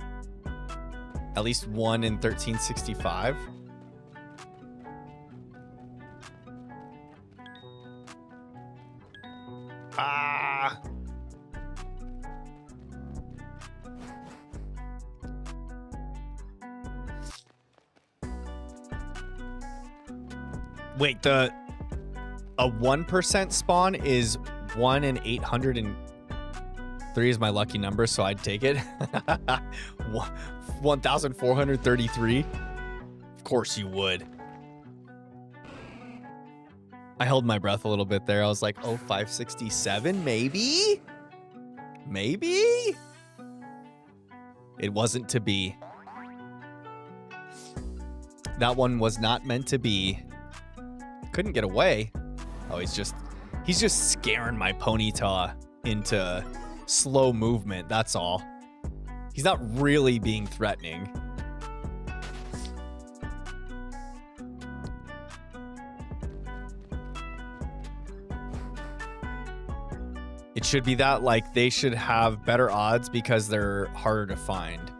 Speaker 1: At least 1 in 1365. Ah. Wait, a 1% spawn is 1 in 803 is my lucky number, so I'd take it. 1,433. Of course you would. I held my breath a little bit there. I was like, oh, 567, maybe? Maybe? It wasn't to be. That one was not meant to be. Couldn't get away. Oh, he's just scaring my Ponyta into slow movement. That's all. He's not really being threatening. It should be that, like, they should have better odds because they're harder to find.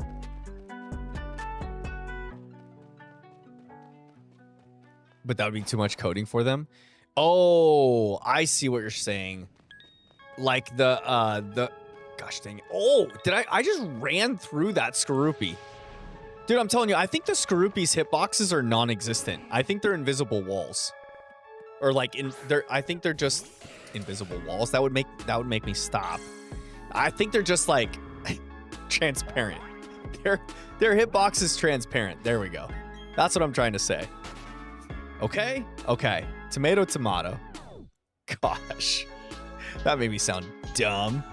Speaker 1: But that would be too much coding for them. Oh, I see what you're saying. Like the gosh dang it. Oh, I just ran through that Skorupi. Dude, I'm telling you, I think the Skorupi's hitboxes are non-existent. I think they're invisible walls. Or like I think they're just invisible walls. That would make me stop. I think they're just like transparent. Their hitbox is transparent. There we go. That's what I'm trying to say. Okay? Okay. Tomato, tomato. Gosh. That made me sound dumb.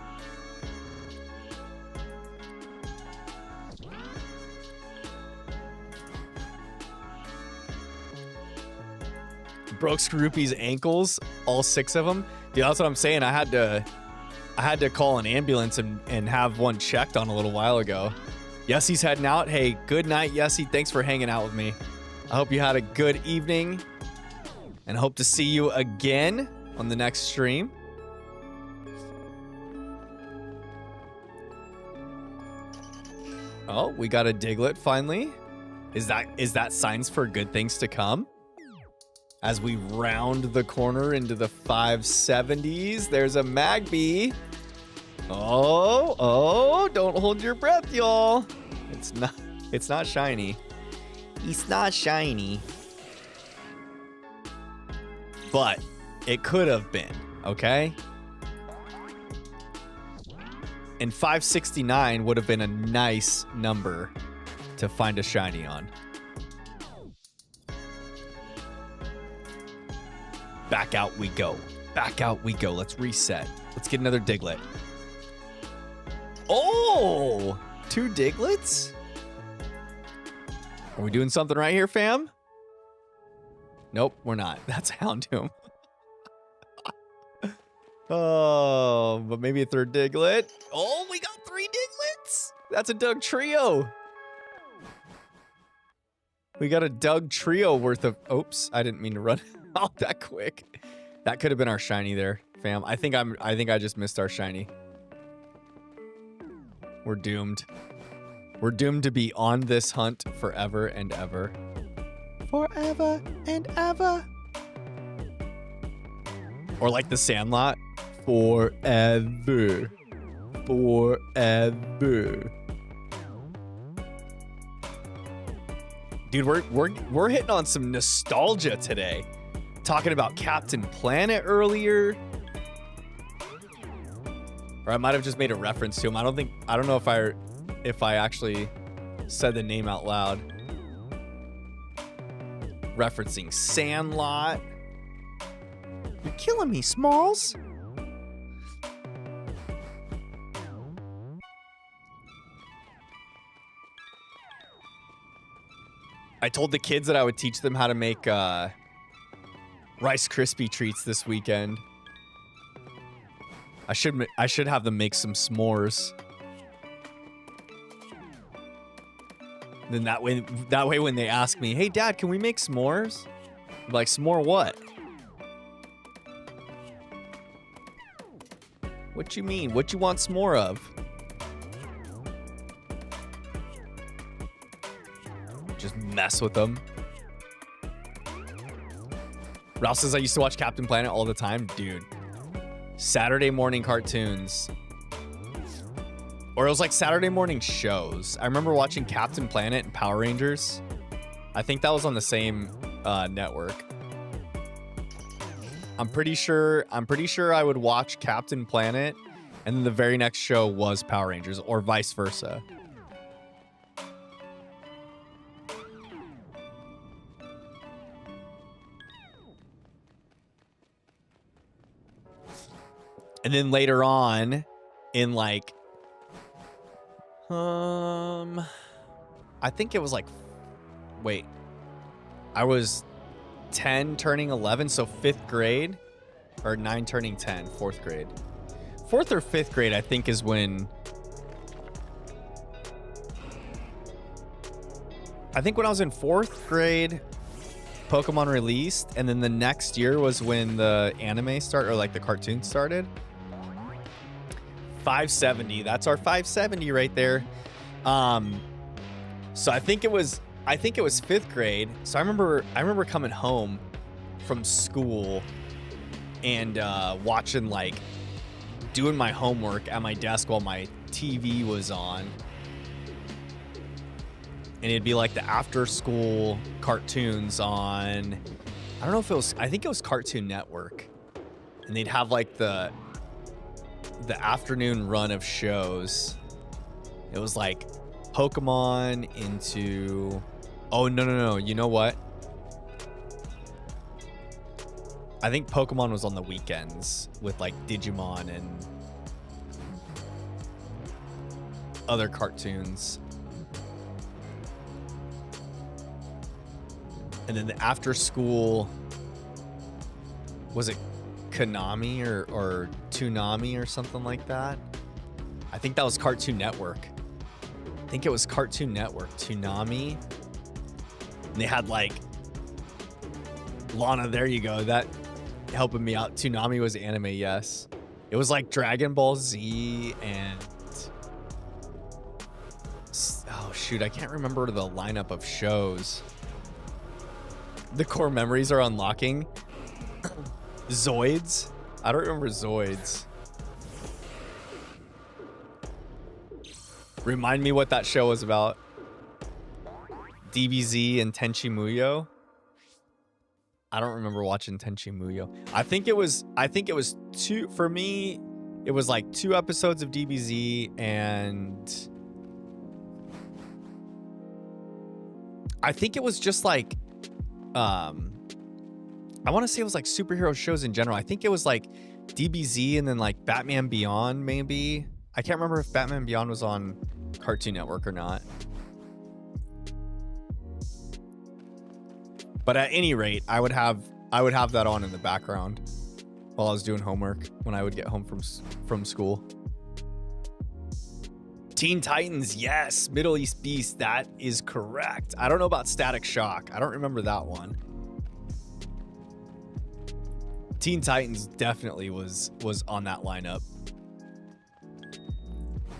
Speaker 1: Broke Skorupi's ankles, all 6 of them. Dude, that's what I'm saying. I had to call an ambulance and have one checked on a little while ago. Yessie's heading out. Hey, good night, Yessie. Thanks for hanging out with me. I hope you had a good evening and hope to see you again on the next stream. Oh, we got a Diglett finally. Is that signs for good things to come? as we round the corner into the 570s. There's a Magby. Oh, don't hold your breath, y'all. It's not shiny. It's not shiny. But it could have been, okay? And 569 would have been a nice number to find a shiny on. Back out we go. Back out we go. Let's reset. Let's get another Diglett. Oh! 2 Diglets? Are we doing something right here, fam? Nope, we're not. That's Houndoom. Oh, but maybe a 3rd Diglett. Oh, we got 3 Diglets. That's a Doug Trio. We got a Doug Trio worth of... Oops, I didn't mean to run out that quick. That could have been our shiny there, fam. I think I just missed our shiny. We're doomed. We're doomed to be on this hunt forever and ever. Forever and ever. Or like the Sandlot. Forever. Forever. Dude, we're hitting on some nostalgia today. Talking about Captain Planet earlier. Or I might have just made a reference to him. I don't know if I actually said the name out loud. Referencing Sandlot. You're killing me, Smalls. I told the kids that I would teach them how to make Rice Krispie treats this weekend. I should have them make some s'mores. Then that way when they ask me, "Hey Dad, can we make s'mores?" I'm like, "S'more what?" What you mean? What you want s'more of? Just mess with them. Ralph says I used to watch Captain Planet all the time. Dude. Saturday morning cartoons. Or it was like Saturday morning shows. I remember watching Captain Planet and Power Rangers. I think that was on the same network. I'm pretty sure I would watch Captain Planet and then the very next show was Power Rangers or vice versa. And then later on in like I think it was like I was 10 turning 11, so 5th grade or 9 turning 10, 4th grade. 4th or 5th grade I think is when I think when I was in 4th grade Pokemon released, and then the next year was when the anime started, or like the cartoon started. 570, that's our 570 right there. So I think it was 5th grade. So I remember coming home from school and watching, like, doing my homework at my desk while my TV was on. And it'd be like the after school cartoons on, I don't know if it was, I think it was Cartoon Network. And they'd have like the afternoon run of shows. It was like Pokemon into, oh no, you know what? I think Pokemon was on the weekends with like Digimon and other cartoons. And then the after school, was it Konami or Toonami or something like that? I think that was Cartoon Network. I think it was Cartoon Network, Toonami. And they had like, Lana, there you go. That helping me out. Toonami was anime, yes. It was like Dragon Ball Z and, oh shoot, I can't remember the lineup of shows. The core memories are unlocking. Zoids? I don't remember Zoids. Remind me what that show was about. DBZ and Tenchi Muyo. I don't remember watching Tenchi Muyo. I think it was two, for me, it was like 2 episodes of DBZ, and I think it was just like I want to say it was like superhero shows in general. I think it was like DBZ and then like Batman Beyond, maybe. I can't remember if Batman Beyond was on Cartoon Network or not. But at any rate, I would have that on in the background while I was doing homework when I would get home from school. Teen Titans, yes. Middle East Beast, that is correct. I don't know about Static Shock. I don't remember that one. Teen Titans definitely was on that lineup.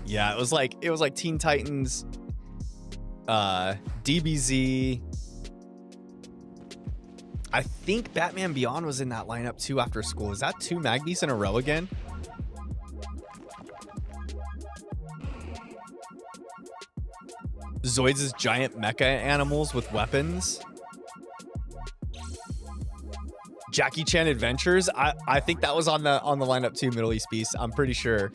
Speaker 1: Yeah, it was like Teen Titans, DBZ. I think Batman Beyond was in that lineup too after school. Is that 2 Magnies in a row again? Zoids is giant mecha animals with weapons. Jackie Chan Adventures. I think that was on the lineup too. Middle East Beast. I'm pretty sure.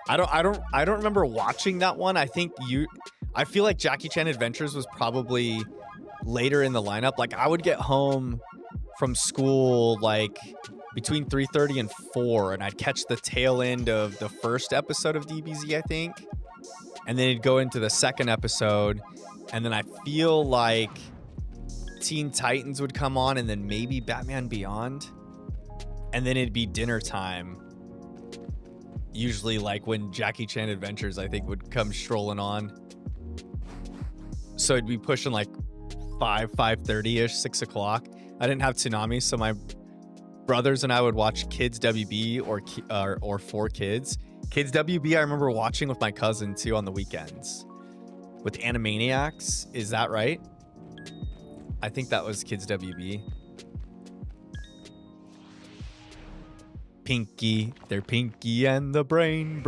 Speaker 1: I don't remember watching that one. I feel like Jackie Chan Adventures was probably later in the lineup. Like I would get home from school like between 3:30 and 4, and I'd catch the tail end of the first episode of DBZ, I think, and then it'd go into the second episode, and then I feel like Teen Titans would come on, and then maybe Batman Beyond, and then it'd be dinner time. Usually like when Jackie Chan Adventures, I think, would come strolling on. So it'd be pushing like 5:30ish, 6 o'clock. I didn't have Toonami, so my brothers and I would watch Kids WB or 4Kids. Kids WB I remember watching with my cousin too on the weekends. With Animaniacs, is that right? I think that was Kids WB. Pinky, they're Pinky and the brain.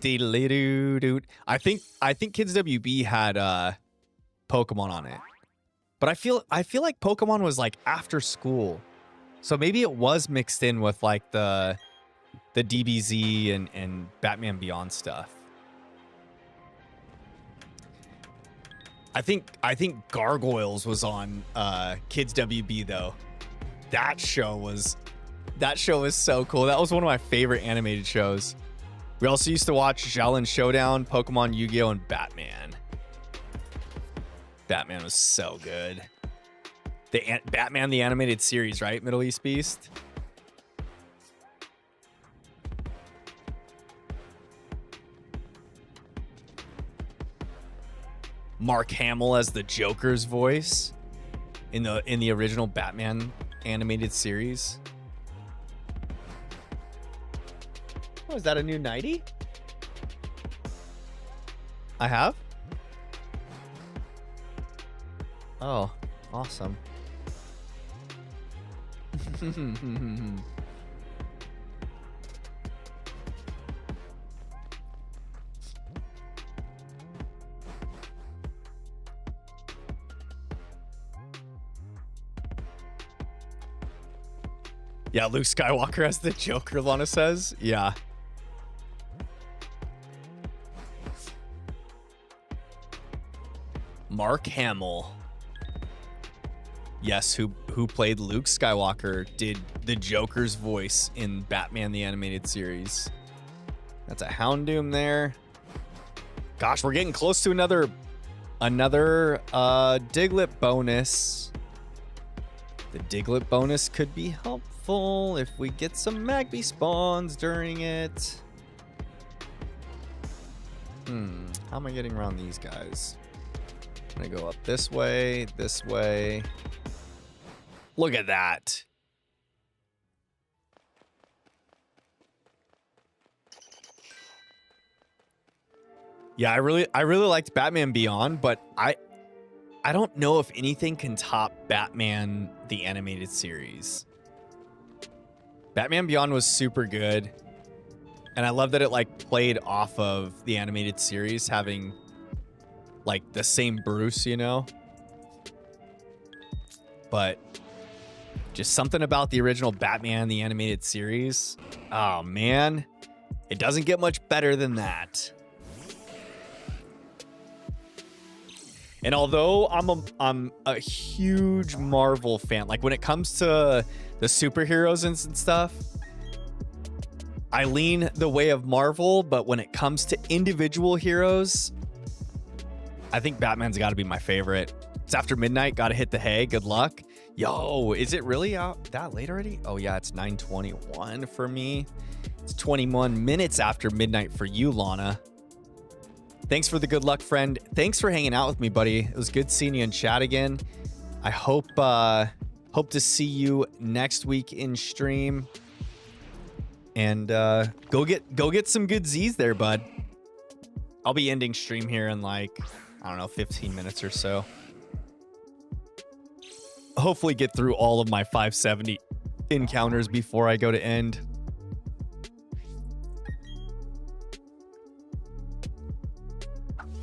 Speaker 1: Diddly-doo-doo. I think Kids WB had Pokemon on it. But I feel like Pokemon was like after school. So maybe it was mixed in with like the DBZ and Batman Beyond stuff. I think Gargoyles was on Kids WB though. That show was so cool. That was one of my favorite animated shows. We also used to watch Xiaolin Showdown, Pokemon, Yu-Gi-Oh, and Batman. Batman was so good. Batman the animated series, right? Middle East Beast. Mark Hamill as the Joker's voice in the original Batman animated series. Oh, is that a new nightie? I have? Oh, awesome. Yeah, Luke Skywalker as the Joker, Lana says. Yeah. Mark Hamill. Yes, who played Luke Skywalker, did the Joker's voice in Batman the Animated Series. That's a Houndoom there. Gosh, we're getting close to another Diglett bonus. The Diglett bonus could be helpful if we get some Magby spawns during it. How am I getting around these guys? I'm gonna go up this way, this way. Look at that. Yeah, I really liked Batman Beyond, but I don't know if anything can top Batman the animated series. Batman Beyond was super good, and I love that it like played off of the animated series, having like the same Bruce, you know. But just something about the original Batman the animated series. Oh man, it doesn't get much better than that. And although I'm a huge Marvel fan, like when it comes to the superheroes and stuff, I lean the way of Marvel, but when it comes to individual heroes, I think Batman's got to be my favorite. It's after midnight, got to hit the hay. Good luck. Yo, is it really out that late already? Oh yeah, it's 9:21 for me. It's 21 minutes after midnight for you, Lana. Thanks for the good luck, friend. Thanks for hanging out with me, buddy. It was good seeing you in chat again. I hope to see you next week in stream. And go get some good Z's there, bud. I'll be ending stream here in like, I don't know, 15 minutes or so. Hopefully get through all of my 570 encounters before I go to end.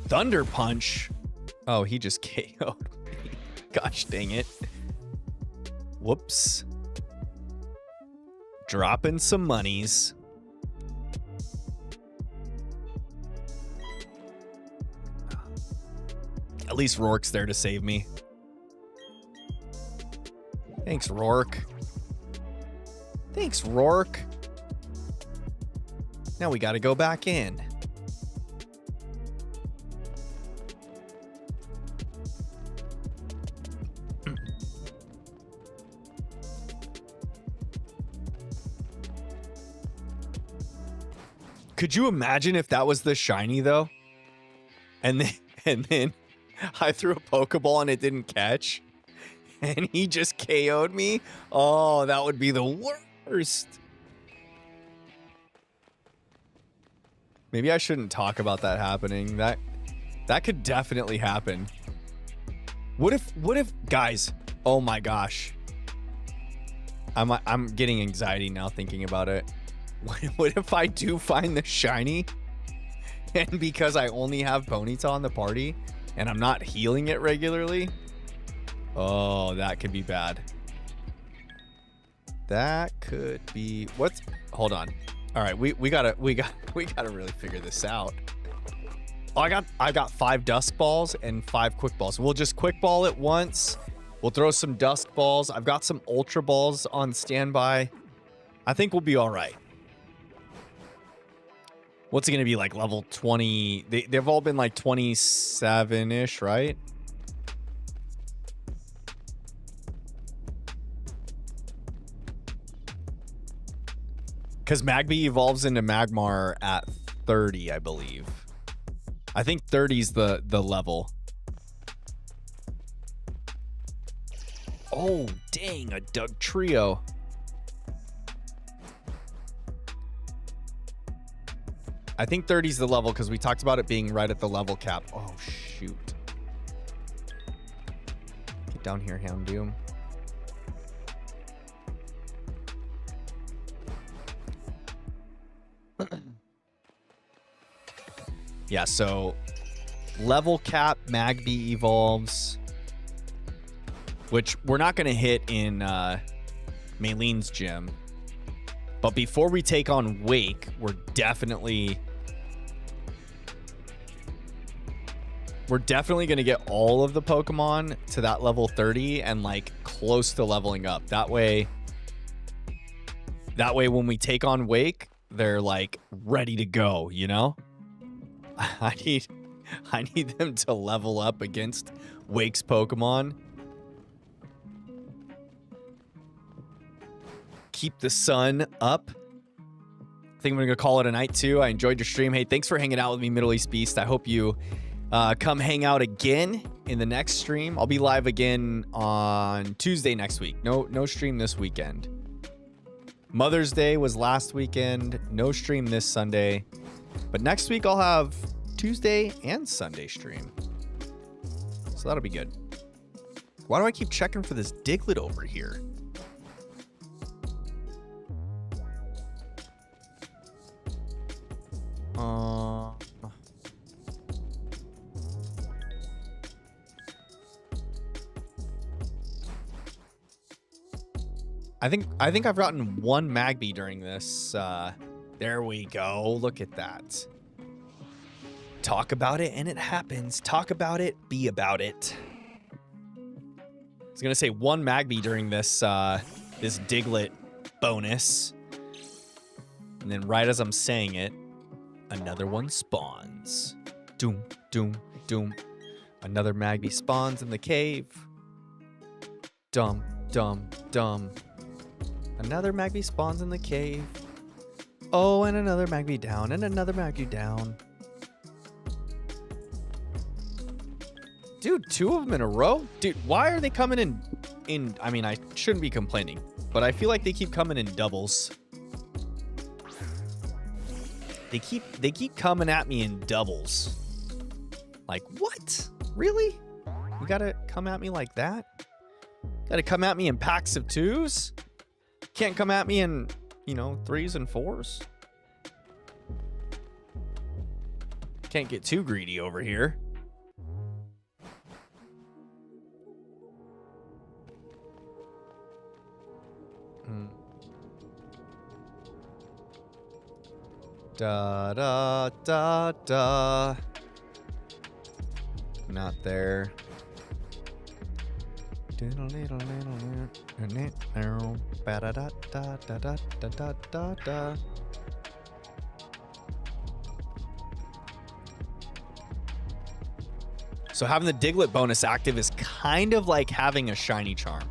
Speaker 1: Thunder Punch. Oh, he just KO'd me. Gosh dang it. Whoops. Dropping some monies. At least Rourke's there to save me. Thanks, Rourke. Thanks, Rourke. Now we got to go back in. Could you imagine if that was the shiny though? And then I threw a Pokeball and it didn't catch. And he just KO'd me? Oh, that would be the worst. Maybe I shouldn't talk about that happening. That could definitely happen. What if guys, oh my gosh. I'm getting anxiety now thinking about it. What if I do find the shiny, and because I only have Ponyta on the party and I'm not healing it regularly? Oh, that could be bad. That could be what's hold on. All right, we gotta really figure this out. Oh, I got 5 dusk balls and 5 quick balls. We'll just quick ball it once. We'll throw some dusk balls. I've got some ultra balls on standby. I think we'll be all right. What's it going to be like, level 20? They've all been like 27-ish, right? Because Magby evolves into Magmar at 30, I believe. I think 30's the level. Oh, dang, a Doug Trio. I think 30's the level because we talked about it being right at the level cap. Oh, shoot. Get down here, Houndoom. Yeah, so level cap, Magby evolves, which we're not going to hit in Maylene's gym. But before we take on Wake, we're definitely going to get all of the Pokemon to that level 30 and like close to leveling up. That way when we take on Wake, they're like ready to go, you know? I need them to level up against Wake's Pokemon. Keep the sun up. I think I'm gonna call it a night too. I enjoyed your stream. Hey, thanks for hanging out with me, Middle East Beast. I hope you come hang out again in the next stream. I'll be live again on Tuesday next week. No stream this weekend. Mother's Day was last weekend. No stream this Sunday. But next week I'll have Tuesday and Sunday stream. So that'll be good. Why do I keep checking for this Diglett over here? I think I've gotten one Magby during this. There we go. Look at that. Talk about it and it happens. Talk about it, be about it. I was gonna say one Magby during this this Diglett bonus. And then right as I'm saying it, another one spawns. Doom, doom, doom. Another Magby spawns in the cave. Dum, dum, dum. Another Magby spawns in the cave. Oh, and another Magby down, and another Magby down. Dude, 2 of them in a row? Dude, why are they coming in I mean, I shouldn't be complaining, but I feel like they keep coming in doubles. They keep coming at me in doubles. Like, what? Really? You gotta come at me like that? Gotta come at me in packs of 2s? Can't come at me in, you know, 3s and 4s. Can't get too greedy over here. Da da da da. Not there. So having the Diglett bonus active is kind of like having a shiny charm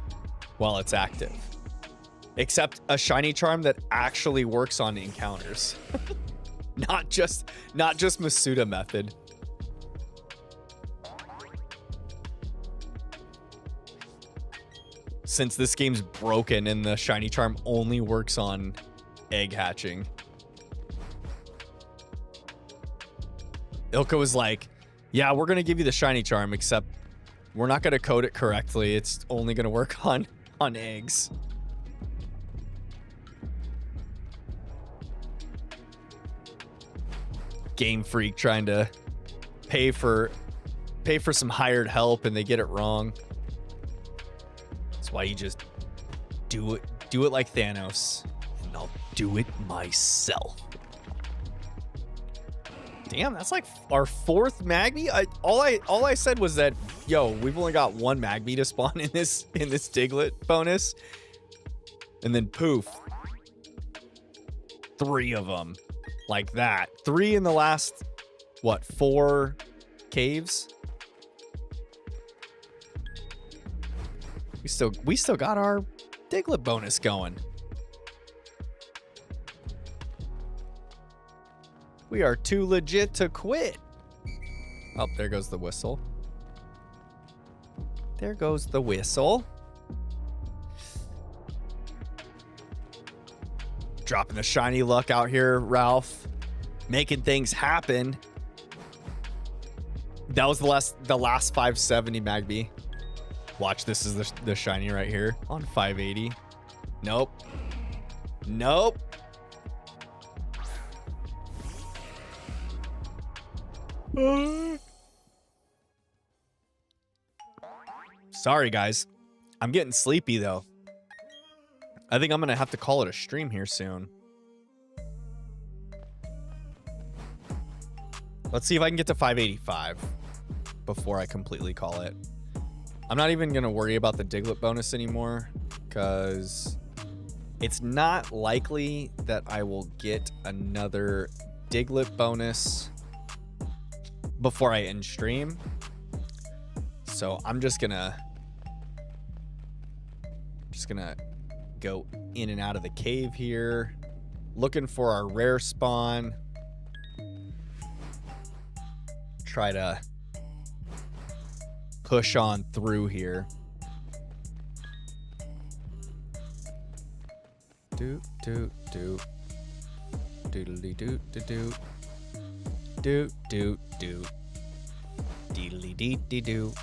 Speaker 1: while it's active. Except a shiny charm that actually works on encounters. Not just Masuda method. Since this game's broken and the shiny charm only works on egg hatching. Ilka was like, yeah, we're going to give you the shiny charm, except we're not going to code it correctly. It's only going to work on eggs. Game Freak trying to pay for some hired help and they get it wrong. That's why you just do it like Thanos, and I'll do it myself. Damn, that's like our 4th Magby. All I said was that, yo, we've only got 1 Magby to spawn in this Diglett bonus, and then poof, 3 of them. Like that. 3 in the last, what, 4 caves? We still got our Diglett bonus going. We are too legit to quit. Oh, there goes the whistle. There goes the whistle. Dropping the shiny luck out here, Ralph. Making things happen. That was the last 570 Magby. Watch, this is the shiny right here on 580. Nope. Nope. Sorry, guys. I'm getting sleepy, though. I think I'm going to have to call it a stream here soon. Let's see if I can get to 585 before I completely call it. I'm not even going to worry about the Diglett bonus anymore because it's not likely that I will get another Diglett bonus before I end stream. So I'm just going to go in and out of the cave here, looking for our rare spawn. Try to push on through here. Do do do doodly do do do do do do. Deedly dee dee do.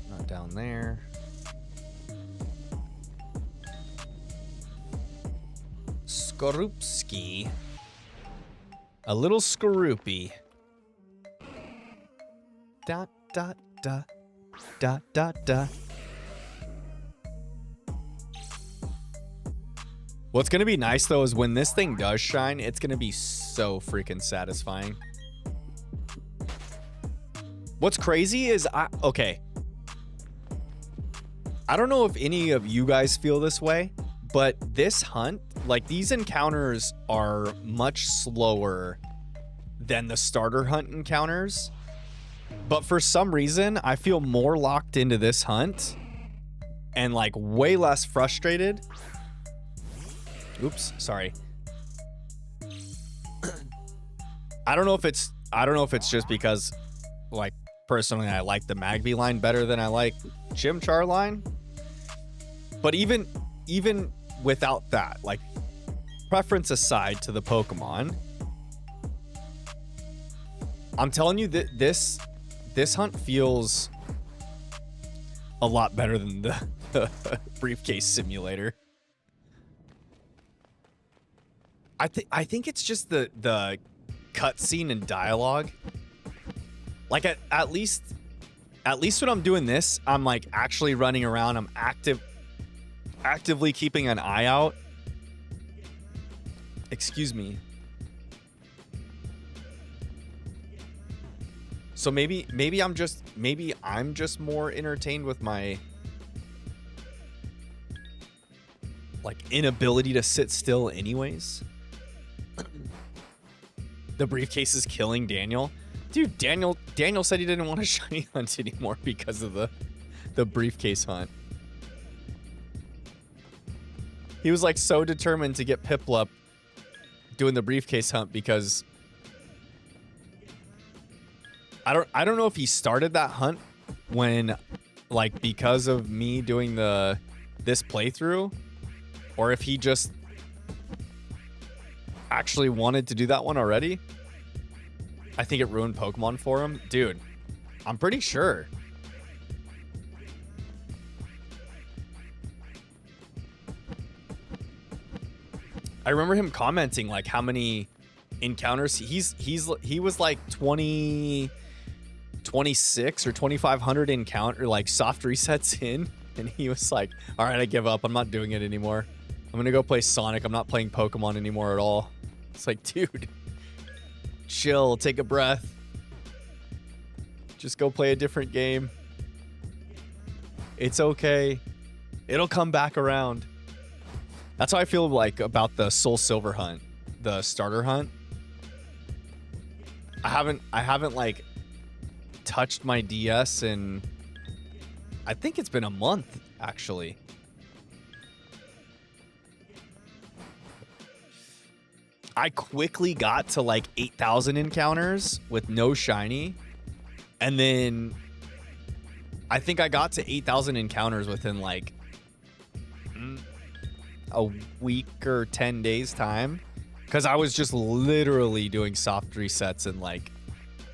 Speaker 1: Not down there. Skorupski. A little Skorupi. Dot dot dot dot dot dot. What's gonna be nice though is when this thing does shine, it's gonna be so freaking satisfying. What's crazy is okay. I don't know if any of you guys feel this way, but this hunt, like these encounters are much slower than the starter hunt encounters. But for some reason, I feel more locked into this hunt and like way less frustrated. Oops, sorry. I don't know if it's just because like personally I like the Magby line better than I like Chimchar line. But even without that, like preference aside to the Pokemon, I'm telling you that this hunt feels a lot better than the briefcase simulator. I think it's just the cutscene and dialogue. Like at least when I'm doing this, I'm like actually running around. I'm actively keeping an eye out. Excuse me. So maybe I'm just more entertained with my like inability to sit still anyways. The briefcase is killing Daniel. Dude, Daniel said he didn't want a shiny hunt anymore because of the briefcase hunt. He was like so determined to get Piplup doing the briefcase hunt because I don't know if he started that hunt when like because of me doing this playthrough, or if he just actually wanted to do that one already. I think it ruined Pokemon for him. Dude, I'm pretty sure. I remember him commenting like how many encounters he was like 26 or 2,500 encounter like soft resets in, and he was like, all right, I give up. I'm not doing it anymore. I'm gonna go play Sonic. I'm not playing Pokemon anymore at all. It's like, dude, chill, take a breath. Just go play a different game. It's okay. It'll come back around. That's how I feel like about the Soul Silver hunt, the starter hunt. I haven't like touched my DS in, I think it's been a month actually. I quickly got to like 8,000 encounters with no shiny. And then I think I got to 8,000 encounters within like a week or 10 days time. Because I was just literally doing soft resets and like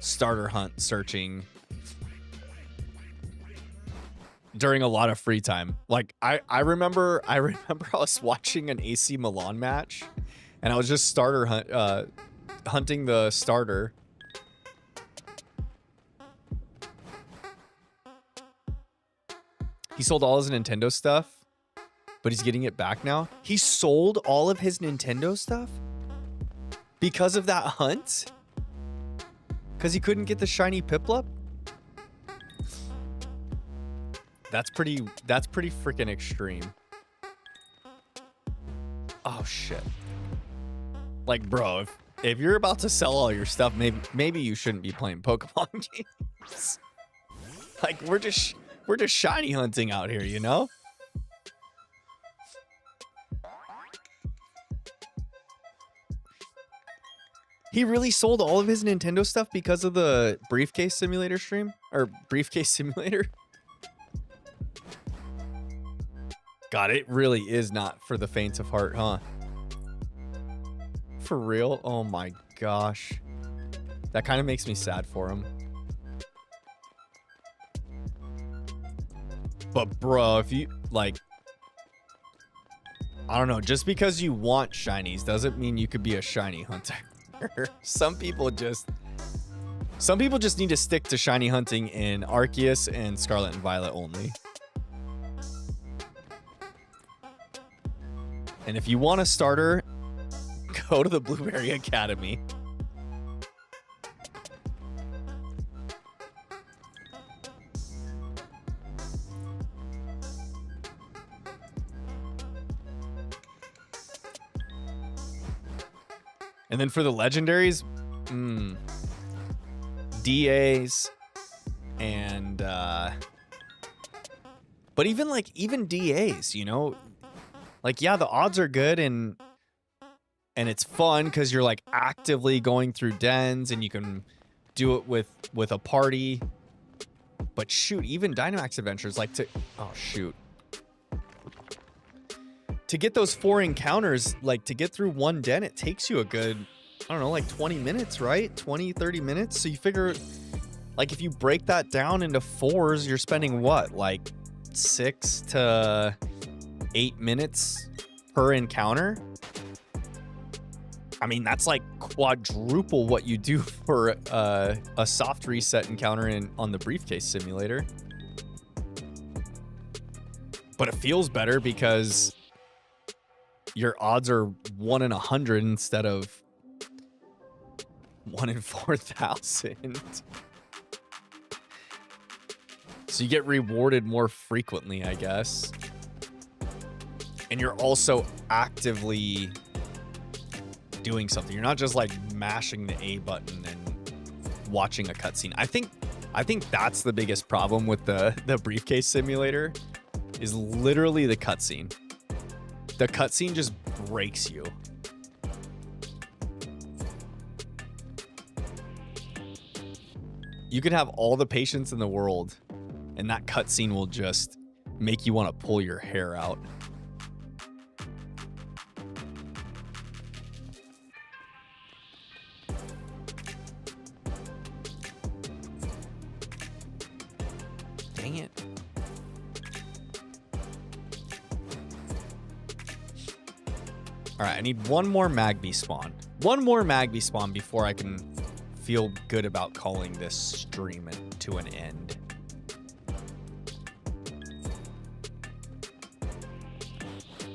Speaker 1: starter hunt searching during a lot of free time. Like I remember I was watching an AC Milan match. And I was just hunting the starter. He sold all his Nintendo stuff, but he's getting it back now. He sold all of his Nintendo stuff because of that hunt? Because he couldn't get the shiny Piplup? That's pretty freaking extreme. Oh shit. Like, bro, if you're about to sell all your stuff, maybe you shouldn't be playing Pokemon games. Like, we're just shiny hunting out here, you know? He really sold all of his Nintendo stuff because of the briefcase simulator stream? Or briefcase simulator? God, it really is not for the faint of heart, huh? For real? Oh my gosh. That kind of makes me sad for him. But bro, if you like, I don't know, just because you want shinies doesn't mean you could be a shiny hunter. Some people just need to stick to shiny hunting in Arceus and Scarlet and Violet only. And if you want a starter, go to the Blueberry Academy. And then for the legendaries, DAs and but even DAs, you know, like, yeah, the odds are good and it's fun because you're like actively going through dens and you can do it with a party. But shoot, even Dynamax adventures, like to get those 4 encounters, like to get through one den, it takes you a good, I don't know, like 20 minutes, right? 20, 30 minutes. So you figure, like, if you break that down into 4s, you're spending what, like 6 to 8 minutes per encounter? I mean, that's like quadruple what you do for a soft reset encounter on the briefcase simulator. But it feels better because your odds are 1 in 100 instead of 1 in 4,000. So you get rewarded more frequently, I guess. And you're also actively doing something. You're not just like mashing the A button and watching a cutscene. I think that's the biggest problem with the briefcase simulator is literally the cutscene. The cutscene just breaks you. You can have all the patience in the world, and that cutscene will just make you want to pull your hair out. Dang it. All right, I need one more Magby spawn. One more Magby spawn before I can feel good about calling this stream to an end.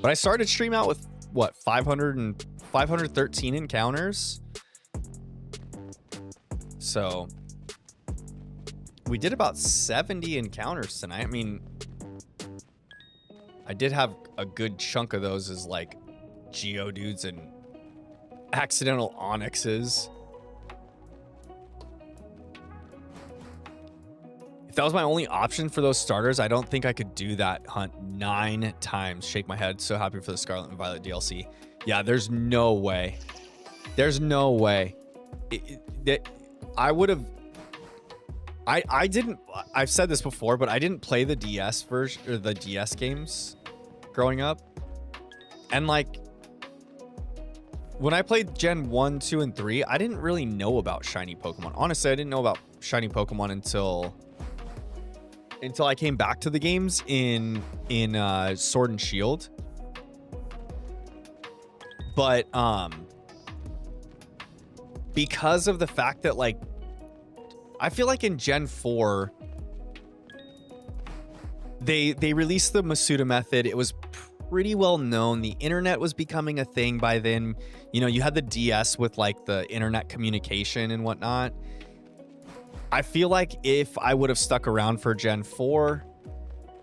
Speaker 1: But I started stream out with, what, 513 encounters? So we did about 70 encounters tonight. I mean, I did have a good chunk of those as like Geodudes and accidental Onyxes. If that was my only option for those starters, I don't think I could do that hunt 9 times. Shake my head. So happy for the Scarlet and Violet DLC. Yeah, there's no way. There's no way. I would have... I didn't... I've said this before, but I didn't play the DS version or the DS games growing up. And like... when I played Gen 1, 2, and 3, I didn't really know about shiny Pokemon. Honestly, I didn't know about shiny Pokemon until I came back to the games in Sword and Shield. But because of the fact that, like, I feel like in Gen 4 they released the Masuda method. It was pretty well known. The internet was becoming a thing by then. You know, you had the DS with like the internet communication and whatnot. I feel like if I would have stuck around for Gen 4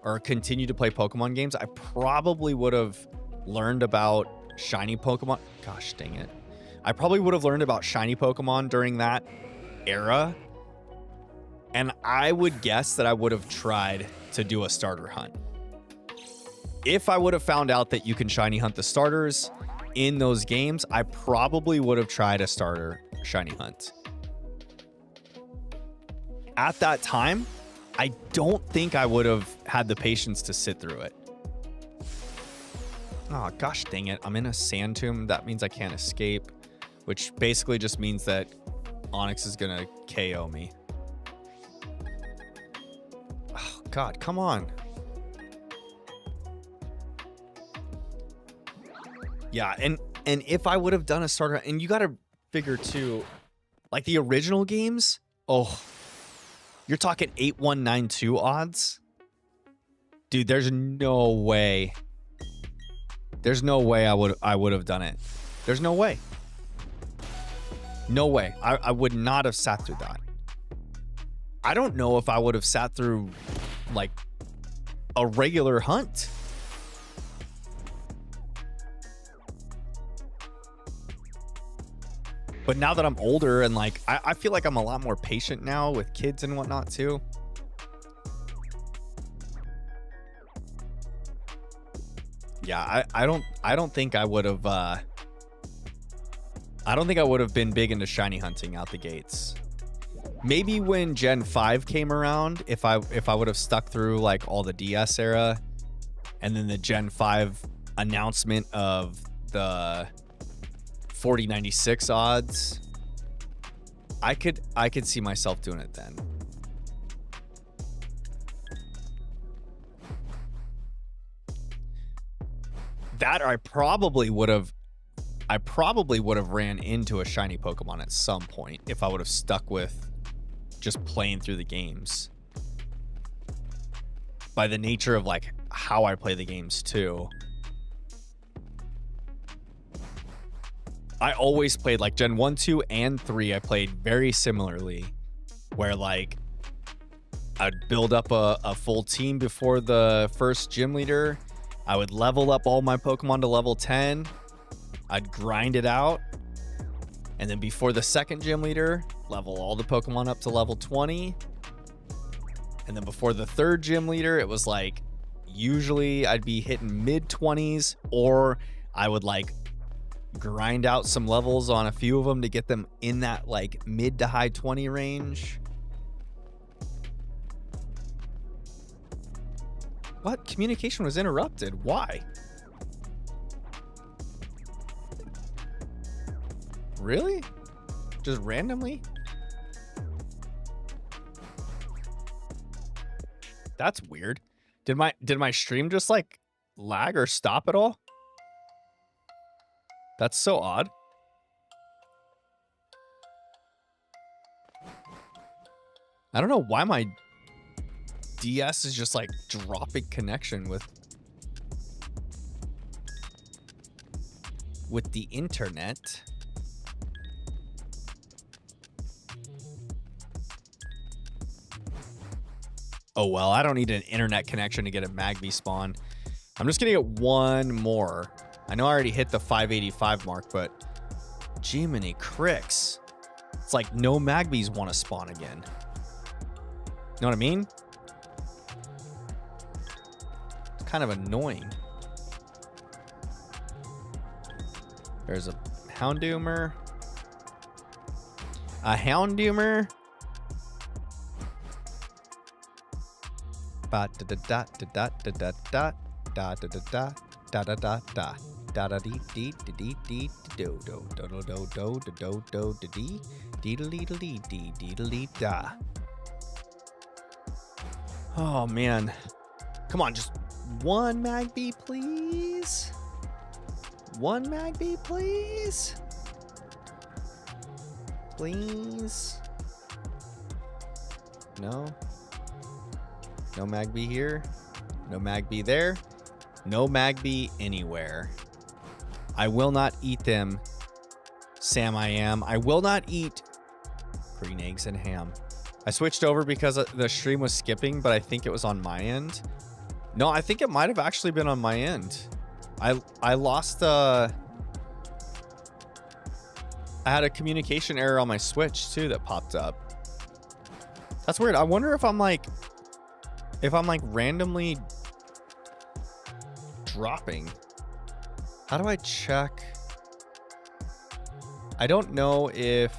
Speaker 1: or continued to play Pokemon games, I probably would have learned about shiny Pokemon. Gosh dang it. I probably would have learned about shiny Pokemon during that era. And I would guess that I would have tried to do a starter hunt. If I would have found out that you can shiny hunt the starters in those games, I probably would have tried a starter shiny hunt. At that time, I don't think I would have had the patience to sit through it. Oh, gosh dang it. I'm in a sand tomb. That means I can't escape. which basically just means that Onyx is gonna KO me. Oh God, come on. Yeah, and if I would have done a starter, and you gotta figure too, like the original games, oh, you're talking 8192 odds? Dude, there's no way. There's no way I would have done it. There's no way. No way. I would not have sat through that. I don't know if I would have sat through like a regular hunt. But now that I'm older and like I feel like I'm a lot more patient now with kids and whatnot too. Yeah, I don't think I would have I don't think I would have been big into shiny hunting out the gates. Maybe when Gen 5 came around, if I would have stuck through like all the DS era and then the Gen 5 announcement of the 4096 odds, I could see myself doing it then. That I probably would have ran into a shiny Pokemon at some point if I would have stuck with just playing through the games. By the nature of like how I play the games too. I always played like Gen 1, 2, and 3. I played very similarly where like I'd build up a full team before the first gym leader. I would level up all my Pokemon to level 10. I'd grind it out. And then before the second gym leader, level all the Pokemon up to level 20. And then before the third gym leader, it was like, usually I'd be hitting mid 20s, or I would like grind out some levels on a few of them to get them in that like mid to high 20 range. What? Communication was interrupted. Why? Really? Just randomly? That's weird. Did my stream just like lag or stop at all? That's so odd. I don't know why my DS is just like dropping connection with the internet. Oh well, I don't need an internet connection to get a Magby spawn. I'm just gonna get one more. I know I already hit the 585 mark, but Jiminy Cricks. It's like no Magbys want to spawn again. You know what I mean? It's kind of annoying. There's a Houndoomer. A Houndoomer. Ba da da da da da da da da da da da da da da da da dee dee dee dee do do do do do do do do do dee dee dee dee dee dee dee da. Oh man, come on, just one Magby, please. One Magby, please. Please. No. No Magby here. No Magby there. No Magby anywhere. I will not eat them, Sam I am. I will not eat green eggs and ham. I switched over because the stream was skipping, but I think it was on my end. No, I think it might have actually been on my end. I lost I had a communication error on my Switch too that popped up. That's weird. I wonder if I'm like randomly dropping. How do I check? I don't know if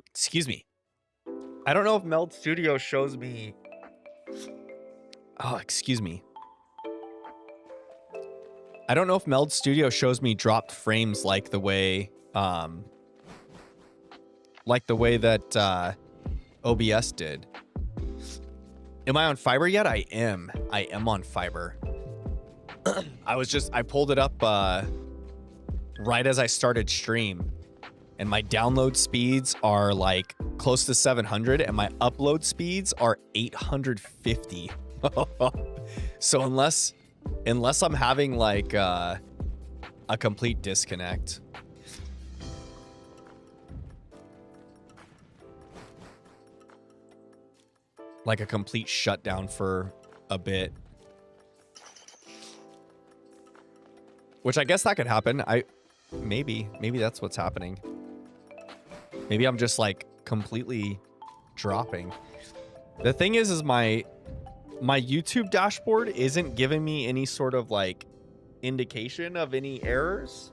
Speaker 1: excuse me. I don't know if Meld Studio shows me. Oh, excuse me. I don't know if Meld Studio shows me dropped frames like the way that OBS did. Am I on fiber yet? I am on fiber. I pulled it up right as I started stream, and my download speeds are like close to 700 and my upload speeds are 850. So unless I'm having like a complete disconnect. Like a complete shutdown for a bit. Which I guess that could happen. Maybe that's what's happening. Maybe I'm just like completely dropping. The thing is my YouTube dashboard isn't giving me any sort of like indication of any errors.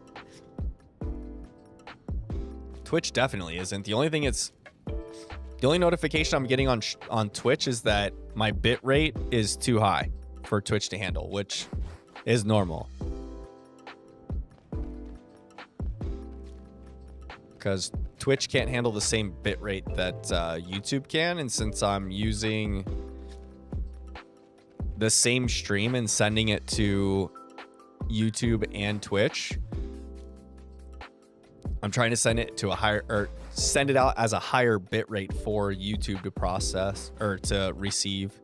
Speaker 1: Twitch definitely isn't. The only notification I'm getting on Twitch is that my bit rate is too high for Twitch to handle, which is normal. Because Twitch can't handle the same bit rate that YouTube can, and since I'm using the same stream and sending it to YouTube and Twitch, I'm trying to send it to a higher, or send it out as a higher bit rate for YouTube to process or to receive.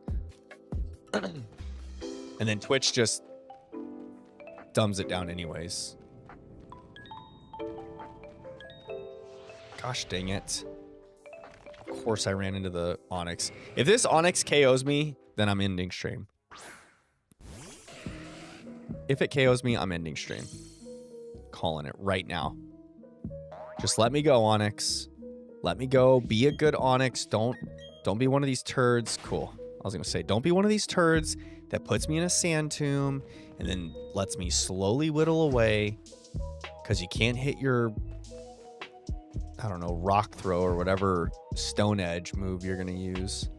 Speaker 1: And then Twitch just dumbs it down anyways. Gosh dang it. Of course I ran into the Onyx. If this Onyx KOs me, then I'm ending stream. If it KOs me, I'm ending stream. Calling it right now. Just let me go, Onyx. Let me go. Be a good Onyx. Don't be one of these turds. Cool. I was going to say, don't be one of these turds that puts me in a sand tomb and then lets me slowly whittle away because you can't hit your, I don't know, rock throw or whatever stone edge move you're going to use.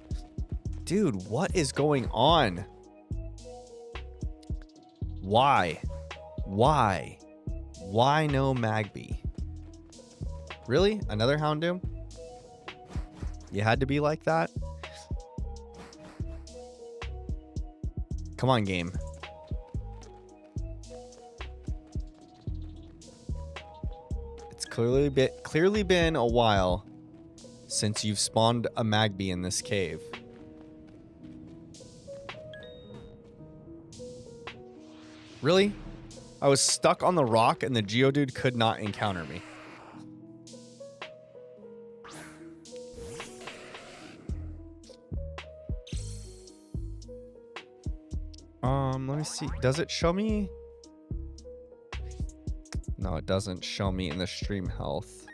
Speaker 1: Dude, what is going on? Why? Why no Magby? Really? Another Houndoom? You had to be like that? Come on, game. It's clearly been a while since you've spawned a Magby in this cave. Really? I was stuck on the rock and the Geodude could not encounter me. Let me see. Does it show me? No, it doesn't show me in the stream health.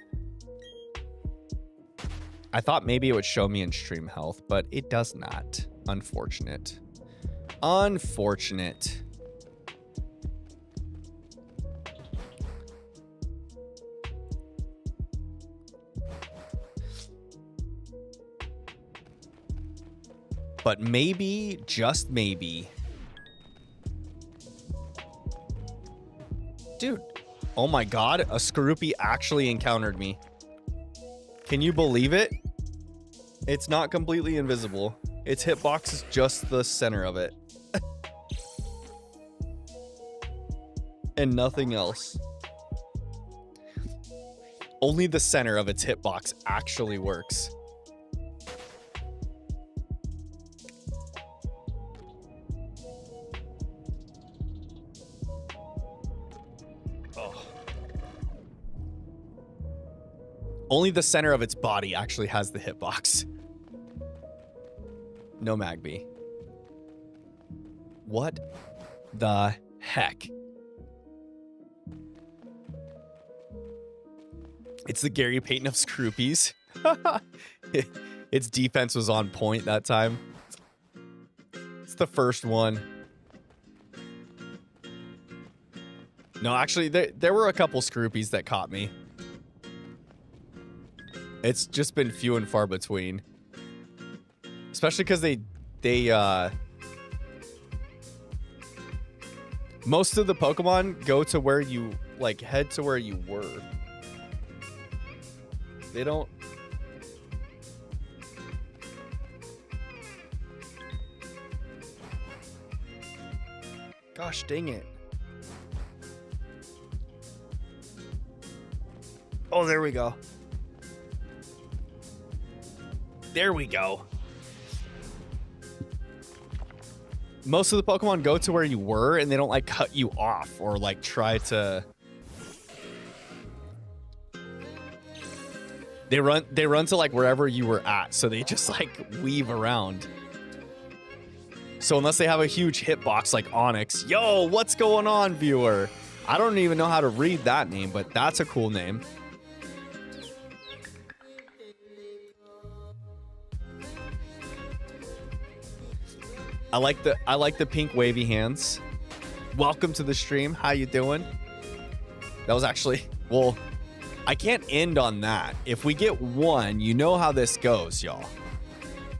Speaker 1: I thought maybe it would show me in stream health, but it does not. Unfortunate. Unfortunate. But maybe, just maybe. Dude, oh my god, a Skorupi actually encountered me. Can you believe it? It's not completely invisible. Its hitbox is just the center of it. And nothing else. Only the center of its hitbox actually works. Only the center of its body actually has the hitbox. No Magby. What the heck? It's the Gary Payton of Scroopies. Its defense was on point that time. It's the first one. No, actually, there were a couple Scroopies that caught me. It's just been few and far between. Especially because Most of the Pokemon go to where you, like, head to where you were. They don't... Gosh dang it. Oh, there we go. There we go. Most of the Pokemon go to where you were, and they don't, like, cut you off or, like, try to... They run to, like, wherever you were at, so they just, like, weave around. So unless they have a huge hitbox like Onyx... Yo, what's going on, viewer? I don't even know how to read that name, but that's a cool name. I like the pink wavy hands. Welcome to the stream. How you doing? That was actually, well, I can't end on that. If we get one, you know how this goes, y'all.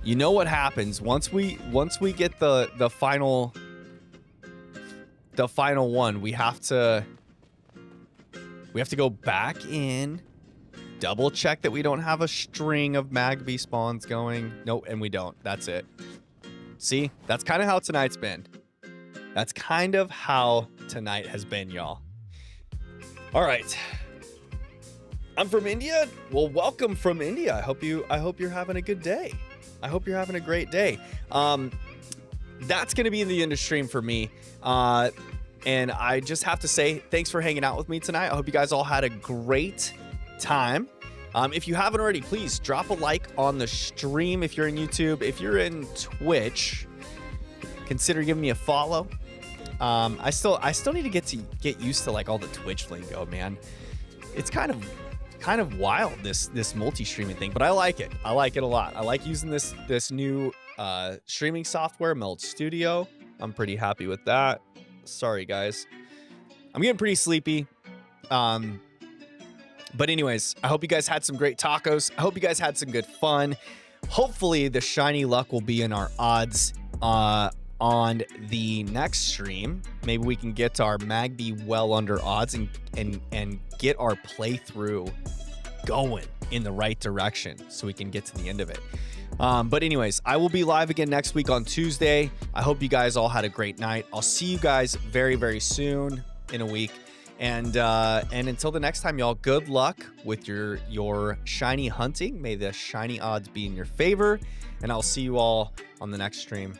Speaker 1: You know what happens once we get the final one. We have to go back in, double check that we don't have a string of Magby spawns going. Nope, and we don't. That's it. See, that's kind of how tonight's been. That's kind of how tonight has been, y'all. All right. I'm from India. Well, welcome from India. I hope you're having a good day. I hope you're having a great day. That's going to be the end of stream for me. And I just have to say thanks for hanging out with me tonight. I hope you guys all had a great time. If you haven't already, please drop a like on the stream if you're in YouTube. If you're in Twitch, consider giving me a follow. I still need to get used to, like, all the Twitch lingo, man. It's kind of wild, this multi-streaming thing, but I like it. I like it a lot. I like using this new streaming software, Meld Studio. I'm pretty happy with that. Sorry, guys. I'm getting pretty sleepy. But anyways, I hope you guys had some great tacos. I hope you guys had some good fun. Hopefully the shiny luck will be in our odds on the next stream. Maybe we can get our Magby well under odds and get our playthrough going in the right direction so we can get to the end of it. But anyways, I will be live again next week on Tuesday. I hope you guys all had a great night. I'll see you guys very, very soon in a week. And until the next time, y'all, good luck with your shiny hunting. May the shiny odds be in your favor. And I'll see you all on the next stream.